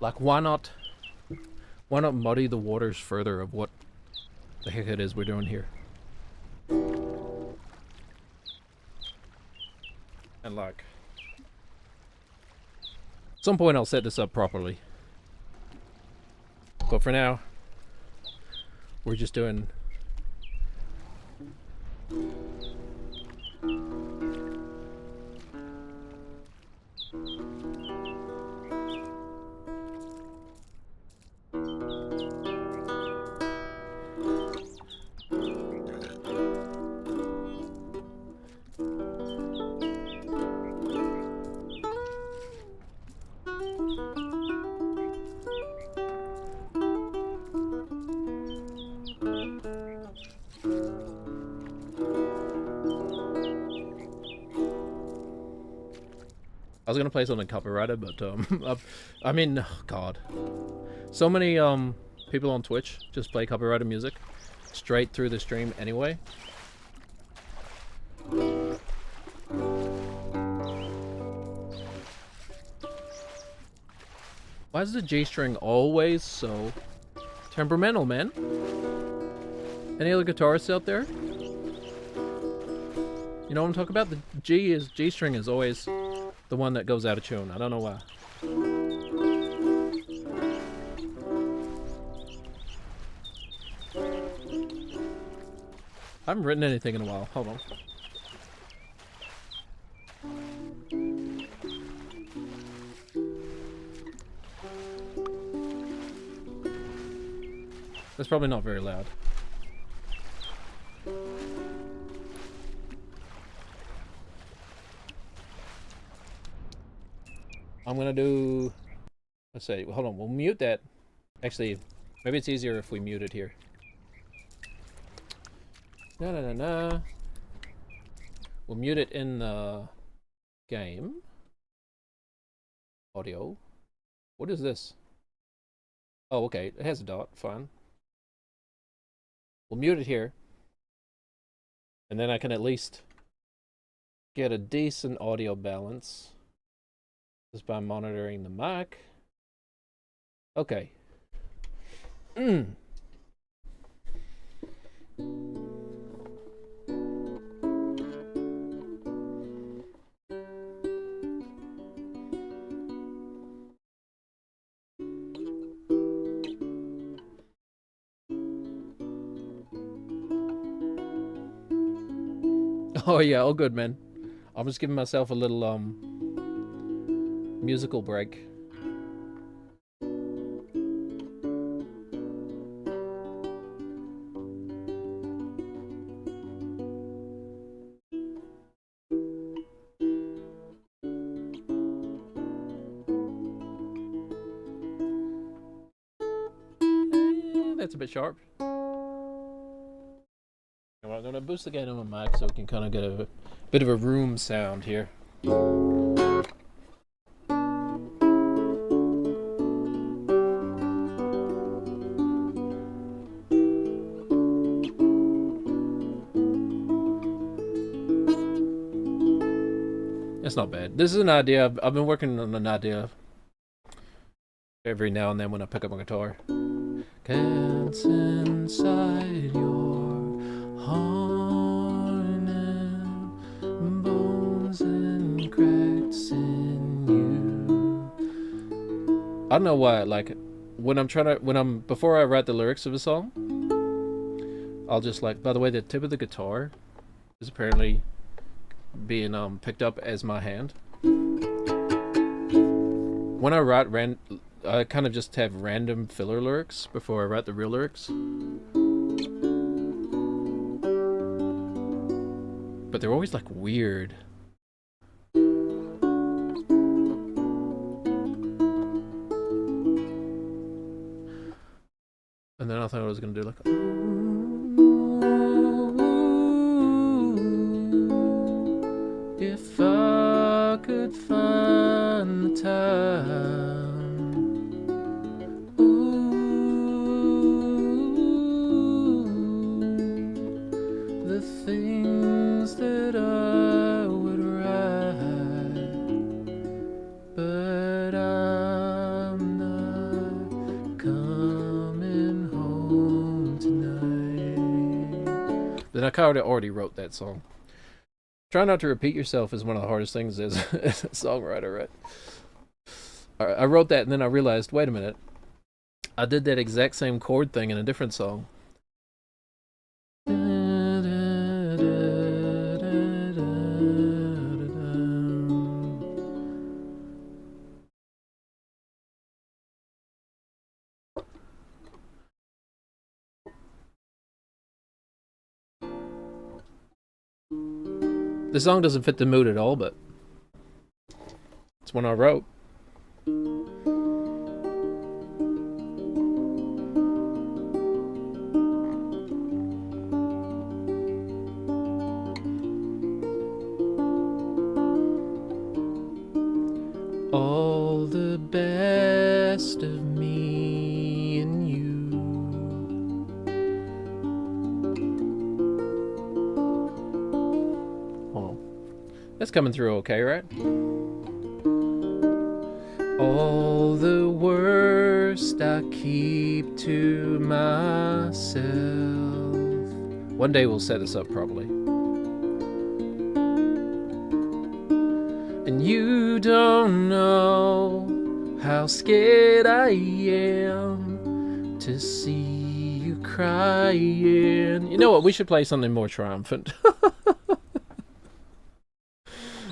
Like, why not muddy the waters further of what the heck it is we're doing here? And like, at some point I'll set this up properly. But for now, we're just doing... I was gonna play something copyrighted, but I mean, oh God, so many people on Twitch just play copyrighted music straight through the stream anyway. Why is the G string always so temperamental, man? Any other guitarists out there? You know what I'm talking about? The G string is always the one that goes out of tune. I don't know why. I haven't written anything in a while. Hold on. That's probably not very loud. I'm gonna do... Let's say, hold on, we'll mute that. Actually, maybe it's easier if we mute it here. Na. We'll mute it in the game. Audio. What is this? Oh, okay, it has a dot, fine. We'll mute it here. And then I can at least get a decent audio balance just by monitoring the mic. Okay. Oh yeah, all good, man. I'm just giving myself a little musical break. That's a bit sharp. I'm going to boost the gain on my mic so we can kind of get a bit of a room sound here. It's not bad. This is an idea. I've been working on an idea every now and then when I pick up my guitar. Cats inside your heart and bones and cracks in you. I don't know why, like, before I write the lyrics of a song, I'll just like, by the way, the tip of the guitar is apparently being picked up as my hand. When I write I kind of just have random filler lyrics before I write the real lyrics. But they're always like weird. And then I thought I was gonna do like, if I could find the time. Things that I would write, but I'm not. Then I kind of already wrote that song. Try not to repeat yourself is one of the hardest things as a songwriter, right? I wrote that and then I realized, wait a minute. I did that exact same chord thing in a different song. The song doesn't fit the mood at all, but it's one I wrote. All the best of me and you. That's coming through okay, right? All the worst I keep to myself. One day we'll set this up properly. And you don't know how scared I am to see you crying. You know what? We should play something more triumphant.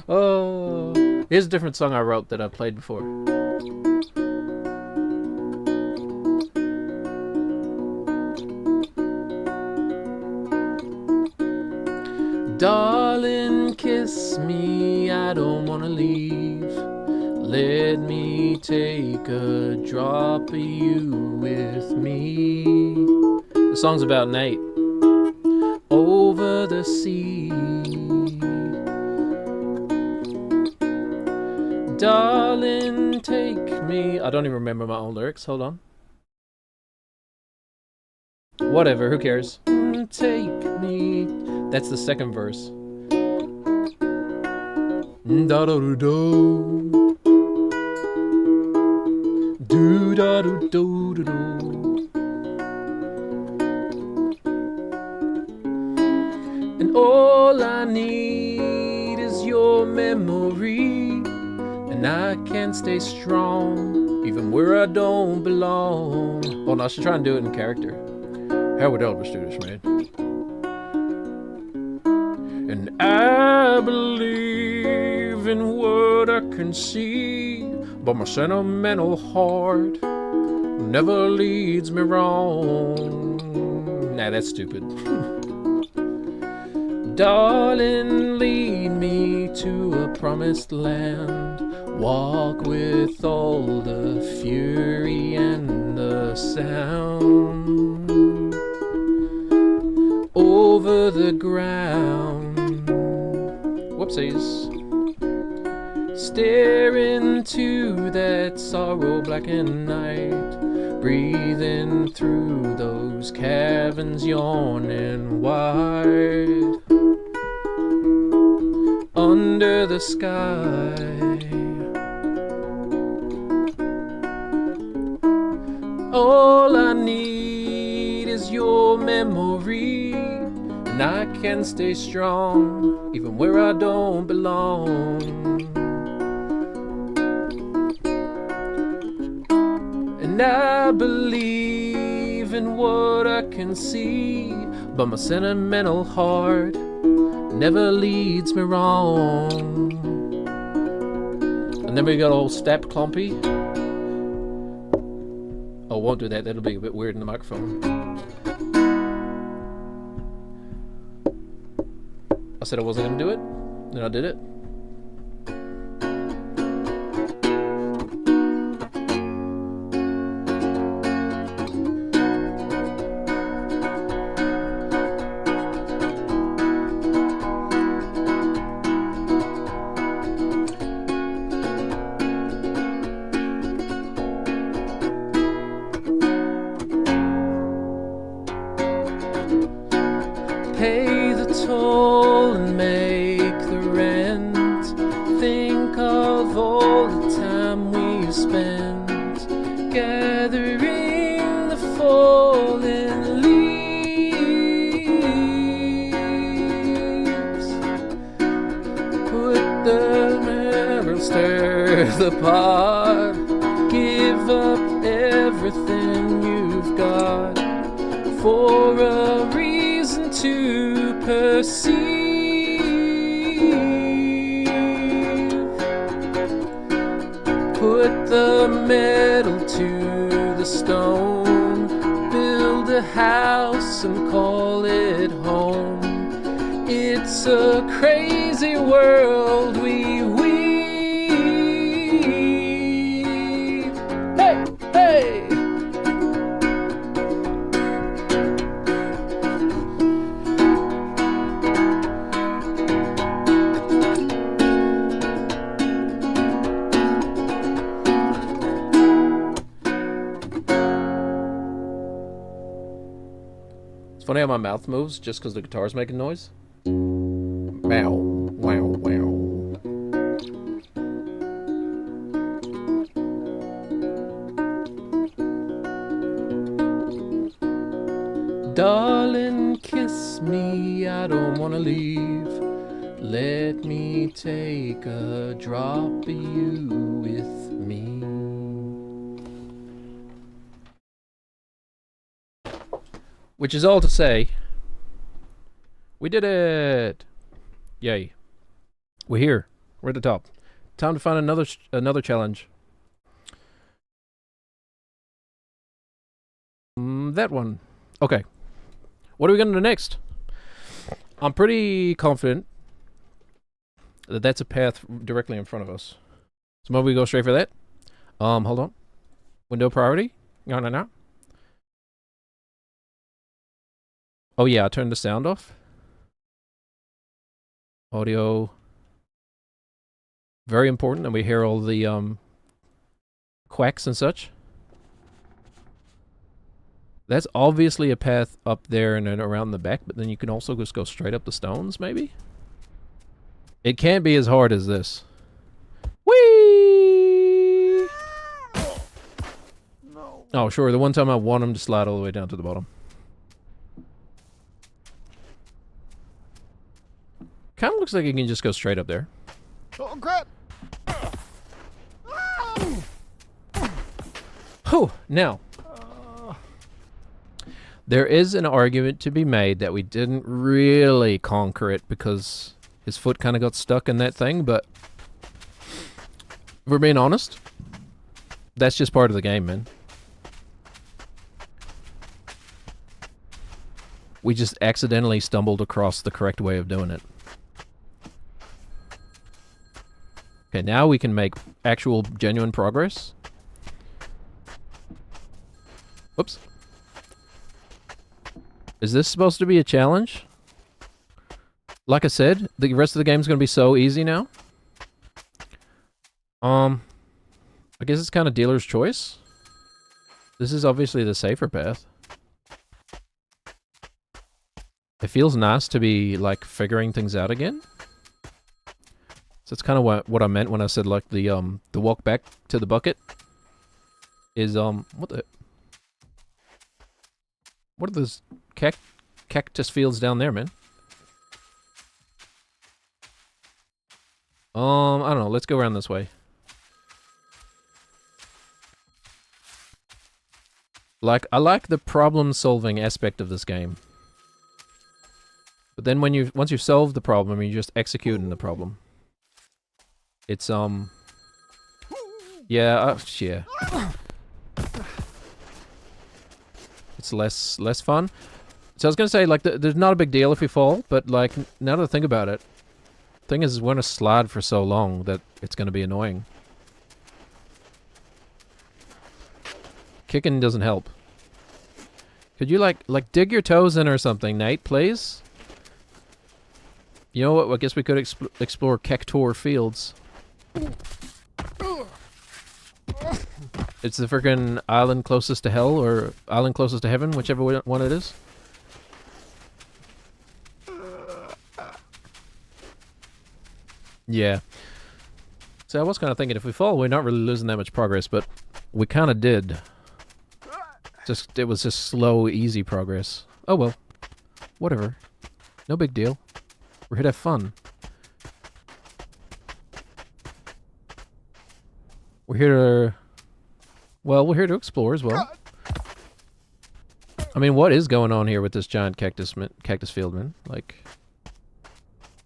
Oh, here's a different song I wrote that I've played before. Darling, kiss me, I don't wanna leave. Let me take a drop of you with me. The song's about Nate. Over the sea. Darling, take me. I don't even remember my own lyrics. Hold on. Whatever, who cares? Take me. That's the second verse. Da da do do. Do da do do do do. And all I need is your memory. And I can stay strong, even where I don't belong. Oh no, I should try and do it in character. How would Elvis do this, man? And I believe in what I can see, but my sentimental heart never leads me wrong. Nah, that's stupid. Darling, lead me to a promised land. Walk with all the fury and the sound over the ground. Whoopsies. Stare into that sorrow-blackened night, breathing through those caverns yawning wide. Under the sky, all I need is your memory, and I can stay strong, even where I don't belong. And I believe in what I can see, but my sentimental heart never leads me wrong. And then we got old Step Clumpy. Oh, won't do that. That'll be a bit weird in the microphone. I said I wasn't going to do it, then I did it. Pay the toll and make the rent. Think of all the time we spent gathering the fallen leaves. stir the pot. Give up everything you've got for a reason to perceive. Put the metal to the stone. Build a house and call it home. It's a crazy world we weave. Hey, hey! It's funny how my mouth moves just because the guitar's making noise. Wow, wow, wow. Darling, kiss me, I don't wanna leave. Let me take a drop of you with me. Which is all to say, we did it! Yay. We're here. We're at the top. Time to find another challenge. That one. Okay. What are we going to do next? I'm pretty confident that that's a path directly in front of us. So maybe we go straight for that. Hold on. Window priority. No. Oh yeah, I turned the sound off. Audio. Very important, and we hear all the quacks and such. That's obviously a path up there and then around the back, but then you can also just go straight up the stones, maybe? It can't be as hard as this. Whee! No. Oh, sure, the one time I want him to slide all the way down to the bottom. Kind of looks like you can just go straight up there. Oh, crap. Whew, now. There is an argument to be made that we didn't really conquer it because his foot kind of got stuck in that thing, but if we're being honest, that's just part of the game, man. We just accidentally stumbled across the correct way of doing it. Okay, now we can make actual, genuine progress. Whoops. Is this supposed to be a challenge? Like I said, the rest of the game is going to be so easy now. I guess it's kind of dealer's choice. This is obviously the safer path. It feels nice to be, like, figuring things out again. So it's kind of what I meant when I said, like, the walk back to the bucket is, what are those cactus fields down there, man? I don't know. Let's go around this way. Like, I like the problem-solving aspect of this game. But then once you've solved the problem, you're just executing the problem. It's, yeah, yeah. It's less fun. So I was gonna say, like, there's not a big deal if we fall, but, like, now that I think about it, the thing is, we're gonna slide for so long that it's gonna be annoying. Kicking doesn't help. Could you, like dig your toes in or something, Nate, please? You know what? I guess we could explore Cactor Fields. It's the freaking island closest to hell, or island closest to heaven, whichever one it is. Yeah. So I was kind of thinking, if we fall, we're not really losing that much progress, but we kind of did. It was just slow, easy progress. Oh well. Whatever. No big deal. We're here to have fun. We're here to... Well, we're here to explore as well. I mean, what is going on here with this giant cactus field, man? Like,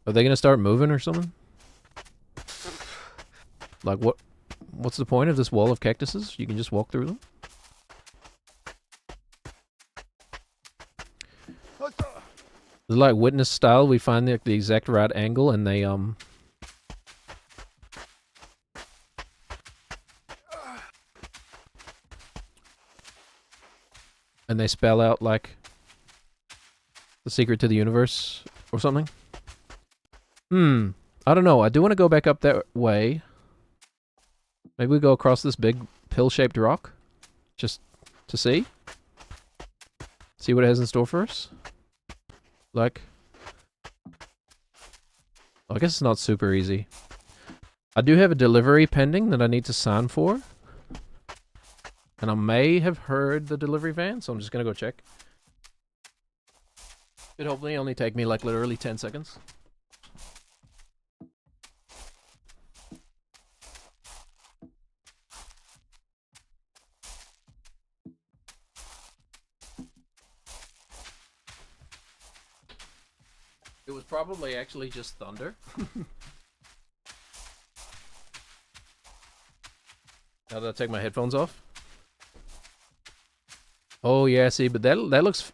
are they gonna start moving or something? Like, what's the point of this wall of cactuses? You can just walk through them? It's like Witness style. We find the exact right angle, and they and they spell out like the secret to the universe or something. I don't know. I do want to go back up that way. Maybe we go across this big pill-shaped rock, just to see what it has in store for us. Like, I guess it's not super easy. I do have a delivery pending that I need to sign for. And I may have heard the delivery van, so I'm just gonna go check. It'll hopefully only take me like literally 10 seconds. It was probably actually just thunder. Now that I take my headphones off. Oh yeah, see, but that looks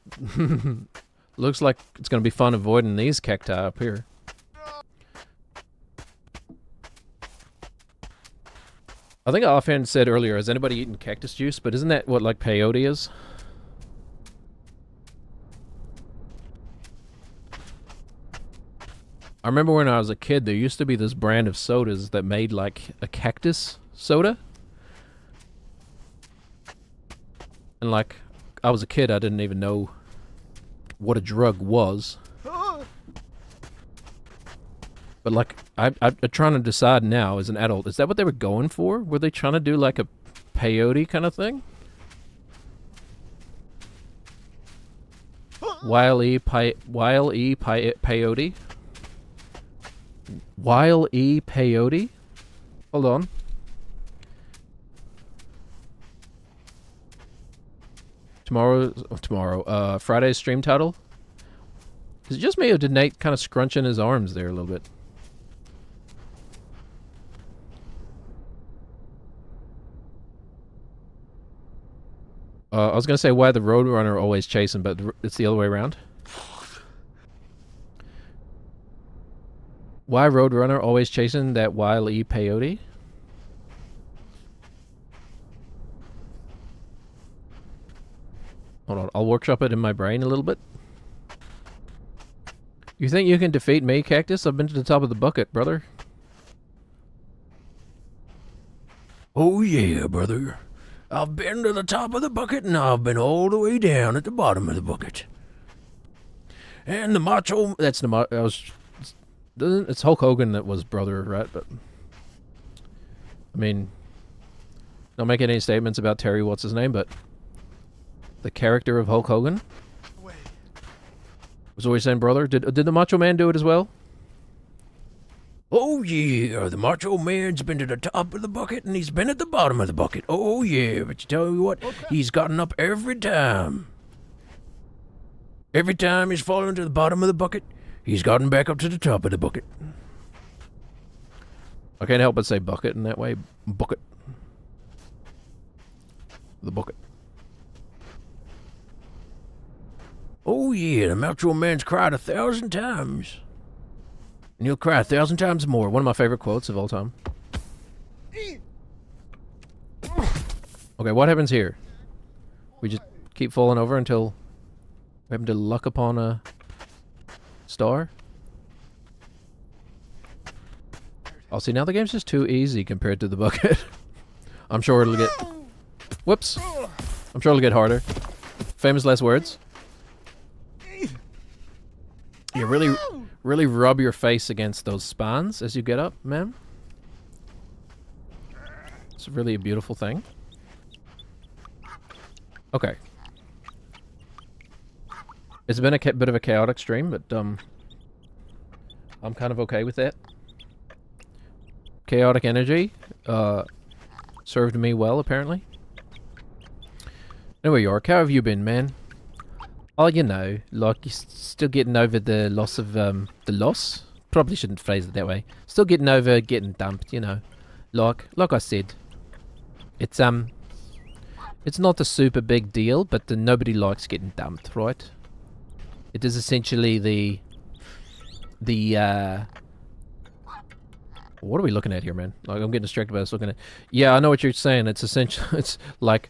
looks like it's gonna be fun avoiding these cacti up here. I think I offhand said earlier, has anybody eaten cactus juice? But isn't that what like peyote is? I remember when I was a kid, there used to be this brand of sodas that made like a cactus soda. And like, I was a kid, I didn't even know what a drug was. But like, I'm trying to decide now as an adult, is that what they were going for? Were they trying to do like a peyote kind of thing? Wile E peyote? Wile E peyote? Hold on. Friday's stream title? Is it just me or did Nate kind of scrunch in his arms there a little bit? I was gonna say why the Roadrunner always chasing, but it's the other way around. Why Roadrunner always chasing that Wile E peyote? Hold on, I'll workshop it in my brain a little bit. You think you can defeat me, Cactus? I've been to the top of the bucket, brother. Oh yeah, brother. I've been to the top of the bucket and I've been all the way down at the bottom of the bucket. And the macho... That's the it's Hulk Hogan that was brother, right? But I mean, don't make any statements about Terry what's his name, but the character of Hulk Hogan was always saying brother. Did the Macho Man do it as well? Oh yeah, the Macho Man's been to the top of the bucket and he's been at the bottom of the bucket. Oh yeah, but you tell me what, he's gotten up every time. Every time he's fallen to the bottom of the bucket, he's gotten back up to the top of the bucket. I can't help but say bucket in that way. Bucket. The bucket. Oh yeah, the Macho Man's cried 1,000 times. And he'll cry 1,000 times more. One of my favorite quotes of all time. Okay, what happens here? We just keep falling over until we happen to luck upon a star? Oh, see, now the game's just too easy compared to the bucket. I'm sure it'll get... Whoops. I'm sure it'll get harder. Famous last words. You really rub your face against those spines as you get up, man. It's really a beautiful thing. Okay. It's been a bit of a chaotic stream, but I'm kind of okay with that. Chaotic energy. served me well, apparently. Anyway, York, how have you been, man? Oh, you know, like, you're still getting over the loss of, the loss? Probably shouldn't phrase it that way. Still getting over getting dumped, you know. Like I said, it's not a super big deal, but nobody likes getting dumped, right? It is essentially what are we looking at here, man? Like, I'm getting distracted by this looking at... Yeah, I know what you're saying. It's essentially... It's like...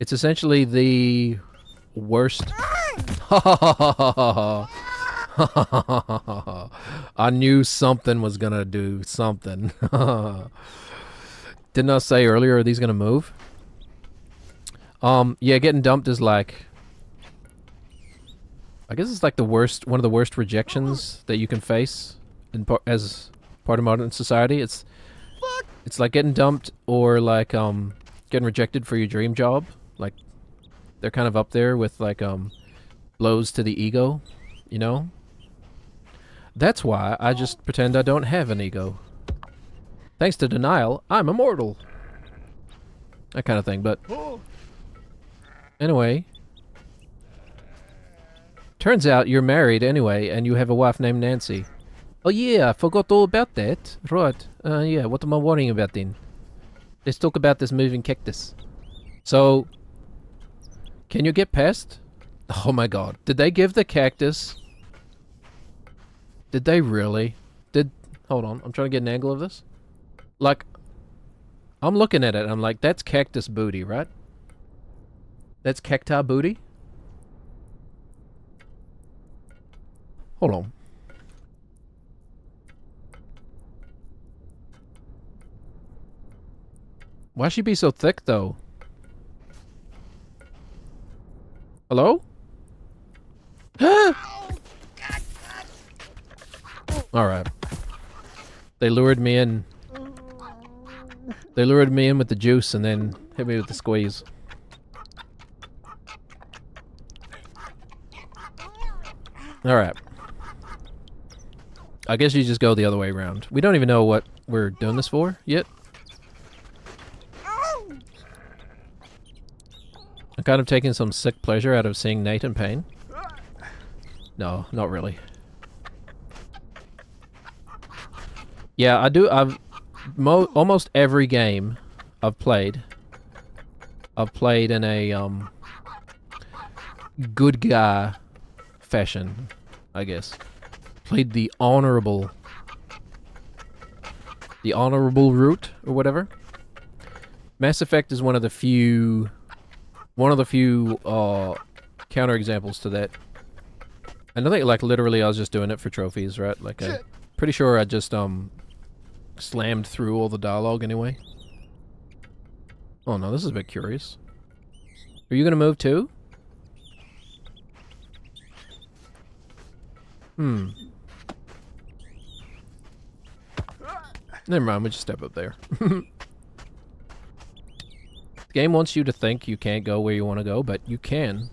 It's essentially the worst... I knew something was gonna do something. Didn't I say earlier, are these gonna move? Yeah, getting dumped is like... I guess it's like the worst... One of the worst rejections that you can face as part of modern society. It's like getting dumped or like getting rejected for your dream job. Like they're kind of up there with like blows to the ego, you know? That's why I just pretend I don't have an ego. Thanks to denial, I'm immortal. That kind of thing, but anyway, turns out you're married anyway and you have a wife named Nancy. Oh yeah, I forgot all about that. Right. Yeah, what am I worrying about then? Let's talk about this moving cactus. So, can you get past? Oh my god. Did they give the cactus... Did they really? Hold on, I'm trying to get an angle of this. Like, I'm looking at it, I'm like, that's cactus booty, right? That's cacti booty? Hold on. Why she be so thick, though? Hello? Alright. They lured me in. They lured me in with the juice and then hit me with the squeeze. Alright. I guess you just go the other way around. We don't even know what we're doing this for yet. I'm kind of taking some sick pleasure out of seeing Nate in pain. No, not really. Yeah, I do. Almost every game I've played in a good guy fashion, I guess. Played the honorable route or whatever. Mass Effect is one of the few counterexamples to that. And I think, like, literally I was just doing it for trophies, right? Like, I'm pretty sure I just, slammed through all the dialogue anyway. Oh no, this is a bit curious. Are you gonna move too? Never mind, we'll just step up there. The game wants you to think you can't go where you want to go, but you can.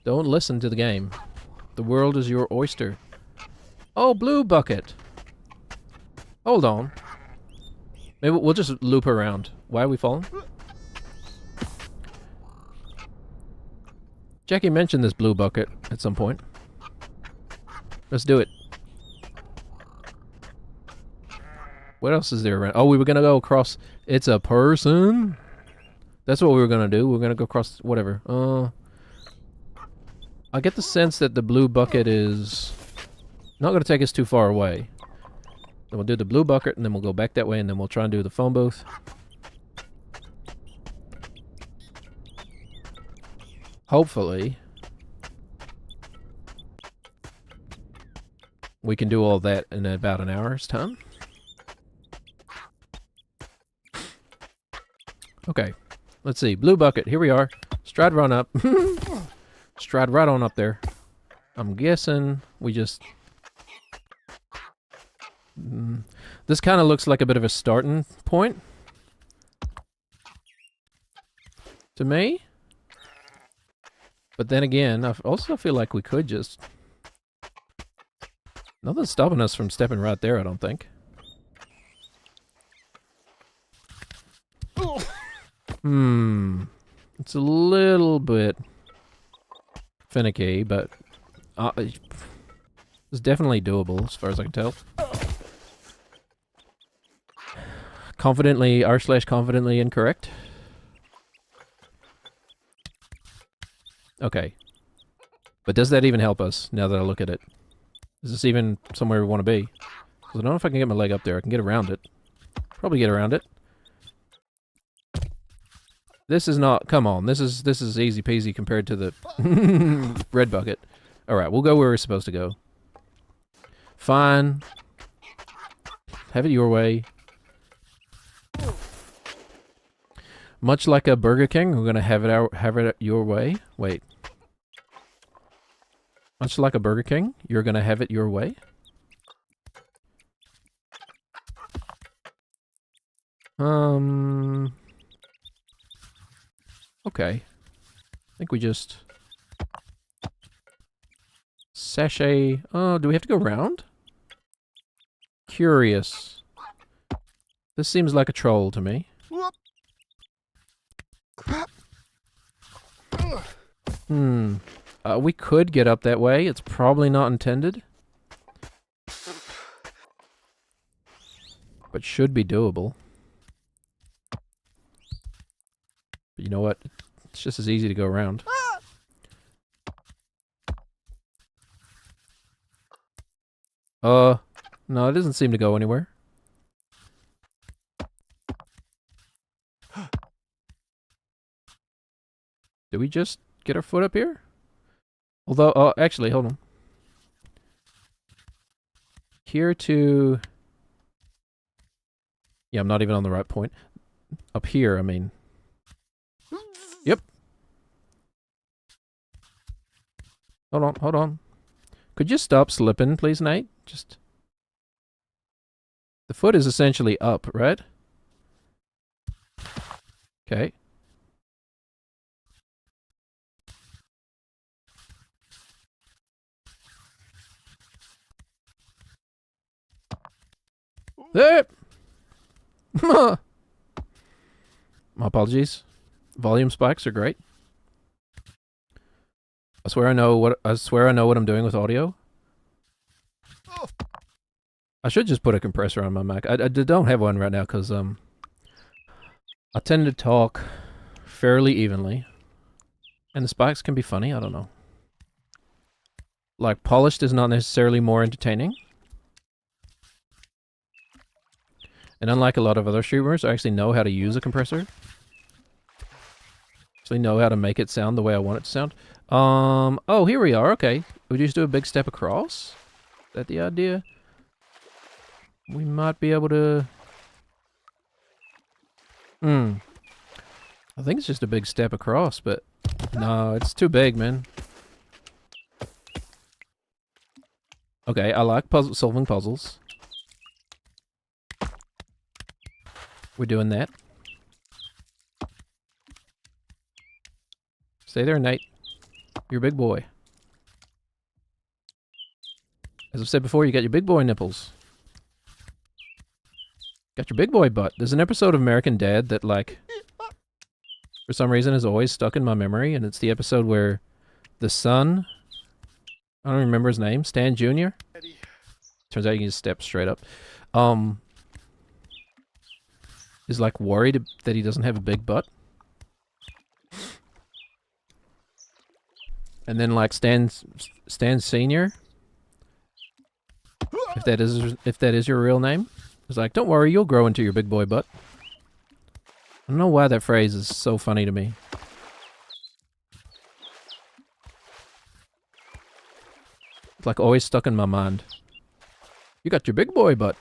Don't listen to the game. The world is your oyster. Oh, blue bucket. Hold on. Maybe we'll just loop around. Why are we falling? Jackie mentioned this blue bucket at some point. Let's do it. What else is there around? Oh, we were gonna go across. It's a person. That's what we were gonna do. We're gonna go across whatever. I get the sense that the blue bucket is not gonna take us too far away. Then we'll do the blue bucket, and then we'll go back that way, and then we'll try and do the phone booth. Hopefully, we can do all that in about an hour's time. Okay, let's see. Blue bucket, here we are. Stride run up. Stride right on up there. I'm guessing we just... this kind of looks like a bit of a starting point. To me. But then again, I also feel like we could just... Nothing's stopping us from stepping right there, I don't think. It's a little bit finicky, but it's definitely doable as far as I can tell. Confidently r/confidently incorrect. Okay. But does that even help us now that I look at it? Is this even somewhere we want to be? 'Cause I don't know if I can get my leg up there. I can get around it. Probably get around it. This is not... Come on. This is easy peasy compared to the red bucket. Alright, we'll go where we're supposed to go. Fine. Have it your way. Much like a Burger King, we're gonna have it your way. Wait. Much like a Burger King, you're gonna have it your way. Okay. I think we just sachet. Oh, do we have to go around? Curious. This seems like a troll to me. Crap. We could get up that way. It's probably not intended. But should be doable. But you know what? It's just as easy to go around. No, it doesn't seem to go anywhere. Did we just get our foot up here? Although, actually, hold on. Here to... Yeah, I'm not even on the right point. Up here, I mean. Yep. Hold on. Could you stop slipping, please, Nate? Just... The foot is essentially up, right? Okay. There! My apologies. Volume spikes are great. I swear I know what I'm doing with audio. I should just put a compressor on my mic. I don't have one right now because I tend to talk fairly evenly. And the spikes can be funny, I don't know. Like, polished is not necessarily more entertaining. And unlike a lot of other streamers, I actually know how to use a compressor. Actually know how to make it sound the way I want it to sound. Oh, here we are, okay. We just do a big step across? Is that the idea? We might be able to... I think it's just a big step across, but... No, it's too big, man. Okay, I like solving puzzles. We're doing that. Stay there, Nate. You're a big boy. As I've said before, you got your big boy nipples. Got your big boy butt. There's an episode of American Dad that, like, for some reason is always stuck in my memory, and it's the episode where the son, I don't remember his name, Stan Jr. Turns out you can just step straight up. Is like worried that he doesn't have a big butt. And then like Stan Senior, if that is your real name, is like, don't worry, you'll grow into your big boy butt. I don't know why that phrase is so funny to me. It's like always stuck in my mind. You got your big boy butt.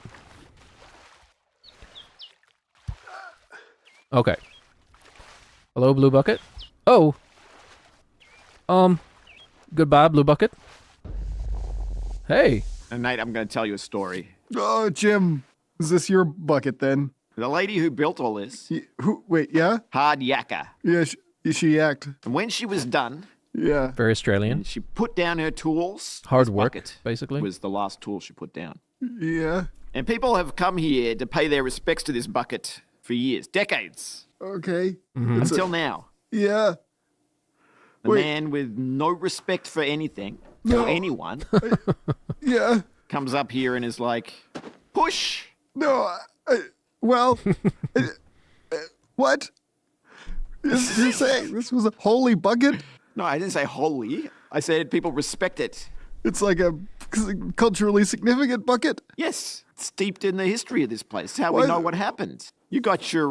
Okay. Hello, Blue Bucket. Oh. Goodbye, Blue Bucket. Hey. Tonight I'm going to tell you a story. Oh, Jim, is this your bucket then? The lady who built all this, Who? Wait, yeah? hard yakka. Yeah, she act. And when she was done, Yeah. Very Australian. she put down her tools. Hard This work, bucket basically. was the last tool she put down. Yeah. And people have come here to pay their respects to this bucket for years, decades. Okay. Mhm. Until now. Yeah. A Wait. man with no respect for anything No. or anyone Yeah. comes up here and is like, push. No. Well. What? You're saying this was a holy bucket? No, I didn't say holy. I said people respect it. It's like a culturally significant bucket? Yes, it's steeped in the history of this place. How What? we know what happened. You got your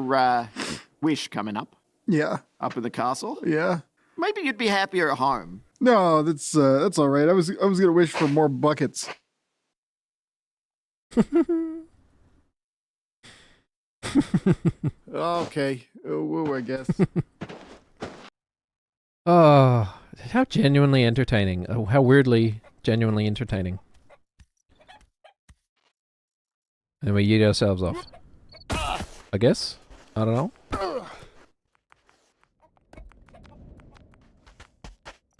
wish coming up Yeah. in the castle. Yeah. Maybe you'd be happier at home. No, that's all right. I was gonna wish for more buckets. Okay. Woo, I guess. Oh, how genuinely entertaining. Oh, how weirdly genuinely entertaining. And we eat ourselves off. I guess? I don't know.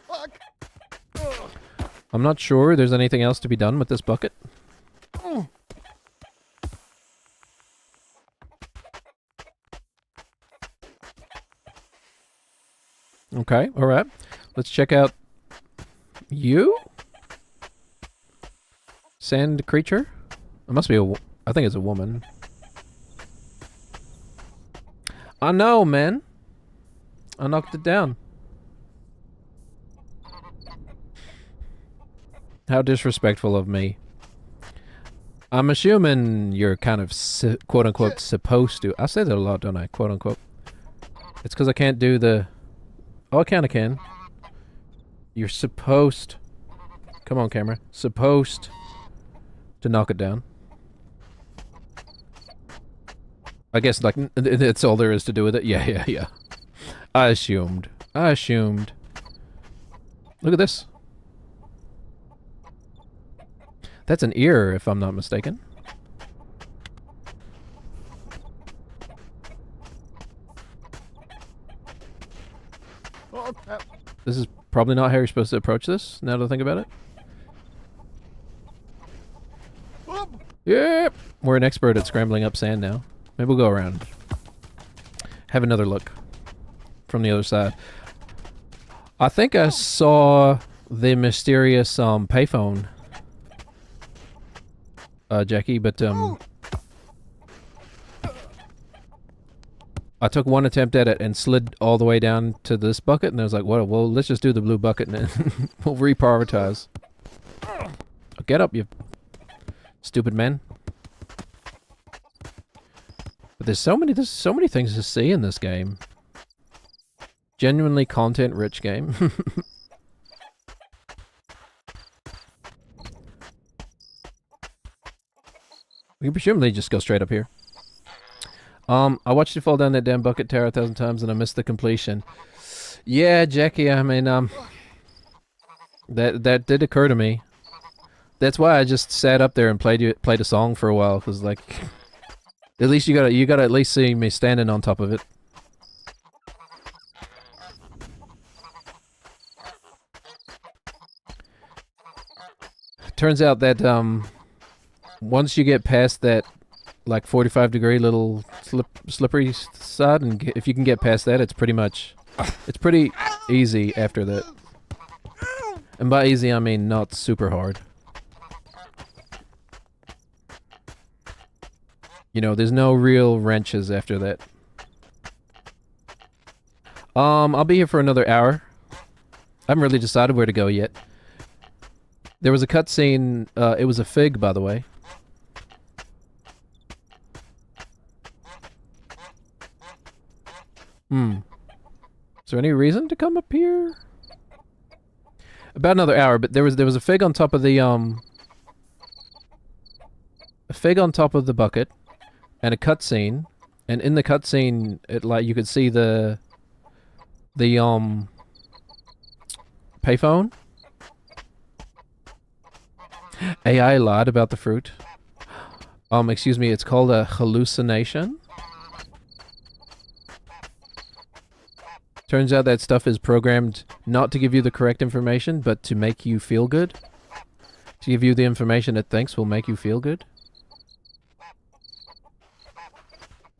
Fuck. I'm not sure there's anything else to be done with this bucket. Okay, alright. Let's check out you? Sand creature? It must be I think it's a woman. I know, man. I knocked it down. How disrespectful of me. I'm assuming you're kind of quote-unquote supposed to. I say that a lot, don't I? Quote-unquote. It's because I can't do the... Oh, I kind of can. You're supposed... Come on, camera. Supposed to knock it down. I guess, like, that's all there is to do with it. Yeah. I assumed. Look at this. That's an ear, if I'm not mistaken. Oh, crap. This is probably not how you're supposed to approach this, now that I think about it. Whoop. Yep! We're an expert at scrambling up sand now. Maybe we'll go around. Have another look from the other side. I think I saw the mysterious payphone, Jackie, but I took one attempt at it and slid all the way down to this bucket, and I was like, well, let's just do the blue bucket and then we'll reprioritize. Get up, you stupid man. But there's so many things to see in this game. Genuinely content-rich game. We can presumably just go straight up here. I watched you fall down that damn bucket tower 1,000 times and I missed the completion. Yeah, Jackie, I mean, that did occur to me. That's why I just sat up there and played a song for a while, because, like, at least you gotta at least see me standing on top of it. Turns out that once you get past that, like, 45-degree little slippery side, and if you can get past that, it's pretty easy after that. And by easy, I mean not super hard. You know, there's no real wrenches after that. I'll be here for another hour. I haven't really decided where to go yet. There was a cutscene, it was a fig, by the way. Is there any reason to come up here? About another hour, but there was a fig on top of the bucket, and a cutscene, and in the cutscene, it, like, you could see the payphone. AI lied about the fruit. Excuse me, it's called a hallucination. Turns out that stuff is programmed not to give you the correct information, but to make you feel good. To give you the information it thinks will make you feel good.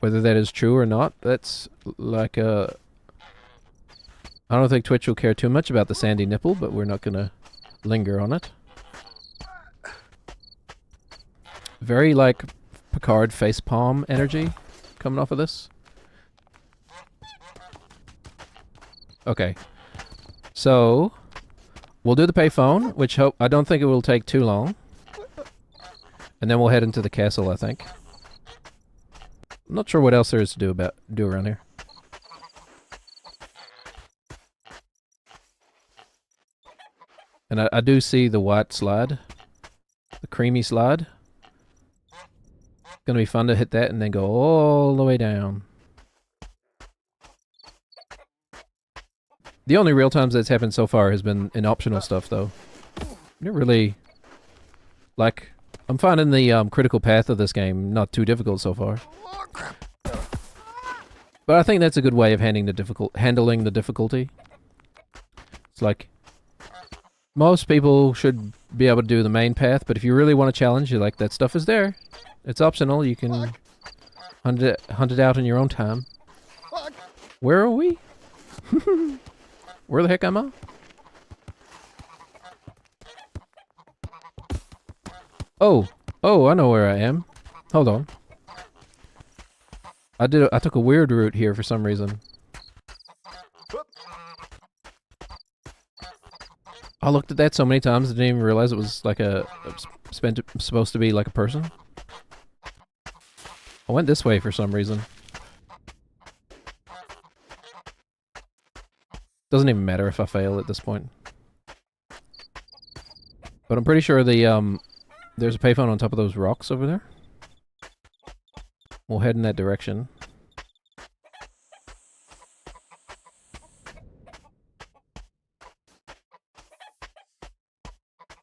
Whether that is true or not, that's like a... I don't think Twitch will care too much about the sandy nipple, but we're not gonna linger on it. Very like Picard facepalm energy coming off of this. Okay. So, we'll do the payphone, which I don't think it will take too long. And then we'll head into the castle, I think. I'm not sure what else there is to do around here. And I do see the white slide. The creamy slide. It's gonna be fun to hit that and then go all the way down. The only real times that's happened so far has been in optional stuff, though. It really... Like, I'm finding the critical path of this game not too difficult so far. But I think that's a good way of handling the difficulty. It's like... Most people should be able to do the main path, but if you really want a challenge, you're like, that stuff is there. It's optional, you can hunt it out in your own time. Where are we? Where the heck am I? Oh, I know where I am. Hold on. I took a weird route here for some reason. I looked at that so many times I didn't even realize it was like supposed to be like a person. I went this way for some reason. Doesn't even matter if I fail at this point. But I'm pretty sure there's a payphone on top of those rocks over there. We'll head in that direction.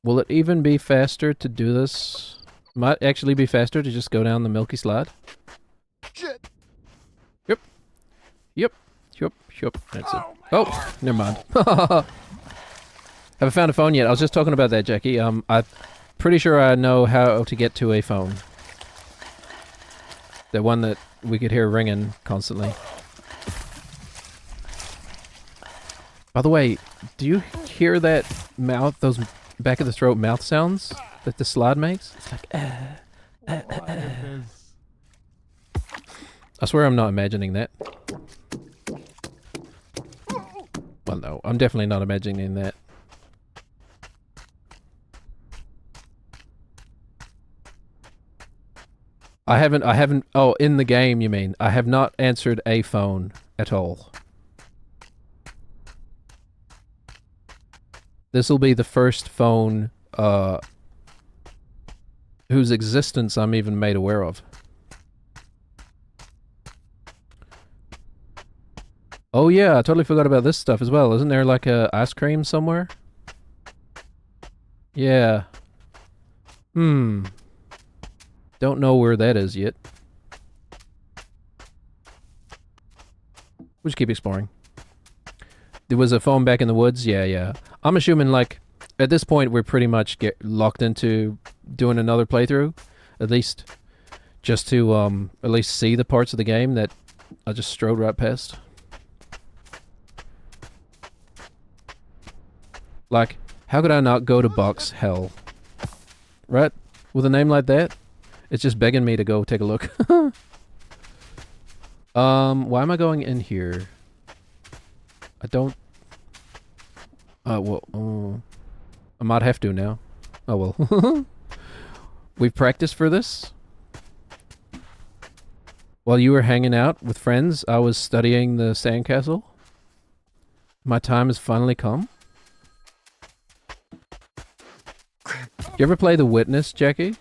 Will it even be faster to do this? Might actually be faster to just go down the milky slide. Shit. Yep. That's it. Oh, never mind. Haven't found a phone yet. I was just talking about that, Jackie. I'm pretty sure I know how to get to a phone. The one that we could hear ringing constantly. By the way, do you hear that mouth, those back of the throat mouth sounds that the slide makes? It's like, I swear I'm not imagining that. Well, no, I'm definitely not imagining that. I haven't, oh, in the game you mean. I have not answered a phone at all. This will be the first phone, whose existence I'm even made aware of. Oh yeah, I totally forgot about this stuff as well. Isn't there like a ice cream somewhere? Yeah. Don't know where that is yet. We'll just keep exploring. There was a phone back in the woods? Yeah. I'm assuming, like, at this point we're pretty much locked into doing another playthrough. At least, just to, at least see the parts of the game that I just strode right past. Like, how could I not go to Box Hell? Right? With a name like that? It's just begging me to go take a look. Why am I going in here? I don't... well, I might have to now. Oh well. We've practiced for this. While you were hanging out with friends, I was studying the sandcastle. My time has finally come. You ever play The Witness, Jackie?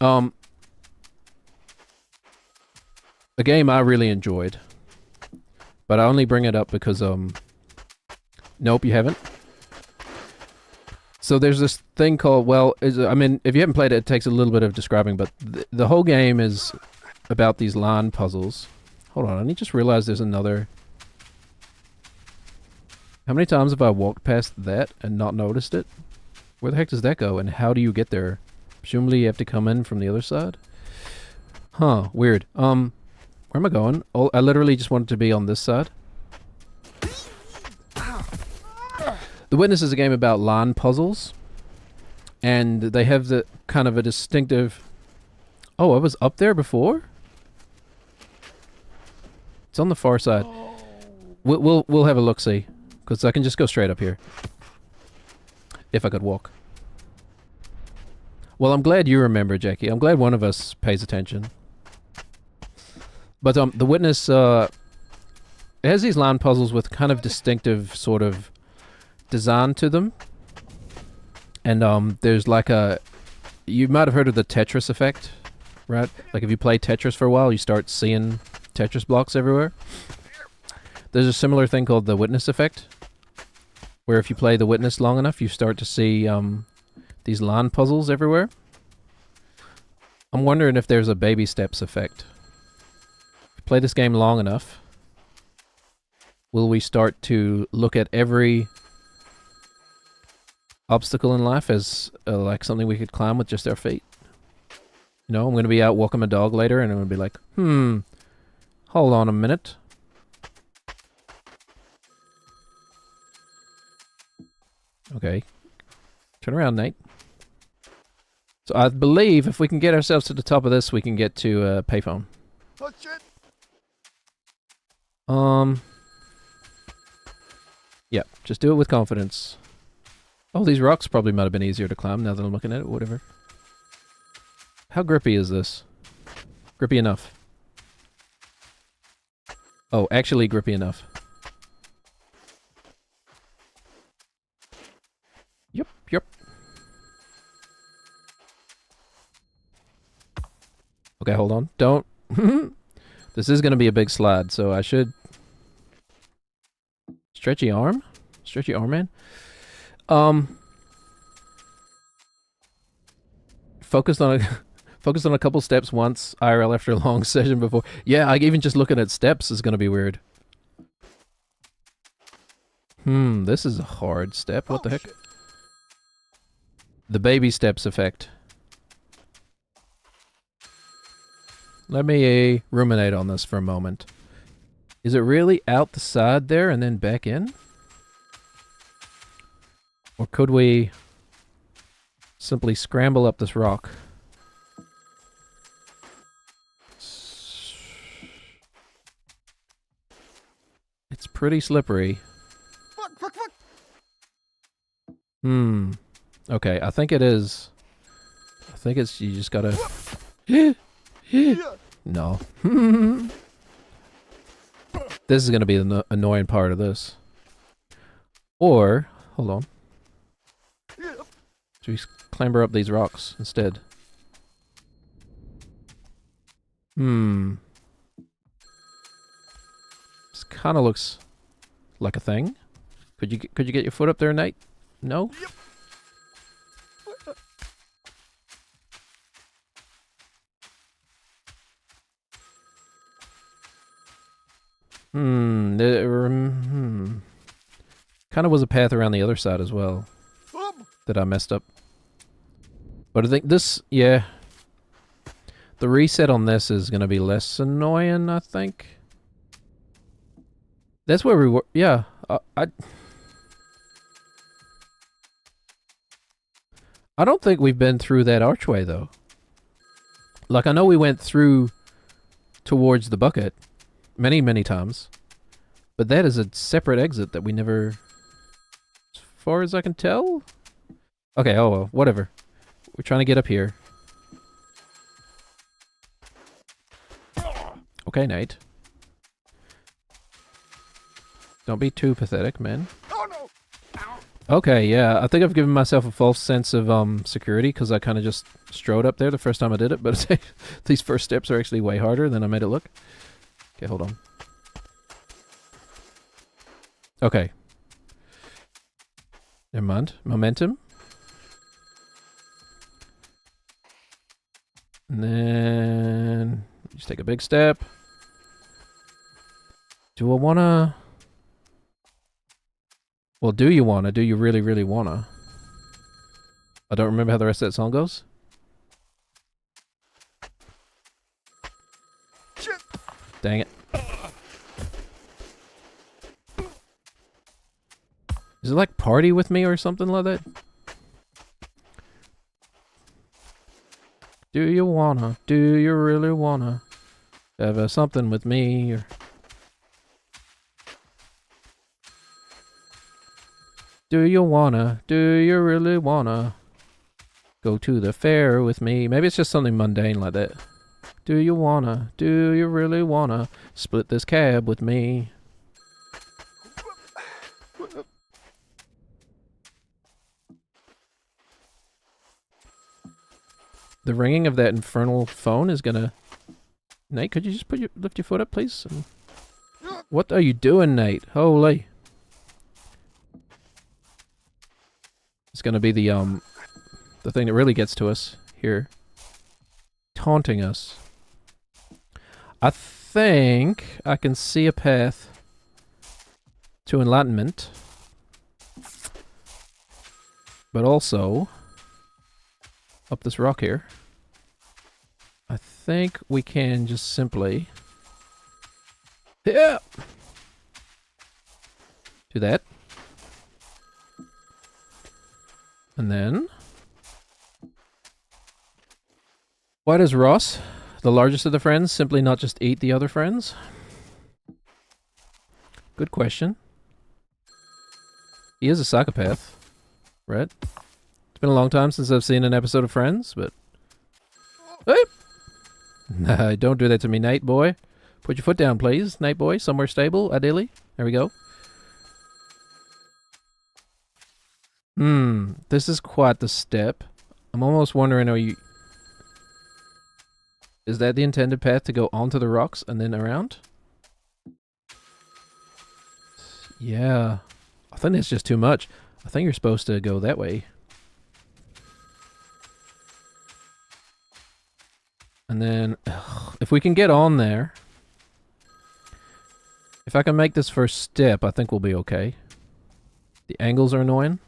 A game I really enjoyed. But I only bring it up because, nope, you haven't. So there's this thing called, well, I mean, if you haven't played it, it takes a little bit of describing, but the whole game is about these line puzzles. Hold on, I just realized there's another... How many times have I walked past that and not noticed it? Where the heck does that go, and how do you get there? Presumably you have to come in from the other side. Huh, weird. Where am I going? Oh, I literally just wanted to be on this side. The Witness is a game about line puzzles. And they have the kind of a distinctive... Oh, I was up there before? It's on the far side. We'll have a look-see. Because I can just go straight up here. If I could walk. Well, I'm glad you remember, Jackie. I'm glad one of us pays attention. But the Witness, it has these line puzzles with kind of distinctive sort of design to them. And there's like a... You might have heard of the Tetris effect, right? Like if you play Tetris for a while, you start seeing Tetris blocks everywhere. There's a similar thing called the Witness effect, where if you play the Witness long enough, you start to see these line puzzles everywhere. I'm wondering if there's a baby steps effect. If you play this game long enough, will we start to look at every obstacle in life as like something we could climb with just our feet? You know, I'm going to be out walking my dog later and I'm going to be like, hold on a minute. Okay. Turn around, Nate. So I believe if we can get ourselves to the top of this, we can get to payphone. Oh, shit. Yeah, just do it with confidence. Oh, these rocks probably might have been easier to climb now that I'm looking at it, whatever. How grippy is this? Grippy enough. Oh, actually grippy enough. Yep. Okay, hold on. Don't. This is going to be a big slide, so I should... Stretchy arm? Stretchy arm, man? Focused on a couple steps once, IRL after a long session before. Yeah, even just looking at steps is going to be weird. This is a hard step. What the heck? Shit. The baby steps effect. Let me ruminate on this for a moment. Is it really out the side there and then back in? Or could we simply scramble up this rock? It's pretty slippery. Fuck. Okay, I think it is. I think it's, you just gotta... No. This is gonna be the annoying part of this. Or, hold on. Should we clamber up these rocks instead? This kind of looks like a thing. Could you get your foot up there, Nate? No? Yep. Kind of was a path around the other side as well that I messed up. But I think this, yeah. The reset on this is going to be less annoying, I think. That's where we were, yeah. I don't think we've been through that archway, though. Like, I know we went through towards the bucket many, many times. But that is a separate exit that we never... As far as I can tell? Okay, oh well, whatever. We're trying to get up here. Okay, Nate. Don't be too pathetic, man. Oh no! Ow. Okay, yeah, I think I've given myself a false sense of security because I kind of just strode up there the first time I did it, but these first steps are actually way harder than I made it look. Okay, hold on. Okay. Never mind. Momentum. And then just take a big step. Do I wanna... Well, do you wanna? Do you really, really wanna? I don't remember how the rest of that song goes. Dang it. Is it like party with me or something like that? Do you really wanna have something with me? Or do you really wanna go to the fair with me? Maybe it's just something mundane like that. Do you really wanna split this cab with me? The ringing of that infernal phone is gonna... Nate, could you just lift your foot up, please? What are you doing, Nate? Holy. It's gonna be the thing that really gets to us here. Taunting us. I think I can see a path to enlightenment. But also, up this rock here, I think we can just simply... Yeah! Do that. And then... Why does Ross, the largest of the friends, simply not just eat the other friends? Good question. He is a psychopath, right? It's been a long time since I've seen an episode of Friends, but... Hey! Nah, don't do that to me, Nate boy. Put your foot down, please, Nate boy. Somewhere stable, ideally. There we go. This is quite the step. I'm almost wondering, is that the intended path to go onto the rocks and then around? Yeah. I think that's just too much. I think you're supposed to go that way. And then, if we can get on there, if I can make this first step, I think we'll be okay. The angles are annoying.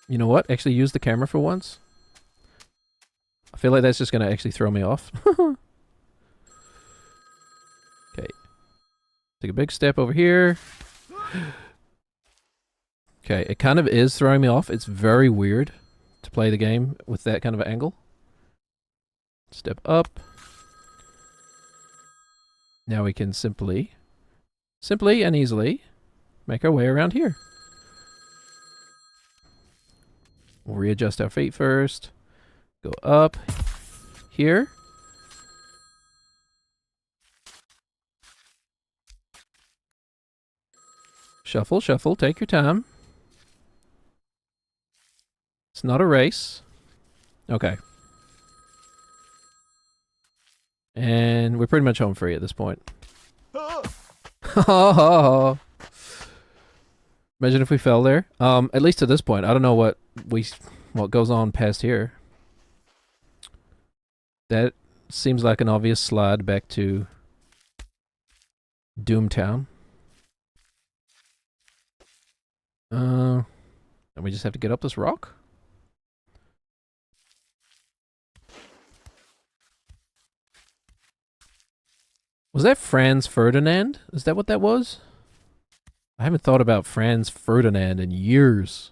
You know what? Actually use the camera for once. I feel like that's just going to actually throw me off. Okay. Take a big step over here. Okay, it kind of is throwing me off. It's very weird to play the game with that kind of angle. Step up. Now we can simply and easily make our way around here. We'll readjust our feet first. Go up here. Shuffle, shuffle, take your time. It's not a race. Okay. And we're pretty much home free at this point. Imagine if we fell there. At least to this point. I don't know what goes on past here. That seems like an obvious slide back to Doomtown. And we just have to get up this rock? Was that Franz Ferdinand? Is that what that was? I haven't thought about Franz Ferdinand in years.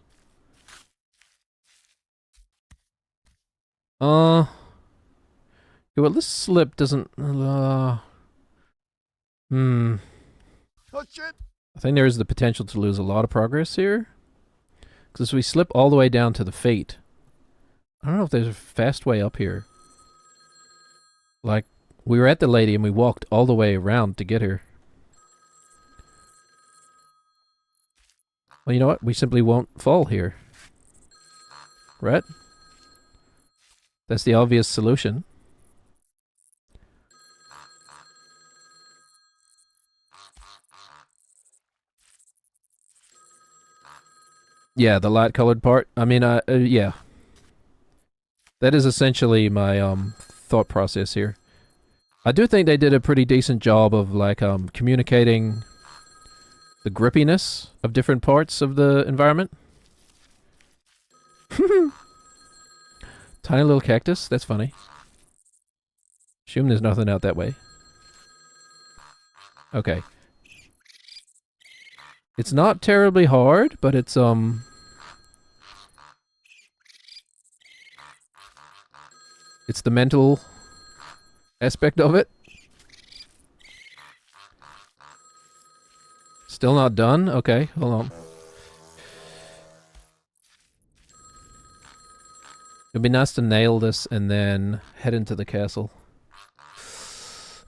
Well, this slip doesn't... Oh, shit. I think there is the potential to lose a lot of progress here. Because we slip all the way down to the fate. I don't know if there's a fast way up here. Like, we were at the lady and we walked all the way around to get her. Well, you know what? We simply won't fall here. Right? That's the obvious solution. Yeah, the light-colored part. I mean, yeah. That is essentially my thought process here. I do think they did a pretty decent job of like communicating the grippiness of different parts of the environment. Tiny little cactus. That's funny. Assume there's nothing out that way. Okay. It's not terribly hard, but it's it's the mental aspect of it. Still not done? Okay, hold on. It'd be nice to nail this and then head into the castle.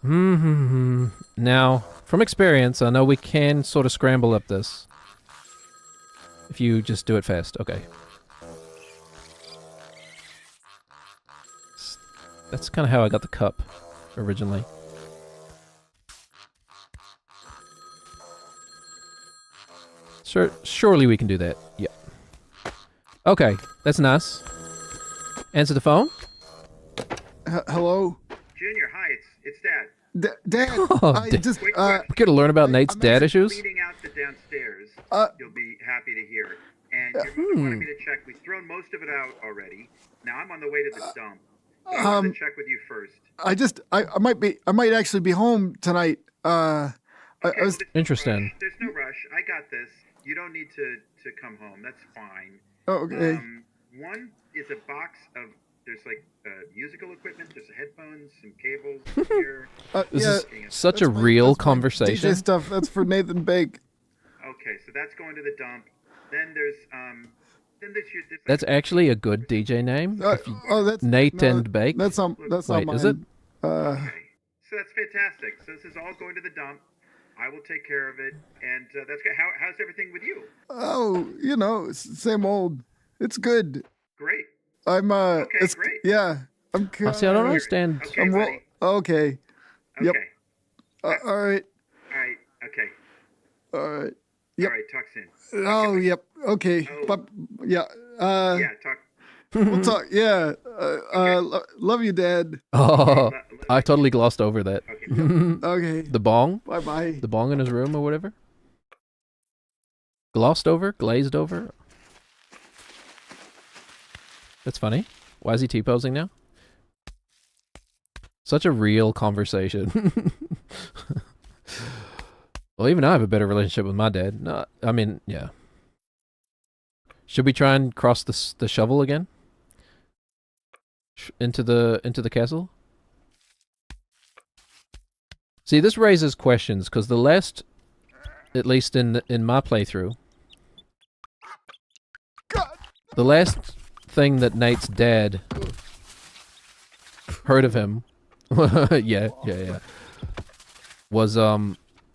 Now, from experience, I know we can sort of scramble up this. If you just do it fast. Okay. That's kind of how I got the cup originally. Surely we can do that. Yeah. Okay, that's nice. Answer the phone. Hello? Junior, hi, it's Dad. Dad, Oh, I Dad. just, Quick We're gonna learn about Nate's I'm dad issues. Cleaning out the downstairs. Uh, You'll be happy to hear. And your mother wanted me to check. We've thrown most of it out already. Now I'm on the way to the dump. But I wanted to check with you first. I might actually be home tonight. I was, There's no Interesting. rush. There's no rush. I got this. You don't need to come home. That's fine. okay. One is a box of, there's like musical equipment. There's headphones, some cables here. This yeah, is such a real that's my conversation. DJ stuff. That's for Nathan Bake. Okay, so that's going to the dump. Then there's there's That's actually a good DJ name. That's Nate and Bake. That's not Wait, mine. is it? Okay, so that's fantastic. So this is all going to the dump. I will take care of it, and that's good. How's everything with you? Oh, same old. It's good. Great. I'm Okay, it's, great. Yeah. I'm. Oh, see, I don't understand. Okay, I'm buddy. okay. Yep. Okay. All right. All right. Okay. All right. Yep. All right. Talk soon. Oh, yep. Okay. Oh. But yeah. Yeah. Talk. We'll talk. Yeah. Love you, Dad. Oh, I totally glossed over that. Okay. Okay. The bong? Bye bye. The bong in his room or whatever? Glossed over? Glazed over? That's funny. Why is he T-posing now? Such a real conversation. Well, even I have a better relationship with my dad. No, I mean, yeah. Should we try and cross the shovel again? Into the castle? See, this raises questions because the last, at least in my playthrough, the last thing that Nate's dad heard of him, yeah, was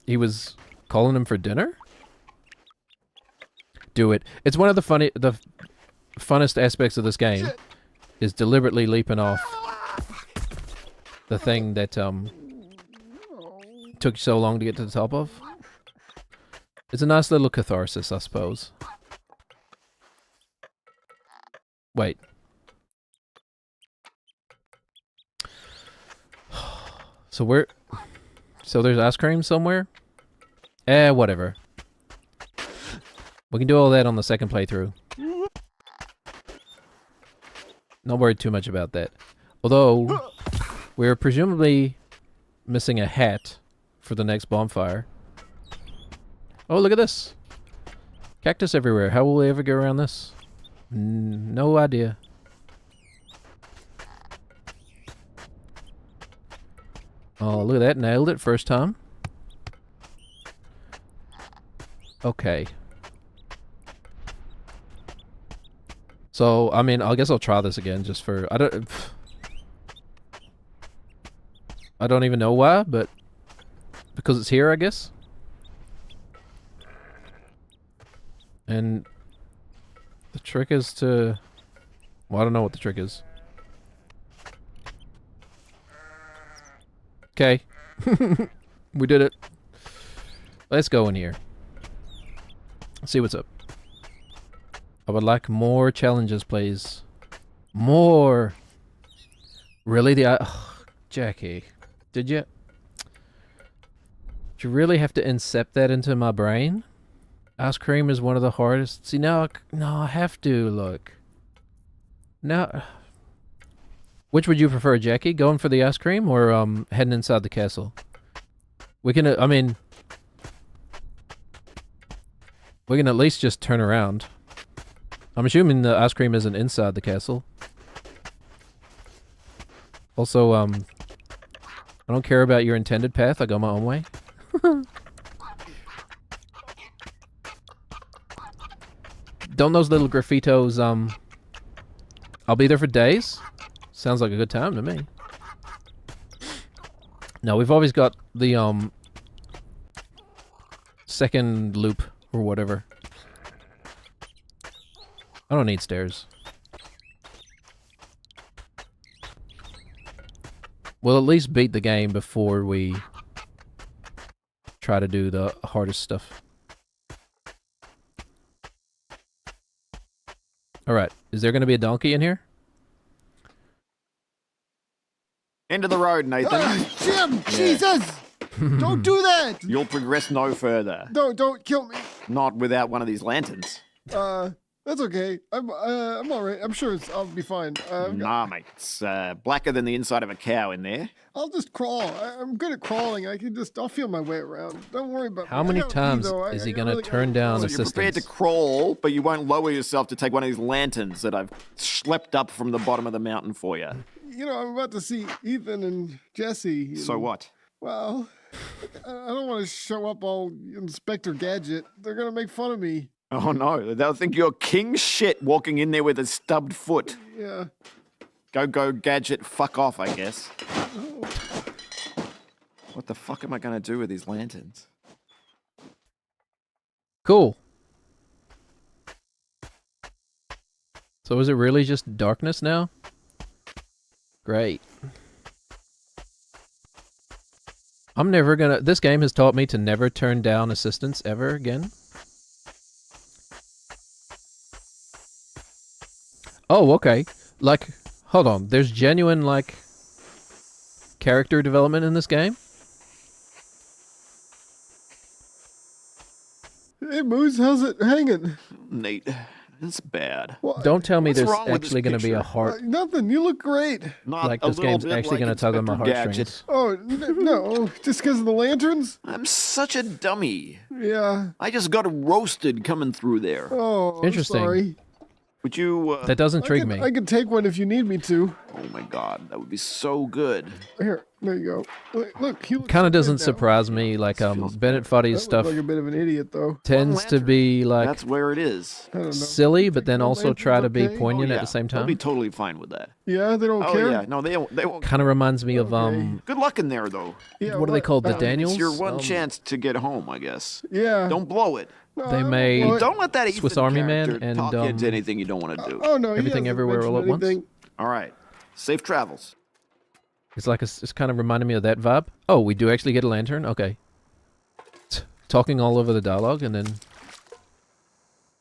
he was calling him for dinner. Do it. It's one of the funnest aspects of this game is deliberately leaping off the thing that took so long to get to the top of. It's a nice little catharsis, I suppose. Wait. So there's ice cream somewhere? Whatever. We can do all that on the second playthrough. Not worried too much about that. Although, we're presumably missing a hat for the next bonfire. Oh, look at this. Cactus everywhere. How will we ever get around this? No idea. Oh, look at that. Nailed it first time. Okay. So, I mean, I guess I'll try this again just for... I don't even know why, but... Because it's here, I guess? And... The trick is to... Well, I don't know what the trick is. Okay. We did it. Let's go in here. See what's up. I would like more challenges, please. More. Really? Jackie. Did you really have to incept that into my brain? Ice cream is one of the hardest. See, now I have to, look. Now... Which would you prefer, Jackie? Going for the ice cream or heading inside the castle? We can, I mean... We can at least just turn around. I'm assuming the ice cream isn't inside the castle. Also, I don't care about your intended path. I go my own way. Don't those little graffitos, I'll be there for days? Sounds like a good time to me. No, we've always got the, second loop or whatever. I don't need stairs. We'll at least beat the game before we try to do the hardest stuff. Alright, is there going to be a donkey in here? End of the road, Nathan. Jim, Jesus! Don't do that! You'll progress no further. Don't kill me. Not without one of these lanterns. That's okay. I'm all right. I'm sure I'll be fine. Nah, mate. It's blacker than the inside of a cow in there. I'll just crawl. I'm good at crawling. I'll feel my way around. Don't worry about How me. many I got times you, though. is he I going to really turn got you. down So you're prepared to assistance? crawl, but you won't lower yourself to take one of these lanterns that I've schlepped up from the bottom of the mountain for you. You know, I'm about to see Ethan and Jesse. So what? Well, I don't want to show up all Inspector Gadget. They're going to make fun of me. Oh no, they'll think you're king shit walking in there with a stubbed foot. Yeah. Go, gadget, fuck off, I guess. What the fuck am I gonna do with these lanterns? Cool. So is it really just darkness now? Great. I'm never gonna... This game has taught me to never turn down assistance ever again. Oh, okay. Like, hold on. There's genuine, like, character development in this game? Hey, Moose, how's it hanging? Nate, it's bad. What? Don't tell me What's there's wrong with this actually going to be a picture? heart. Nothing. You look great. Not Like a this little game's bit actually like going to tug on my Inspector heartstrings. Gadget. Oh, no. Just because of the lanterns? I'm such a dummy. Yeah. I just got roasted coming through there. Oh, I'm Interesting. sorry. Would you, That does intrigue me. I could take one if you need me to. Oh my god, that would be so good. Here, there you go. Look, he looks Kind of so doesn't good now. surprise me. Like, feels Bennett That Foddy's looks stuff like a bit of an idiot, though. tends One to lantern. be, like, That's where it is. I don't know. silly, but then One also lantern's try to be okay? poignant Oh, at yeah. the same They'll be time. totally fine with that. Yeah, they don't Oh care? yeah, no, they won't. Kind of reminds me of, Okay. Good luck in there, though. Yeah, what are they called? The Daniels? It's your one Um, chance to get home, I guess. Yeah. Don't blow it. No, They I won't made- blow it. Don't let that Swiss Ethan Army Man character and, talk you into anything you don't want to do. Oh, no, he Everything hasn't Everywhere All at mentioned Once? anything. All right, safe travels. It's like it's kind of reminding me of that vibe. Oh, we do actually get a lantern? Okay. Talking all over the dialogue, and then...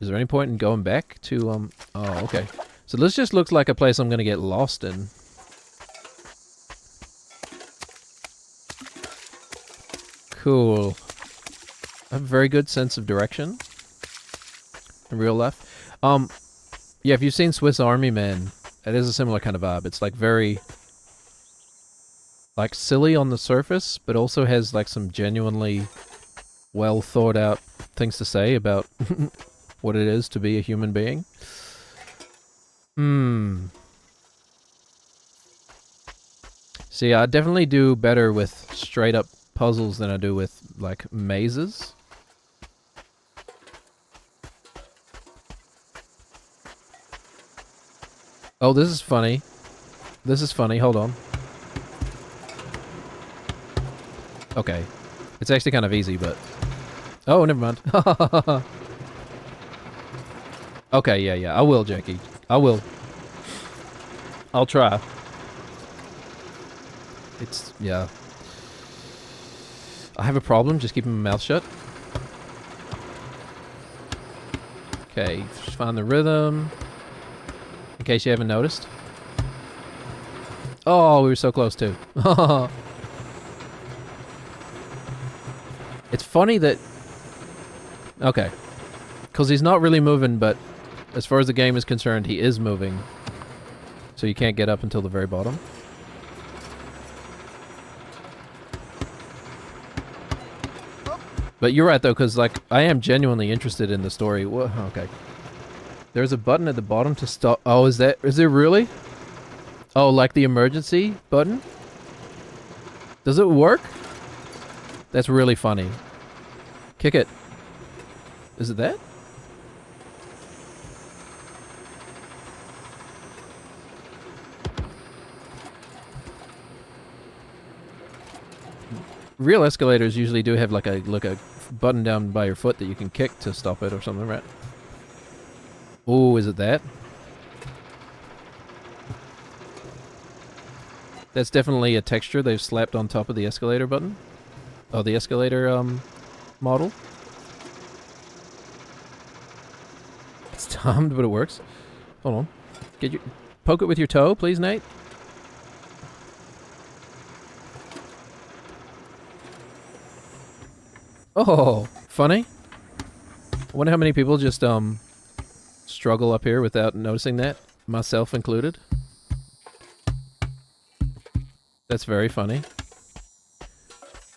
Is there any point in going back to, Oh, okay. So this just looks like a place I'm going to get lost in. Cool. I have a very good sense of direction in real life. Yeah, if you've seen Swiss Army Man, it is a similar kind of vibe. It's like very... like silly on the surface, but also has like some genuinely well thought out things to say about what it is to be a human being. See, I definitely do better with straight up puzzles than I do with like mazes. Oh, this is funny. This is funny. Hold on. Okay. It's actually kind of easy, but... Oh, never mind. Okay, yeah. I will, Jackie. I will. I'll try. It's... yeah. I have a problem just keeping my mouth shut. Okay, just find the rhythm. In case you haven't noticed. Oh, we were so close too. It's funny that... Okay. Because he's not really moving, but as far as the game is concerned, he is moving. So you can't get up until the very bottom. But you're right, though, because, like, I am genuinely interested in the story. Okay. There's a button at the bottom to stop. Oh, is there really? Oh, like the emergency button? Does it work? That's really funny. Kick it. Is it that? Real escalators usually do have like a button down by your foot that you can kick to stop it or something, right? Oh, is it that? That's definitely a texture they've slapped on top of the escalator button. Oh, the escalator model. It's timed, but it works. Hold on. Poke it with your toe, please, Nate. Oh, funny. I wonder how many people just struggle up here without noticing that, myself included. That's very funny.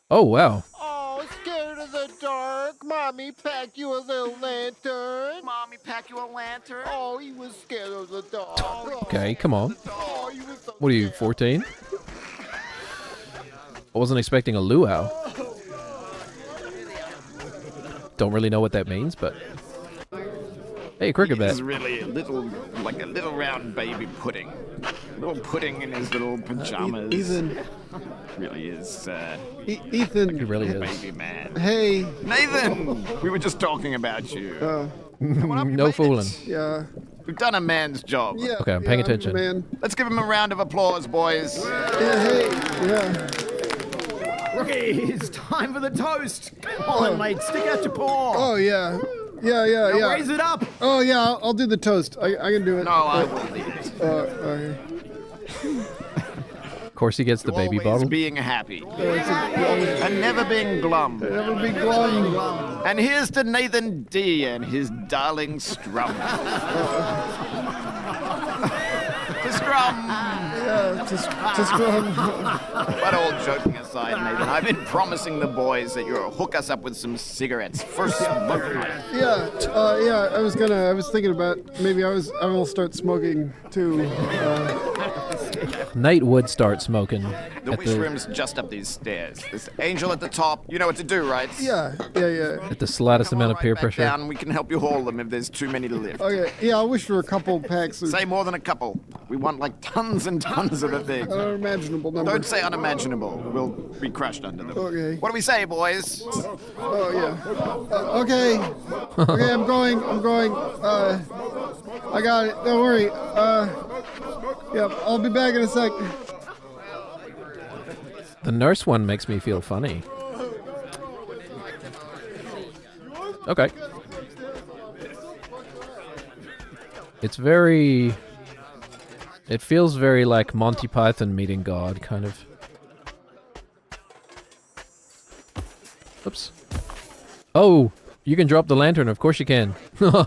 Oh, wow. Oh, scared of the dark. Mommy packed you a little lantern. Mommy, pack you a lantern. Oh, he was scared of the dark. Okay, come on. Oh, he was so What are you, scared. 14? I wasn't expecting a luau. Don't really know what that means, but... Hey, cricket bat. He's really like a little round baby pudding. Little pudding in his little pajamas. Ethan. Really is, Ethan. He really is. baby man. Hey. Nathan! We were just talking about you. Come on up, you No made it. fooling. Yeah. We've done a man's job. Yeah. Okay, I'm paying attention. Man. Let's give him a round of applause, boys. Yeah. Hey. Yeah. Rookie, it's time for the toast. Come on, mate, stick out your paw. Oh yeah. Yeah. Now raise it up. Oh yeah. I'll do the toast. I can do it. No, I will lead it. Okay. Of course he gets the baby Always bottle. being happy. And never being glum. Never be glum. And here's to Nathan D and his darling Strum. To Strum. Yeah. Just glum. But all joking aside, Nathan, I've been promising the boys that you'll hook us up with some cigarettes for smoking. Yeah. Yeah. I was thinking about maybe I will start smoking too. Nate would start smoking The at wish the, room's just up these stairs. This angel at the top, you know what to do, right? Yeah. at the slightest Come amount on of peer right back pressure. down, we can help you haul them if there's too many to lift. Okay. Yeah. I'll wish for a couple packs of Say more than a couple. We want like tons and tons of the thing. unimaginable number. Don't say unimaginable. We'll be crushed under them. Okay. What do we say, boys? Oh yeah. Okay. Okay, I'm going. I got it. Don't worry. Yeah, I'll be back in a sec. The nurse one makes me feel funny. Okay. It's very... It feels very like Monty Python meeting God, kind of. Oops. Oh! You can drop the lantern, of course you can. I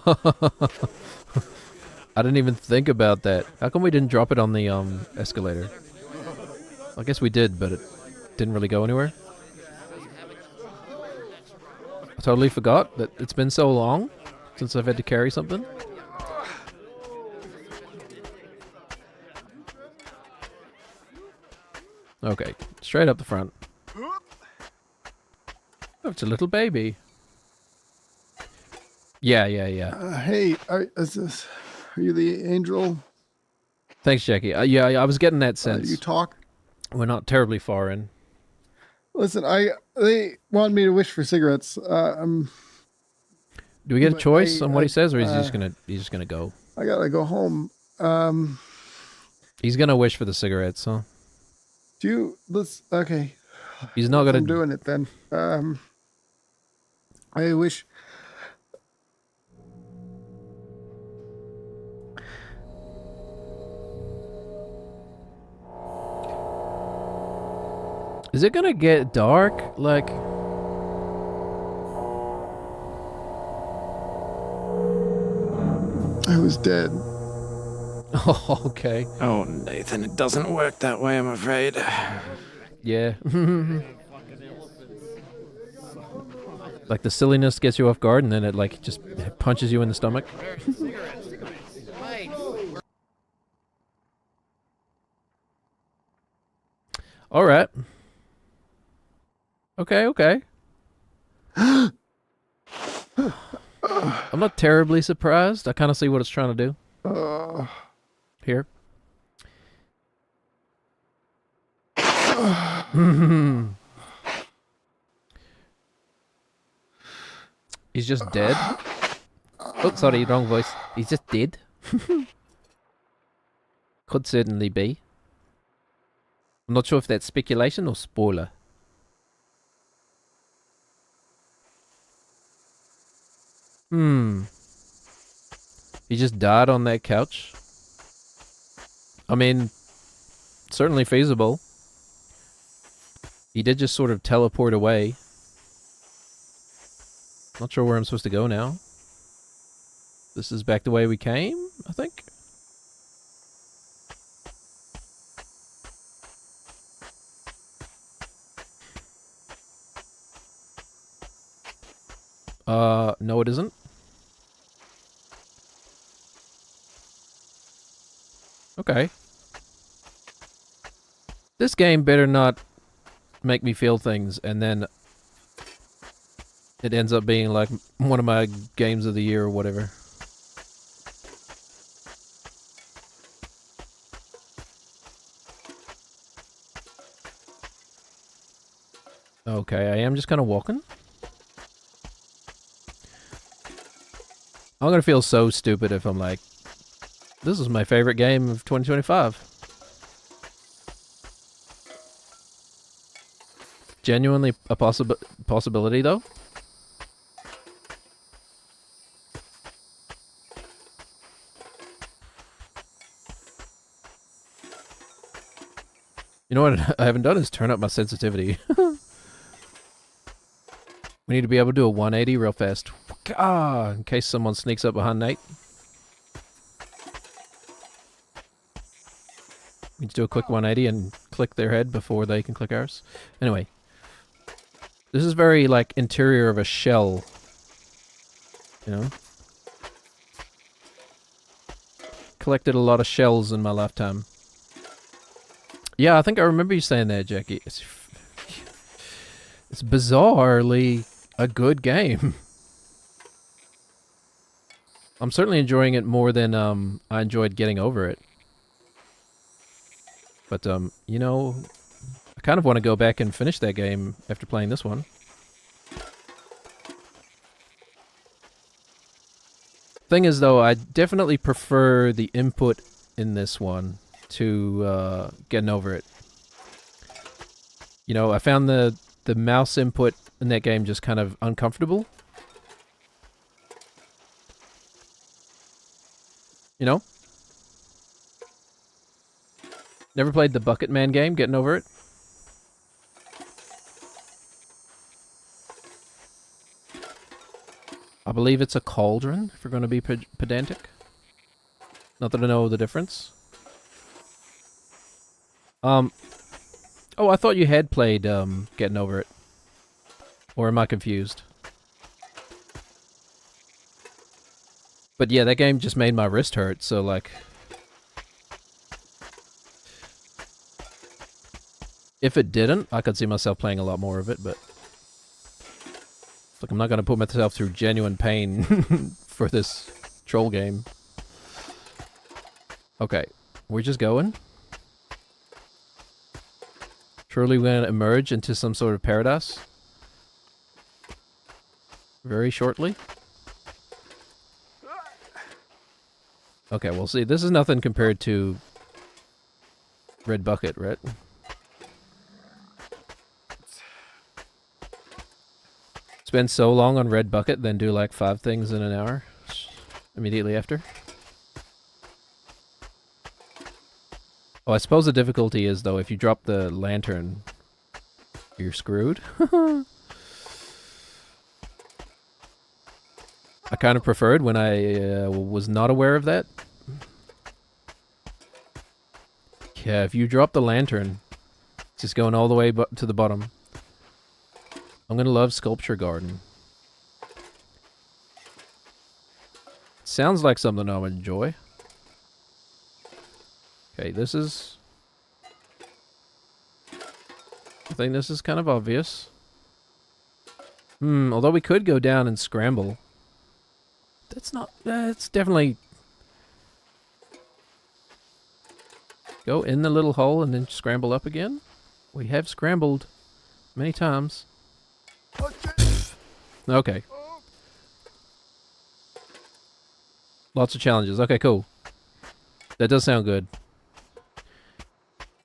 didn't even think about that. How come we didn't drop it on the escalator? I guess we did, but it didn't really go anywhere. I totally forgot that it's been so long since I've had to carry something. Okay, straight up the front. Oh, it's a little baby. Yeah. Hey, are you the angel? Thanks, Jackie. Yeah, I was getting that sense. You talk? We're not terribly far in. Listen, they want me to wish for cigarettes. Do we get a But choice on what I- he says, or is he's just gonna go? I gotta go home. He's gonna wish for the cigarettes, huh? Okay. He's not gonna. I'm doing it then. I wish. Is it gonna get dark? Like, I was dead. oh, okay, Oh, Nathan, it doesn't work that way, I'm afraid. yeah. Like the silliness gets you off guard, and then it like just punches you in the stomach. All right. Okay. I'm not terribly surprised. I kind of see what it's trying to do. Here. He's just dead. Oh, sorry, wrong voice. He's just dead. Could certainly be. I'm not sure if that's speculation or spoiler. He just died on that couch. I mean, certainly feasible. He did just sort of teleport away. Not sure where I'm supposed to go now. This is back the way we came, I think. No it isn't. Okay. This game better not make me feel things and then it ends up being like one of my games of the year or whatever. Okay, I am just kind of walking. I'm gonna feel so stupid if I'm like, this is my favorite game of 2025. Genuinely a possibility though. You know what I haven't done is turn up my sensitivity. We need to be able to do a 180 real fast. Ah, in case someone sneaks up behind Nate. We just do a quick 180 and click their head before they can click ours. Anyway. This is very, like, interior of a shell. You know? Collected a lot of shells in my lifetime. Yeah, I think I remember you saying that, Jackie. It's bizarrely a good game. I'm certainly enjoying it more than I enjoyed getting over it. But, you know, I kind of want to go back and finish that game after playing this one. Thing is, though, I definitely prefer the input in this one to getting over it. You know, I found the mouse input in that game just kind of uncomfortable. You know? Never played the Bucket Man game, getting over it? I believe it's a cauldron, if we're going to be pedantic. Not that I know the difference. Oh, I thought you had played Getting Over It. Or am I confused? But yeah, that game just made my wrist hurt, so like... If it didn't, I could see myself playing a lot more of it, but... Look, I'm not going to put myself through genuine pain for this troll game. Okay, we're just going. Surely we're going to emerge into some sort of paradise. Very shortly. Okay, well see, this is nothing compared to Red Bucket, right? Spend so long on Red Bucket, then do like 5 things in an hour immediately after. Oh, I suppose the difficulty is, though, if you drop the lantern, you're screwed. I kind of preferred when I was not aware of that. Yeah, if you drop the lantern, it's just going all the way to the bottom. I'm gonna love Sculpture Garden. Sounds like something I would enjoy. Okay, this is... I think this is kind of obvious. Although we could go down and scramble. That's not... it's definitely... Go in the little hole and then scramble up again. We have scrambled many times. Okay. Lots of challenges. Okay, cool. That does sound good.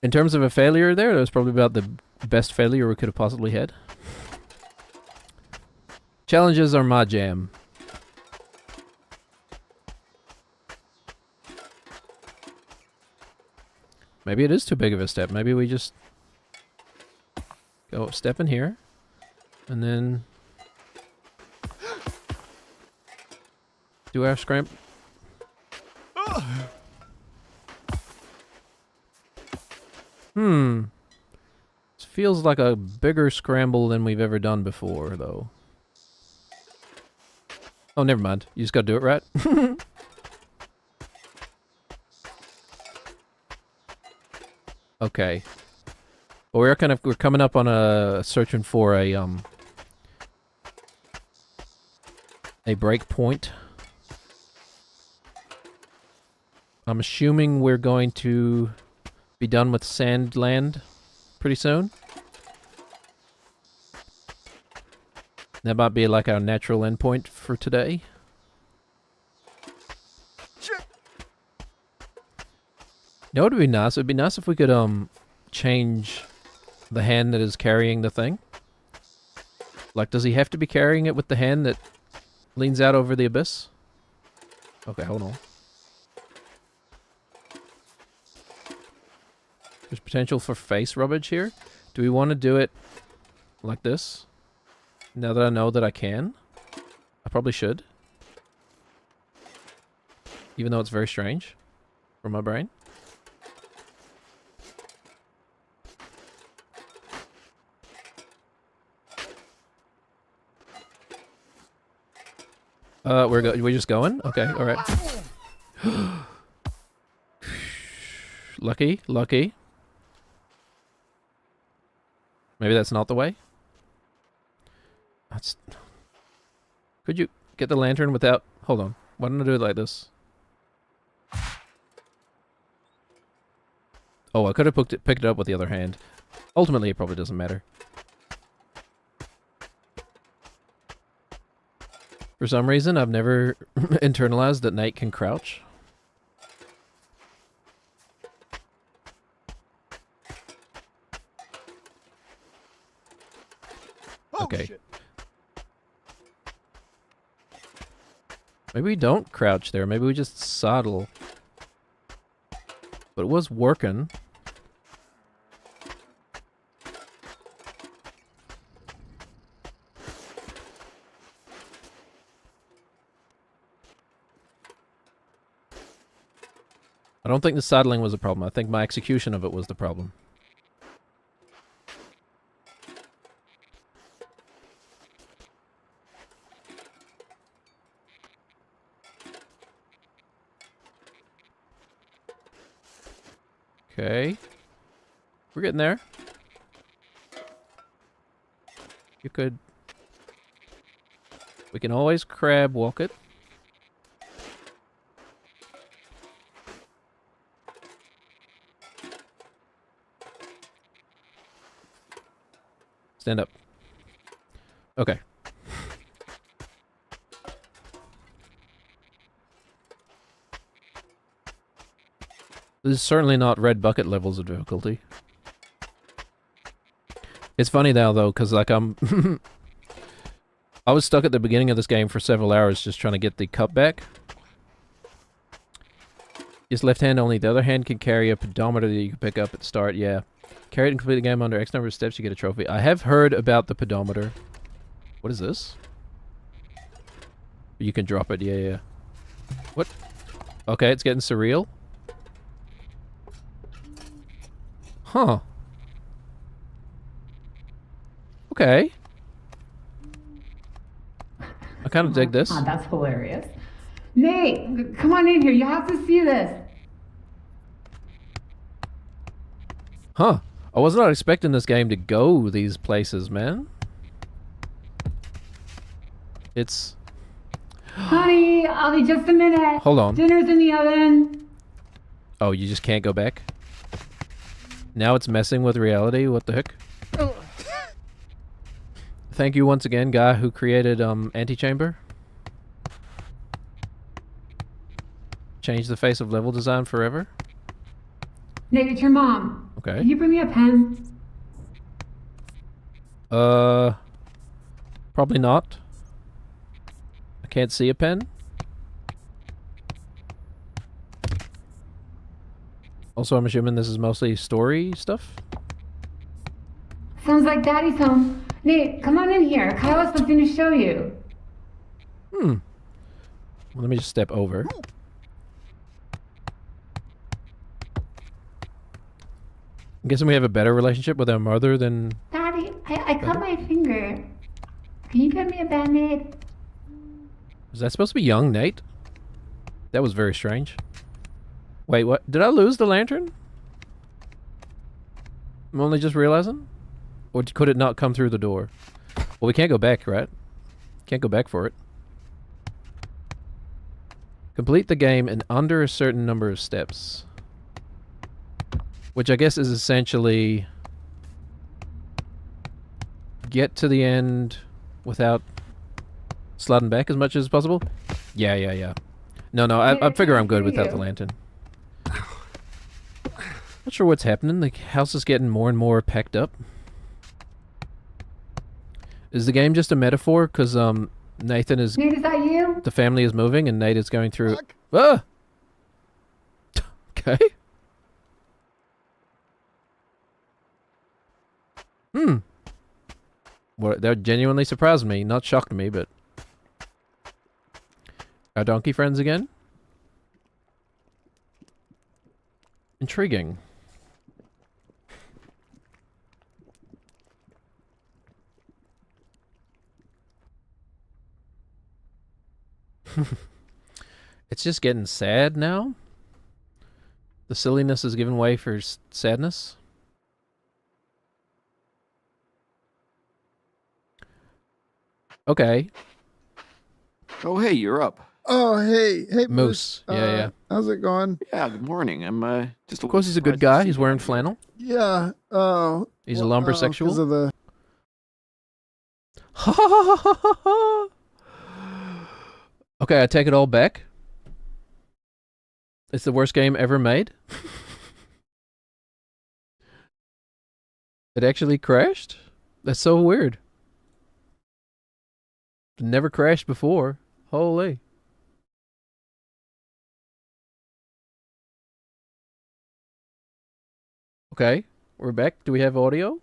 In terms of a failure there, that was probably about the best failure we could have possibly had. Challenges are my jam. Maybe it is too big of a step. Maybe we just go step in here and then do our scramble. This feels like a bigger scramble than we've ever done before, though. Oh, never mind. You just gotta do it right. Okay. Well, we're coming up on a searching for a break point. I'm assuming we're going to be done with Sandland pretty soon. That might be like our natural endpoint for today. You know what would be nice? It would be nice if we could change the hand that is carrying the thing. Like, does he have to be carrying it with the hand that leans out over the abyss? Okay, hold on. There's potential for face rubbage here. Do we want to do it like this? Now that I know that I can. I probably should. Even though it's very strange for my brain. We're just going? Okay, alright. Lucky, lucky. Maybe that's not the way? That's... Could you get the lantern without... Hold on. Why don't I do it like this? Oh, I could have picked it up with the other hand. Ultimately, it probably doesn't matter. For some reason, I've never internalized that Nate can crouch. Okay. Shit. Maybe we don't crouch there. Maybe we just saddle. But it was working. I don't think the saddling was a problem. I think my execution of it was the problem. Okay. We're getting there. You could... We can always crab walk it. Stand up. Okay. This is certainly not red bucket levels of difficulty. It's funny now, though, because, like, I was stuck at the beginning of this game for several hours just trying to get the cup back. Use left hand only. The other hand can carry a pedometer that you can pick up at the start. Yeah. Carry it and complete the game under X number of steps, you get a trophy. I have heard about the pedometer. What is this? You can drop it. Yeah, yeah. What? Okay, it's getting surreal. Huh. Okay. I kind of dig this. That's hilarious. Nate, come on in here. You have to see this. Huh. I was not expecting this game to go these places, man. It's... Honey, I'll be just a minute. Hold on. Dinner's in the oven. Oh, you just can't go back? Now it's messing with reality? What the heck? Thank you once again, guy who created Antichamber. Changed the face of level design forever. Nate, it's your mom. Okay. Can you bring me a pen? Probably not. I can't see a pen. Also, I'm assuming this is mostly story stuff. Sounds like Daddy's home. Nate, come on in here. Kyle has something to show you. Well, let me just step over. I'm guessing we have a better relationship with our mother than... Daddy, I cut my finger. Can you get me a Band-Aid? Is that supposed to be young Nate? That was very strange. Wait, what? Did I lose the lantern? I'm only just realizing? Or could it not come through the door? Well, we can't go back, right? Can't go back for it. Complete the game in under a certain number of steps. Which I guess is essentially... get to the end without sliding back as much as possible? Yeah. No, I figure I'm good without the lantern. Not sure what's happening. The house is getting more and more packed up. Is the game just a metaphor? Because Nathan is... Nate, is that you? The family is moving and Nate is going through... Ah! Okay. Well, that genuinely surprised me. Not shocked me, but... Our donkey friends again? Intriguing. It's just getting sad now. The silliness is giving way for sadness. Okay. Oh, hey, you're up. Oh, hey, Moose. Yeah. How's it going? Yeah, good morning. I'm just. Of course, he's a good guy. He's wearing flannel. Yeah. Oh. He's a lumbersexual. Because of the... Okay, I take it all back. It's the worst game ever made. It actually crashed? That's so weird. It never crashed before. Holy. Okay, we're back. Do we have audio?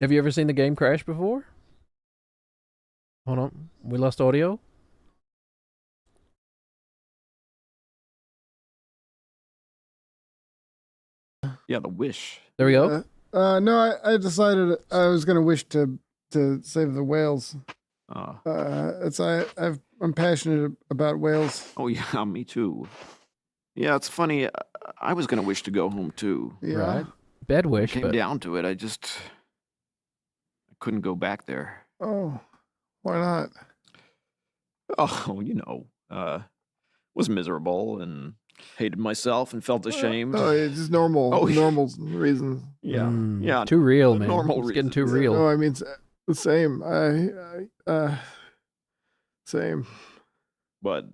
Have you ever seen the game crash before? Hold on. We lost audio? Yeah, the wish. There we go. No, I decided I was gonna wish to save the whales. I'm passionate about whales. Oh yeah, me too. Yeah, it's funny. I was gonna wish to go home too. Yeah. Right. Bad wish, Came but down to it. I couldn't go back there. Oh, why not? Oh, was miserable and hated myself and felt ashamed. Oh, it's just normal. Oh, yeah. Normal reasons. Yeah. too real, man. Normal It's getting too reasons. real. No, I mean the same. Same. But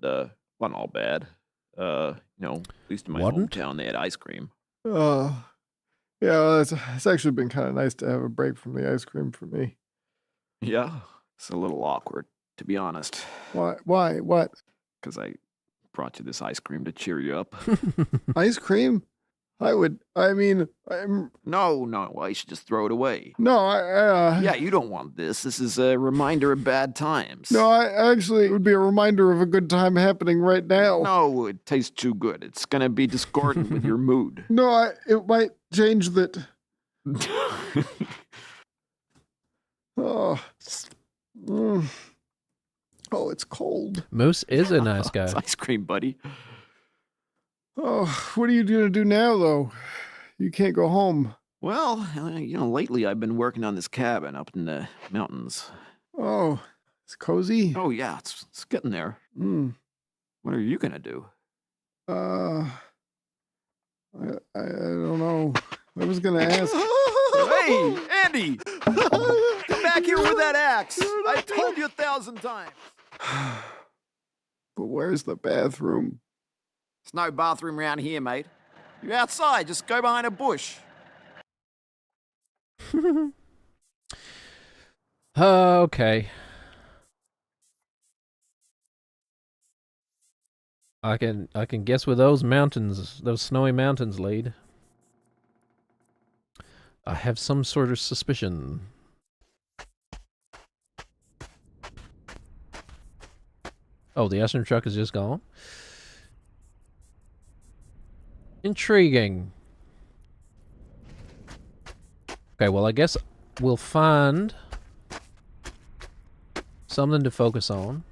wasn't all bad. At least in my Wasn't? hometown they had ice cream. Oh, yeah. Well, it's actually been kind of nice to have a break from the ice cream for me. Yeah, it's a little awkward, to be honest, Why? Why? What? because I brought you this ice cream to cheer you up. Ice cream? I'm No, well, you should just throw it away. no. Yeah, you don't want this. This is a reminder of bad times. No, it would be a reminder of a good time happening right now. No, it tastes too good. It's gonna be discordant with your mood. No, it might change that. Oh, Mm. Oh, it's cold. Moose is a nice guy. It's ice cream, buddy. Oh, what are you going to do now, though? You can't go home. Well, lately I've been working on this cabin up in the mountains. Oh, it's cozy? Oh, yeah, it's getting there. Mm. What are you going to do? I don't know. I was going to ask. Hey, Andy! Come back here with that axe. I told you 1,000 times. But where's the bathroom? There's no bathroom around here, mate. You're outside. Just go behind a bush. Okay. I can guess where those mountains, those snowy mountains lead. I have some sort of suspicion. Oh, the ice cream truck is just gone. Intriguing. Okay, well, I guess we'll find something to focus on.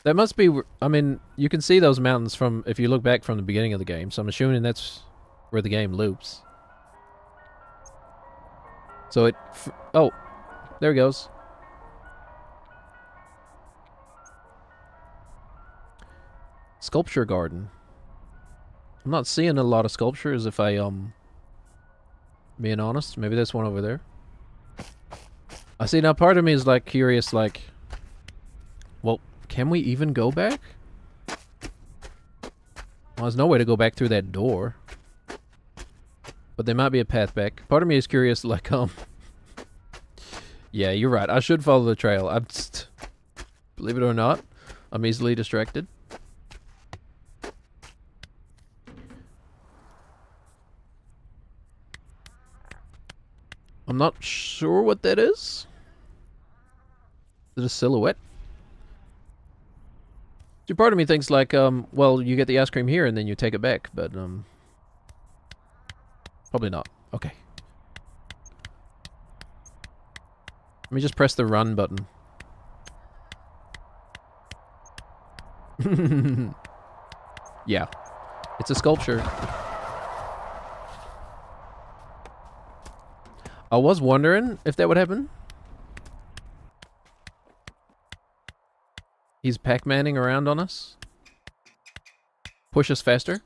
That must be, I mean, you can see those mountains from, if you look back from the beginning of the game, so I'm assuming that's where the game loops. So it, oh, there it goes. Sculpture garden. I'm not seeing a lot of sculptures if I, being honest. Maybe there's one over there. I see, now part of me is like curious, like, well, can we even go back? Well, there's no way to go back through that door. But there might be a path back. Part of me is curious, like, yeah, you're right. I should follow the trail. I'm just, believe it or not, I'm easily distracted. I'm not sure what that is. Is it a silhouette? So part of me thinks like, well, you get the ice cream here and then you take it back, but, probably not. Okay. Let me just press the run button. Yeah. It's a sculpture. I was wondering if that would happen. He's Pac-Manning around on us. Push us faster.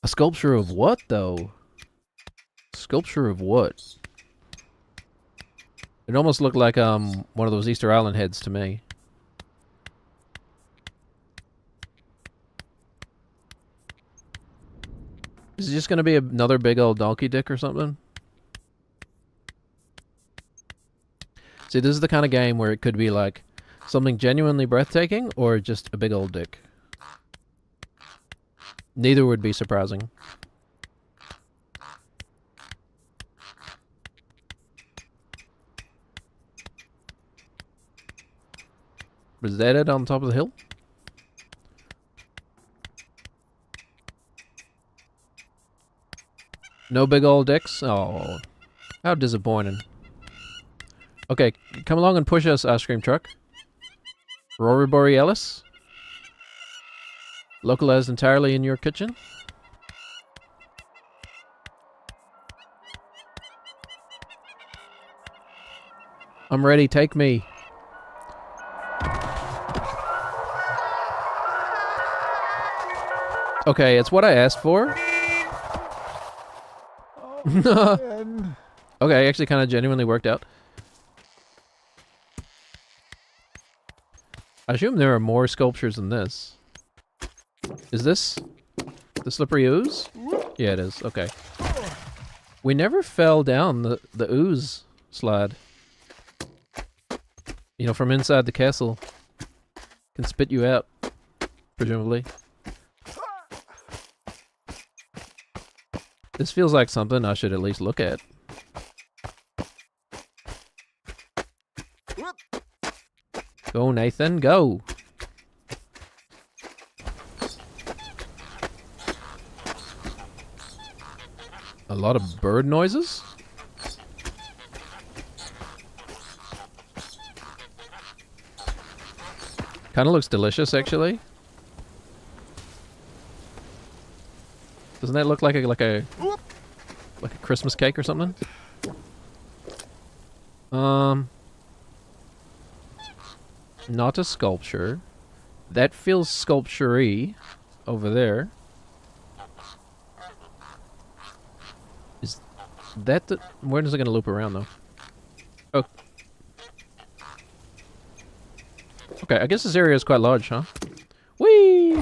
A sculpture of what, though? Sculpture of what? It almost looked like one of those Easter Island heads to me. Is it just gonna be another big old donkey dick or something? See, this is the kind of game where it could be like something genuinely breathtaking or just a big old dick. Neither would be surprising. Is that it on top of the hill? No big old dicks? Oh, how disappointing. Okay, come along and push us, ice cream truck. Rory Borealis? Localized entirely in your kitchen? I'm ready, take me. Okay, it's what I asked for. Okay, actually kind of genuinely worked out. I assume there are more sculptures than this. Is this the slippery ooze? Yeah, it is. Okay. We never fell down the ooze slide. You know, from inside the castle. Can spit you out, presumably. This feels like something I should at least look at. Go, Nathan, go! A lot of bird noises? Kind of looks delicious, actually. Doesn't that look like a Christmas cake or something? Not a sculpture. That feels sculpture-y over there. Is that the... When is it going to loop around, though? Oh. Okay, I guess this area is quite large, huh? Whee!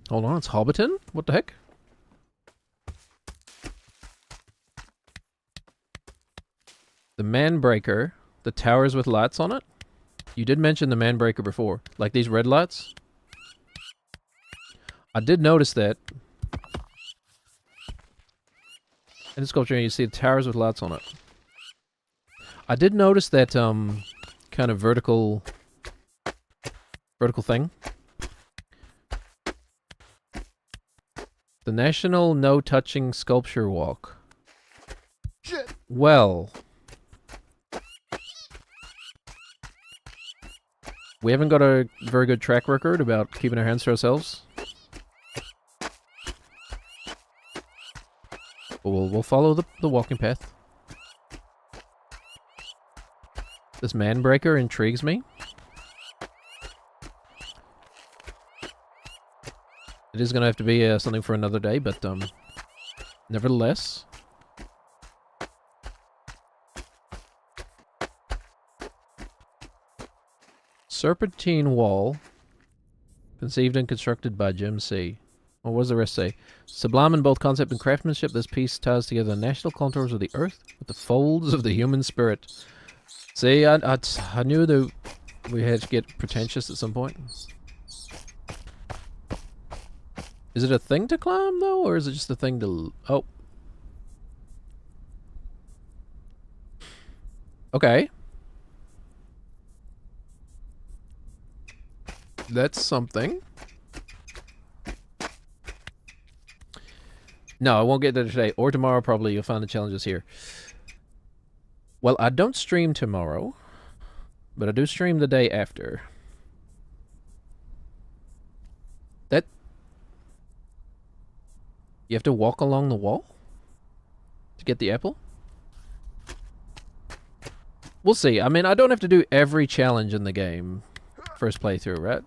Hold on, it's Hobbiton? What the heck? The Manbreaker. The towers with lights on it? You did mention the Manbreaker before. Like these red lights? I did notice that. In the sculpture, you see the towers with lights on it. I did notice that, kind of vertical thing. The National No Touching Sculpture Walk. Shit. Well, we haven't got a very good track record about keeping our hands to ourselves. But we'll follow the walking path. This Manbreaker intrigues me. It is going to have to be something for another day, but nevertheless. Serpentine Wall, conceived and constructed by Jim C. What does the rest say? Sublime in both concept and craftsmanship, this piece ties together the national contours of the earth with the folds of the human spirit. See, I knew that we had to get pretentious at some point. Is it a thing to climb, though, or is it just a thing to... Oh. Okay. That's something. No, I won't get there today. Or tomorrow, probably. You'll find the challenges here. Well, I don't stream tomorrow. But I do stream the day after. That... You have to walk along the wall? To get the apple? We'll see. I mean, I don't have to do every challenge in the game. First playthrough, right?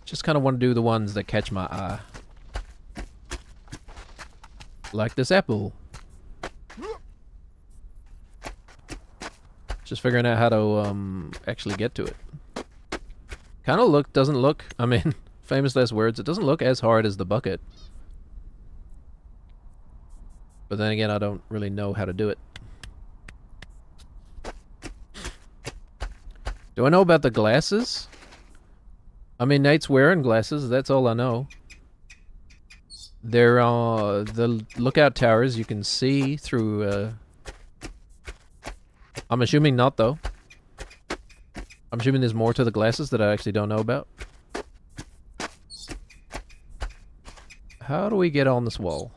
Just kind of want to do the ones that catch my eye. Like this apple. Just figuring out how to actually get to it. Kind of doesn't look, I mean, famous last words, it doesn't look as hard as the bucket. But then again, I don't really know how to do it. Do I know about the glasses? I mean, Nate's wearing glasses, that's all I know. They're the lookout towers, you can see through, I'm assuming not, though. I'm assuming there's more to the glasses that I actually don't know about. How do we get on this wall?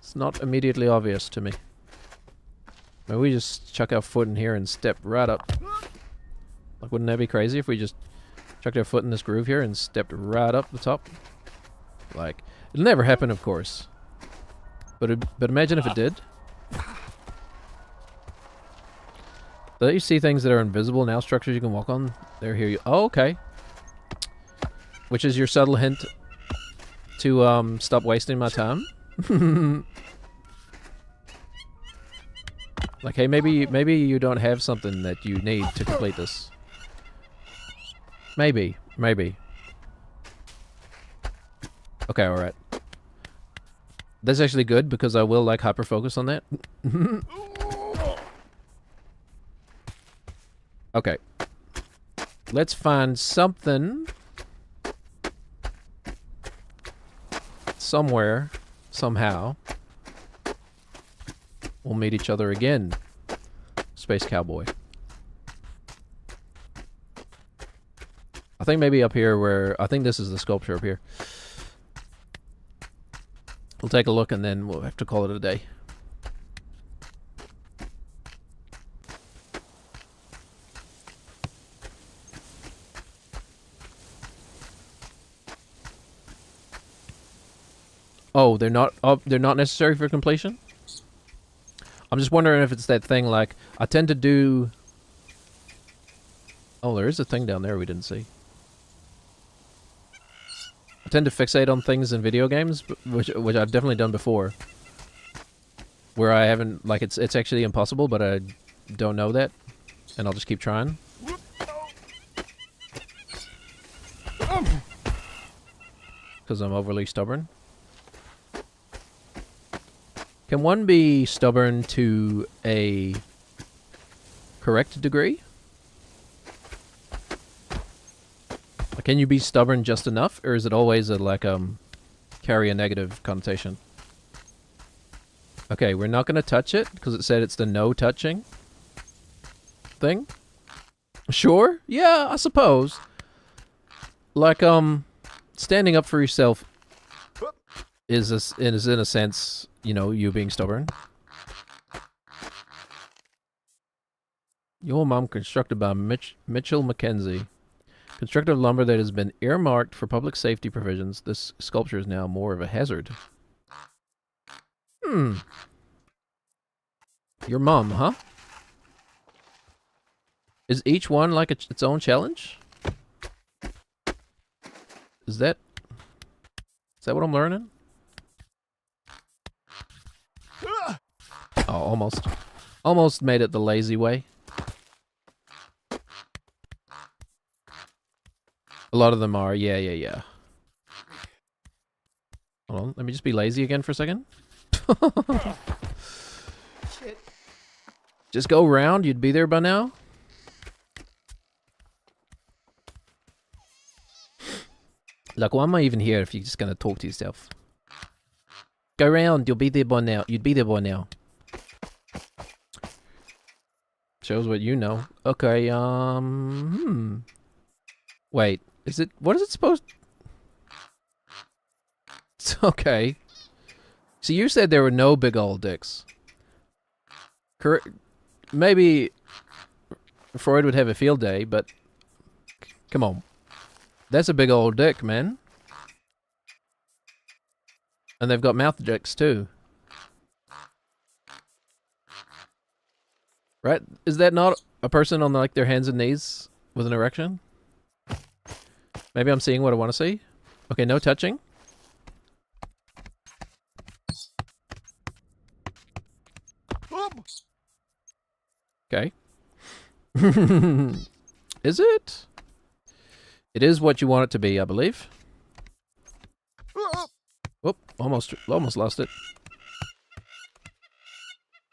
It's not immediately obvious to me. Maybe we just chuck our foot in here and step right up. Like, wouldn't that be crazy if we just chucked our foot in this groove here and stepped right up the top? Like, it'll never happen, of course. But imagine if it did. Don't you see things that are invisible now? Structures you can walk on? They're here. Oh, okay. Which is your subtle hint to stop wasting my time. Like, hey, maybe you don't have something that you need to complete this. Maybe. Okay, alright. That's actually good because I will like hyper focus on that. Okay. Let's find something somewhere somehow, we'll meet each other again, Space Cowboy. I think maybe up here where... I think this is the sculpture up here. We'll take a look and then we'll have to call it a day. Oh, they're not necessary for completion? I'm just wondering if it's that thing like I tend to do... Oh, there is a thing down there we didn't see. I tend to fixate on things in video games, which I've definitely done before. Where I haven't, like, it's actually impossible, but I don't know that, and I'll just keep trying. Because I'm overly stubborn. Can one be stubborn to a correct degree? Can you be stubborn just enough, or is it always carry a negative connotation? Okay, we're not gonna touch it because it said it's the no touching thing. Sure, yeah, I suppose. Like standing up for yourself is in a sense, you know, you being stubborn. Your mom constructed by Mitchell Mackenzie. Constructed of lumber that has been earmarked for public safety provisions. This sculpture is now more of a hazard. Your mom, huh? Is each one like its own challenge? Is that what I'm learning? Oh, almost. Almost made it the lazy way. A lot of them are, yeah. Hold on, let me just be lazy again for a second. Shit. Just go around, you'd be there by now. Like, why am I even here if you're just gonna talk to yourself? Go around, you'll be there by now. You'd be there by now. Shows what you know. Okay, Wait, what is it supposed... It's okay. So you said there were no big old dicks. Correct. Maybe Freud would have a field day, but come on. That's a big old dick, man. And they've got mouth dicks too. Right? Is that not a person on like their hands and knees with an erection? Maybe I'm seeing what I want to see. Okay, no touching. Okay. Is it? It is what you want it to be, I believe. Whoop, almost lost it.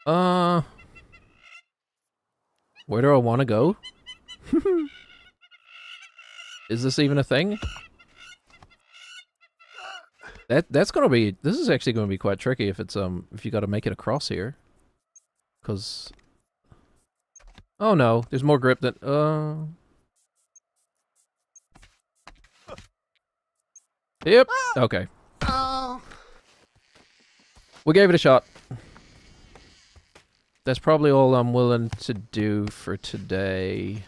Where do I want to go? Is this even a thing? That's gonna be... This is actually gonna be quite tricky if it's if you gotta make it across here. 'Cause... Oh no, there's more grip than... Yep, okay. We gave it a shot. That's probably all I'm willing to do for today.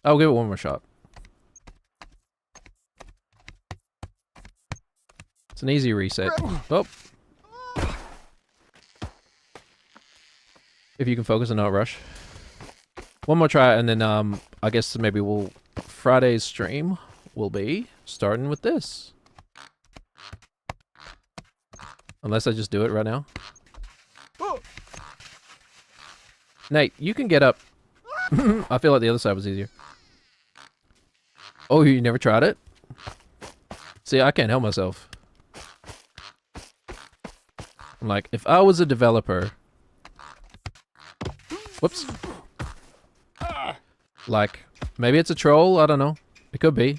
I'll give it one more shot. It's an easy reset. Oh. If you can focus and not rush. One more try, and then I guess maybe Friday's stream will be starting with this. Unless I just do it right now. Nate, you can get up. I feel like the other side was easier. Oh, you never tried it? See, I can't help myself. I'm like, if I was a developer... Whoops. Like, Maybe it's a troll. I don't know. It could be.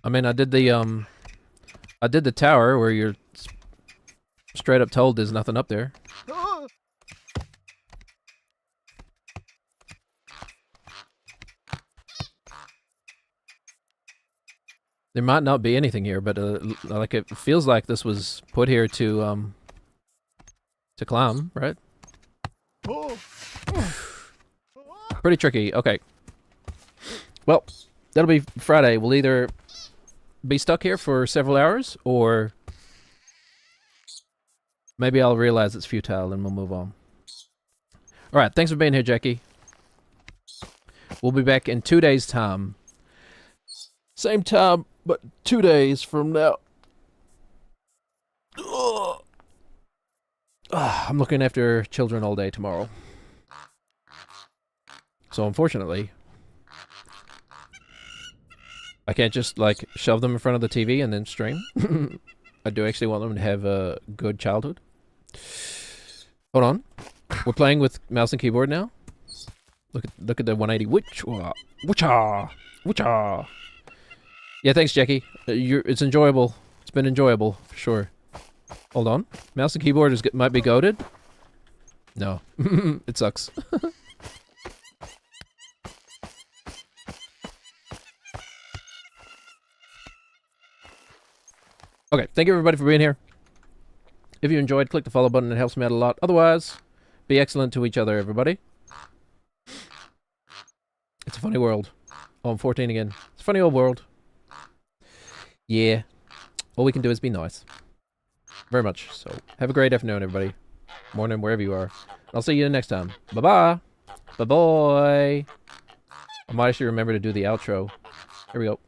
I mean, I did the tower where you're straight up told there's nothing up there. There might not be anything here, but like it feels like this was put here to climb, right? Pretty tricky. Okay. Well, that'll be Friday. We'll either be stuck here for several hours, or maybe I'll realize it's futile and we'll move on. All right. Thanks for being here, Jackie. We'll be back in 2 days' time. Same time, but 2 days from now. I'm looking after children all day tomorrow. So unfortunately, I can't just like shove them in front of the TV and then stream. I do actually want them to have a good childhood. Hold on. We're playing with mouse and keyboard now. Look at the 180. Witcha. Yeah, thanks, Jackie. It's enjoyable. It's been enjoyable, for sure. Hold on. Mouse and keyboard might be goated. No. It sucks. Okay, thank you everybody for being here. If you enjoyed, click the follow button. It helps me out a lot. Otherwise, be excellent to each other, everybody. It's a funny world. Oh, I'm 14 again. It's a funny old world. Yeah. All we can do is be nice. Very much. So, have a great afternoon, everybody. Morning, wherever you are. I'll see you next time. Bye-bye. Bye-bye. I might actually remember to do the outro. Here we go.